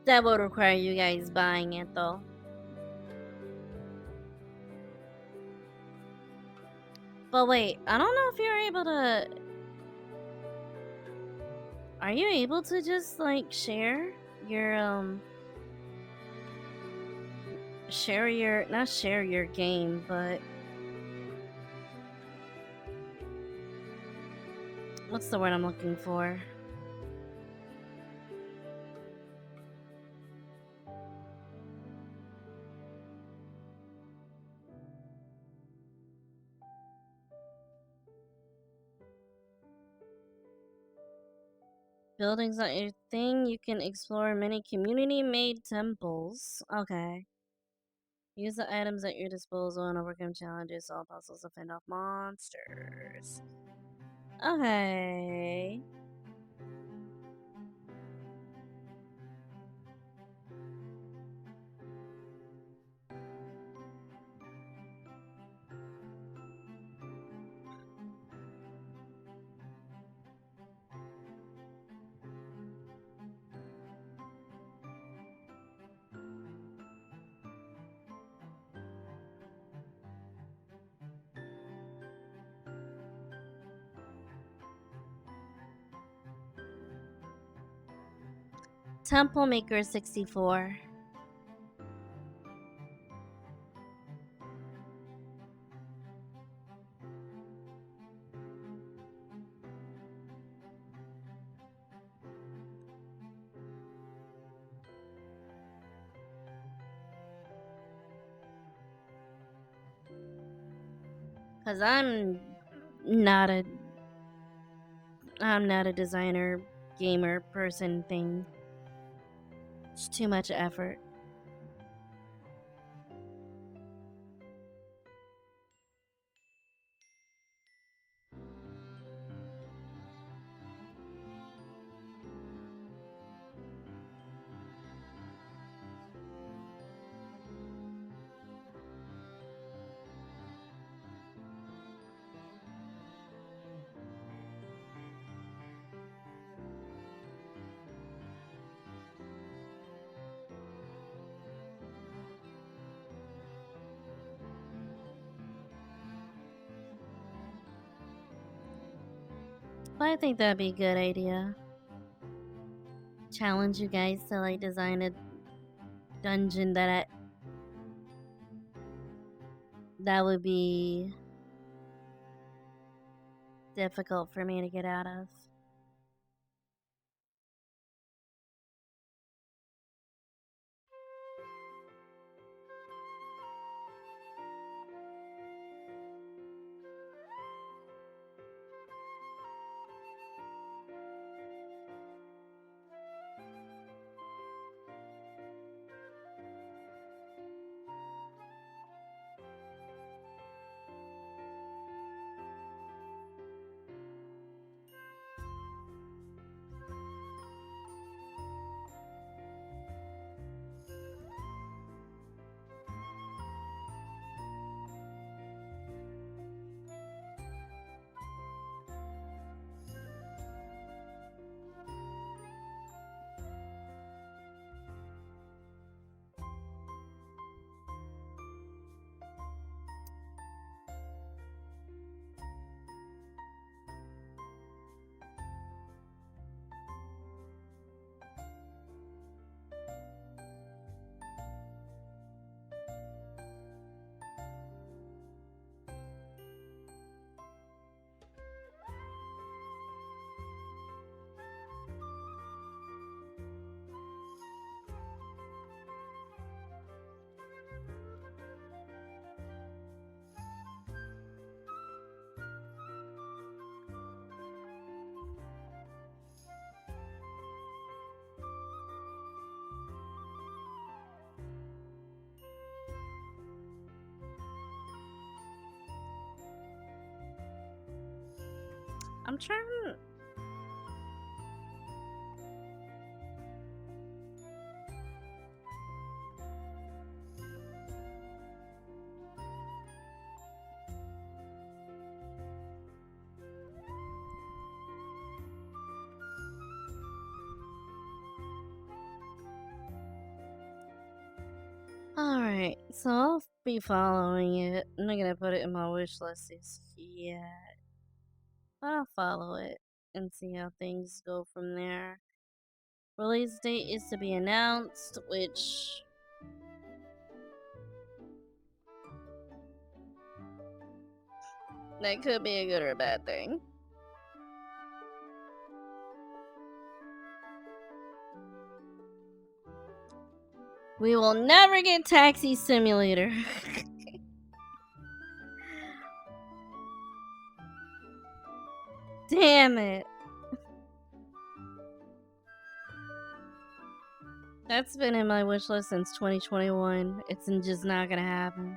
That would require you guys buying it though. But wait, I don't know if you're able to. Are you able to just like share your not share your game, but what's the word I'm looking for? Buildings not your thing. You can explore many community-made temples. Okay. Use the items at your disposal and overcome challenges, solve puzzles, and fend off monsters. Okay. Temple Maker 64. Cause not a I'm not a designer, gamer person thing. It's too much effort. But I think that'd be a good idea. Challenge you guys to like design a dungeon that would be difficult for me to get out of. I'm trying. Alright, so I'll be following it. I'm not gonna put it in my wish list yet, but I'll follow it and see how things go from there. Release date is to be announced, which that could be a good or a bad thing. We will never get Taxi Simulator. Damn it. That's been in my wish list since 2021. It's just not gonna happen.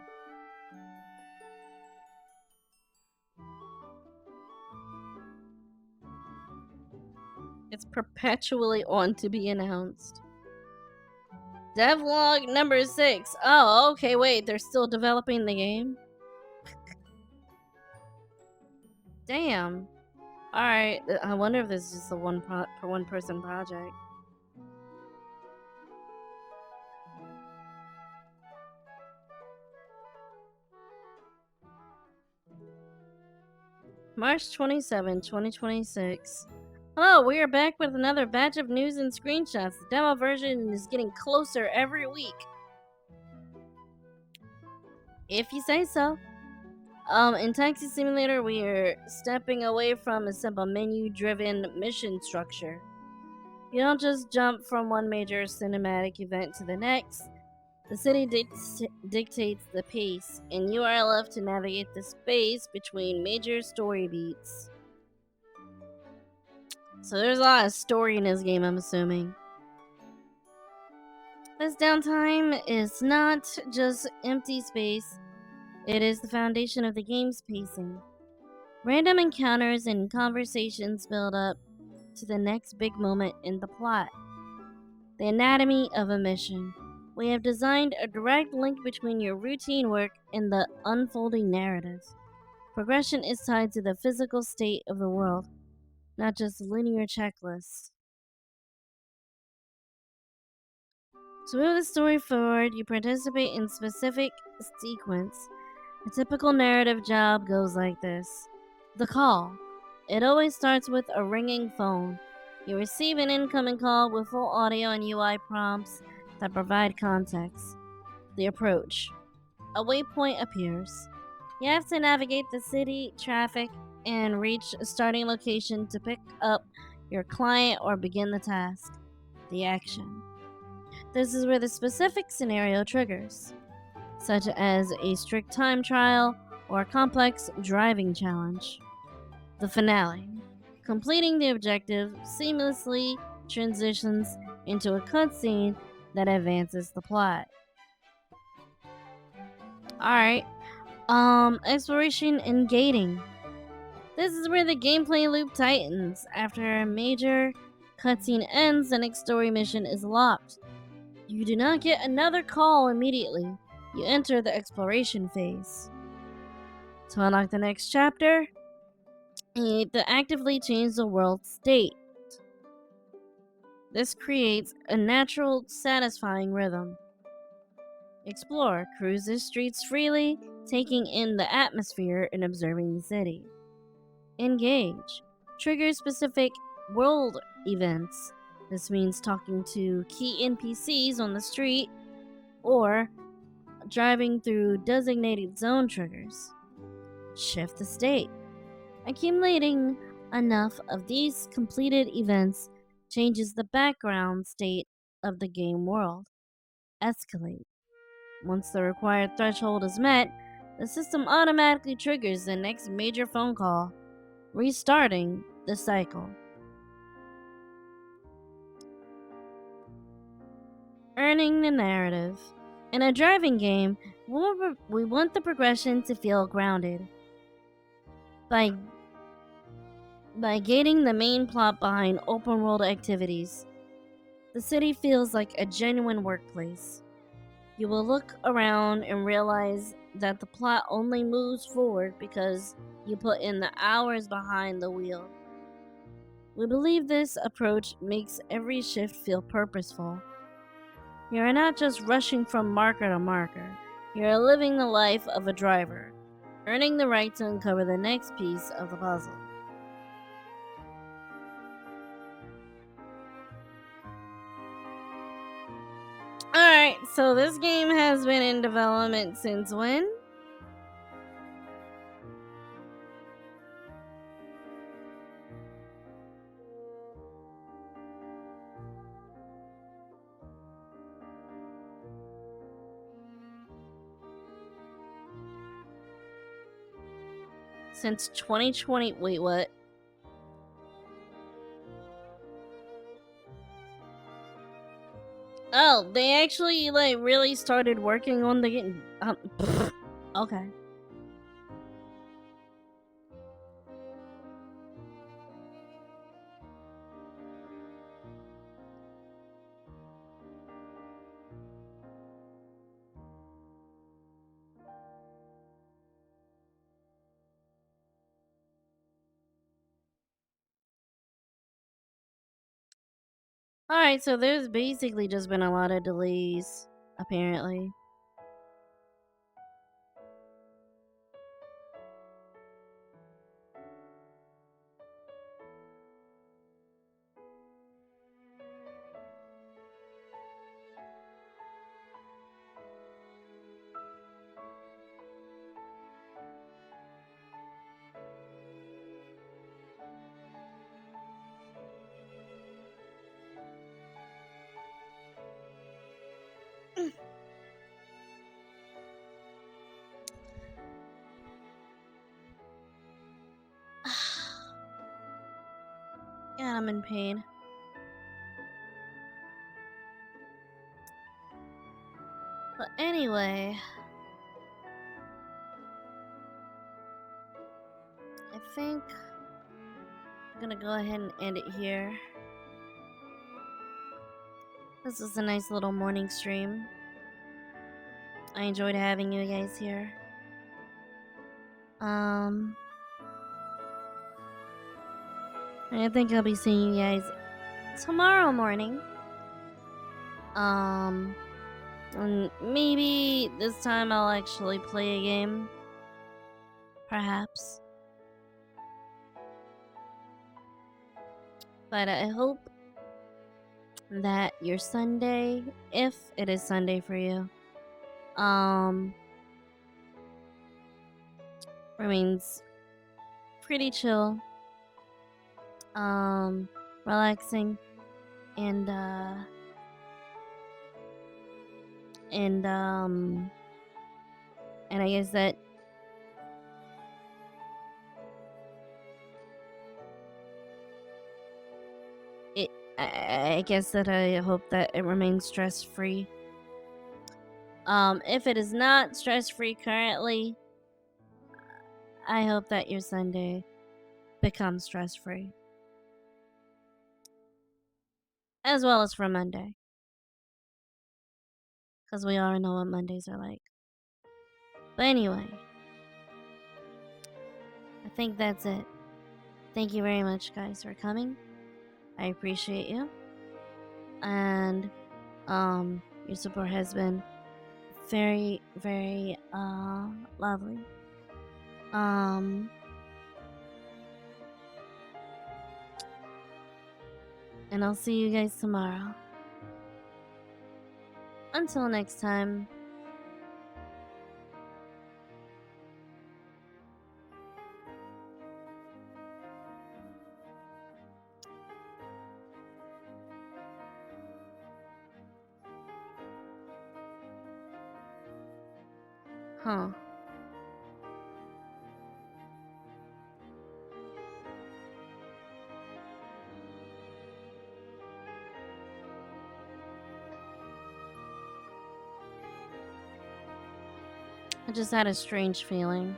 It's perpetually on to be announced. Devlog number 6. Oh, okay, wait, they're still developing the game? Damn. Alright, I wonder if this is just a one person project. March 27, 2026. Hello, we are back with another batch of news and screenshots. The demo version is getting closer every week. If you say so. In Taxi Simulator, we are stepping away from a simple menu-driven mission structure. You don't just jump from one major cinematic event to the next. The city dictates the pace, and you are left to navigate the space between major story beats. So there's a lot of story in this game, I'm assuming. This downtime is not just empty space. It is the foundation of the game's pacing. Random encounters and conversations build up to the next big moment in the plot. The anatomy of a mission. We have designed a direct link between your routine work and the unfolding narrative. Progression is tied to the physical state of the world, not just linear checklists. To move the story forward, you participate in specific sequence. A typical narrative job goes like this. The call. It always starts with a ringing phone. You receive an incoming call with full audio and UI prompts that provide context. The approach. A waypoint appears. You have to navigate the city, traffic, and reach a starting location to pick up your client or begin the task. The action. This is where the specific scenario triggers, such as a strict time trial or a complex driving challenge. The finale. Completing the objective seamlessly transitions into a cutscene that advances the plot. Alright, exploration and gating. This is where the gameplay loop tightens. After a major cutscene ends, the next story mission is locked. You do not get another call immediately. You enter the exploration phase. To unlock the next chapter, you need to actively change the world state. This creates a natural, satisfying rhythm. Explore. Cruise the streets freely, taking in the atmosphere and observing the city. Engage. Trigger specific world events. This means talking to key NPCs on the street or driving through designated zone triggers. Shift the state. Accumulating enough of these completed events changes the background state of the game world. Escalate. Once the required threshold is met, the system automatically triggers the next major phone call, restarting the cycle. Earning the narrative. In a driving game, we want the progression to feel grounded. By By gating the main plot behind open world activities, the city feels like a genuine workplace. You will look around and realize that the plot only moves forward because you put in the hours behind the wheel. We believe this approach makes every shift feel purposeful. You are not just rushing from marker to marker, you are living the life of a driver, earning the right to uncover the next piece of the puzzle. Alright, so this game has been in development since when? Since 2020. Wait, what? Oh, they actually like really started working on the game. Okay. Alright, so there's basically just been a lot of delays, apparently. Yeah, I'm in pain. But anyway, I think I'm gonna go ahead and end it here. This was a nice little morning stream. I enjoyed having you guys here. I think I'll be seeing you guys tomorrow morning. And maybe this time I'll actually play a game. Perhaps. But I hope that your Sunday, if it is Sunday for you, remains pretty chill, relaxing, and I guess that I guess that I hope that it remains stress-free. If it is not stress-free currently, I hope that your Sunday becomes stress-free. As well as for Monday. Because we all know what Mondays are like. But anyway, I think that's it. Thank you very much, guys, for coming. I appreciate you. And your support has been very, very lovely. And I'll see you guys tomorrow. Until next time. Huh. I just had a strange feeling.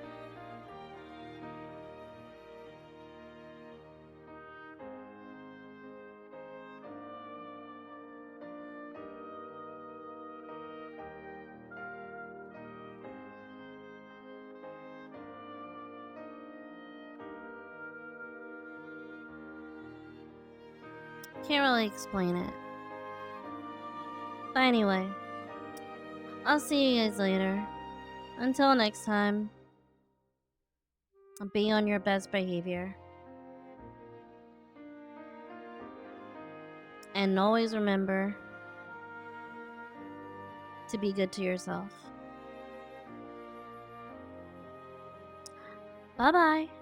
Can't really explain it. But anyway, I'll see you guys later. Until next time, be on your best behavior. And always remember to be good to yourself. Bye bye.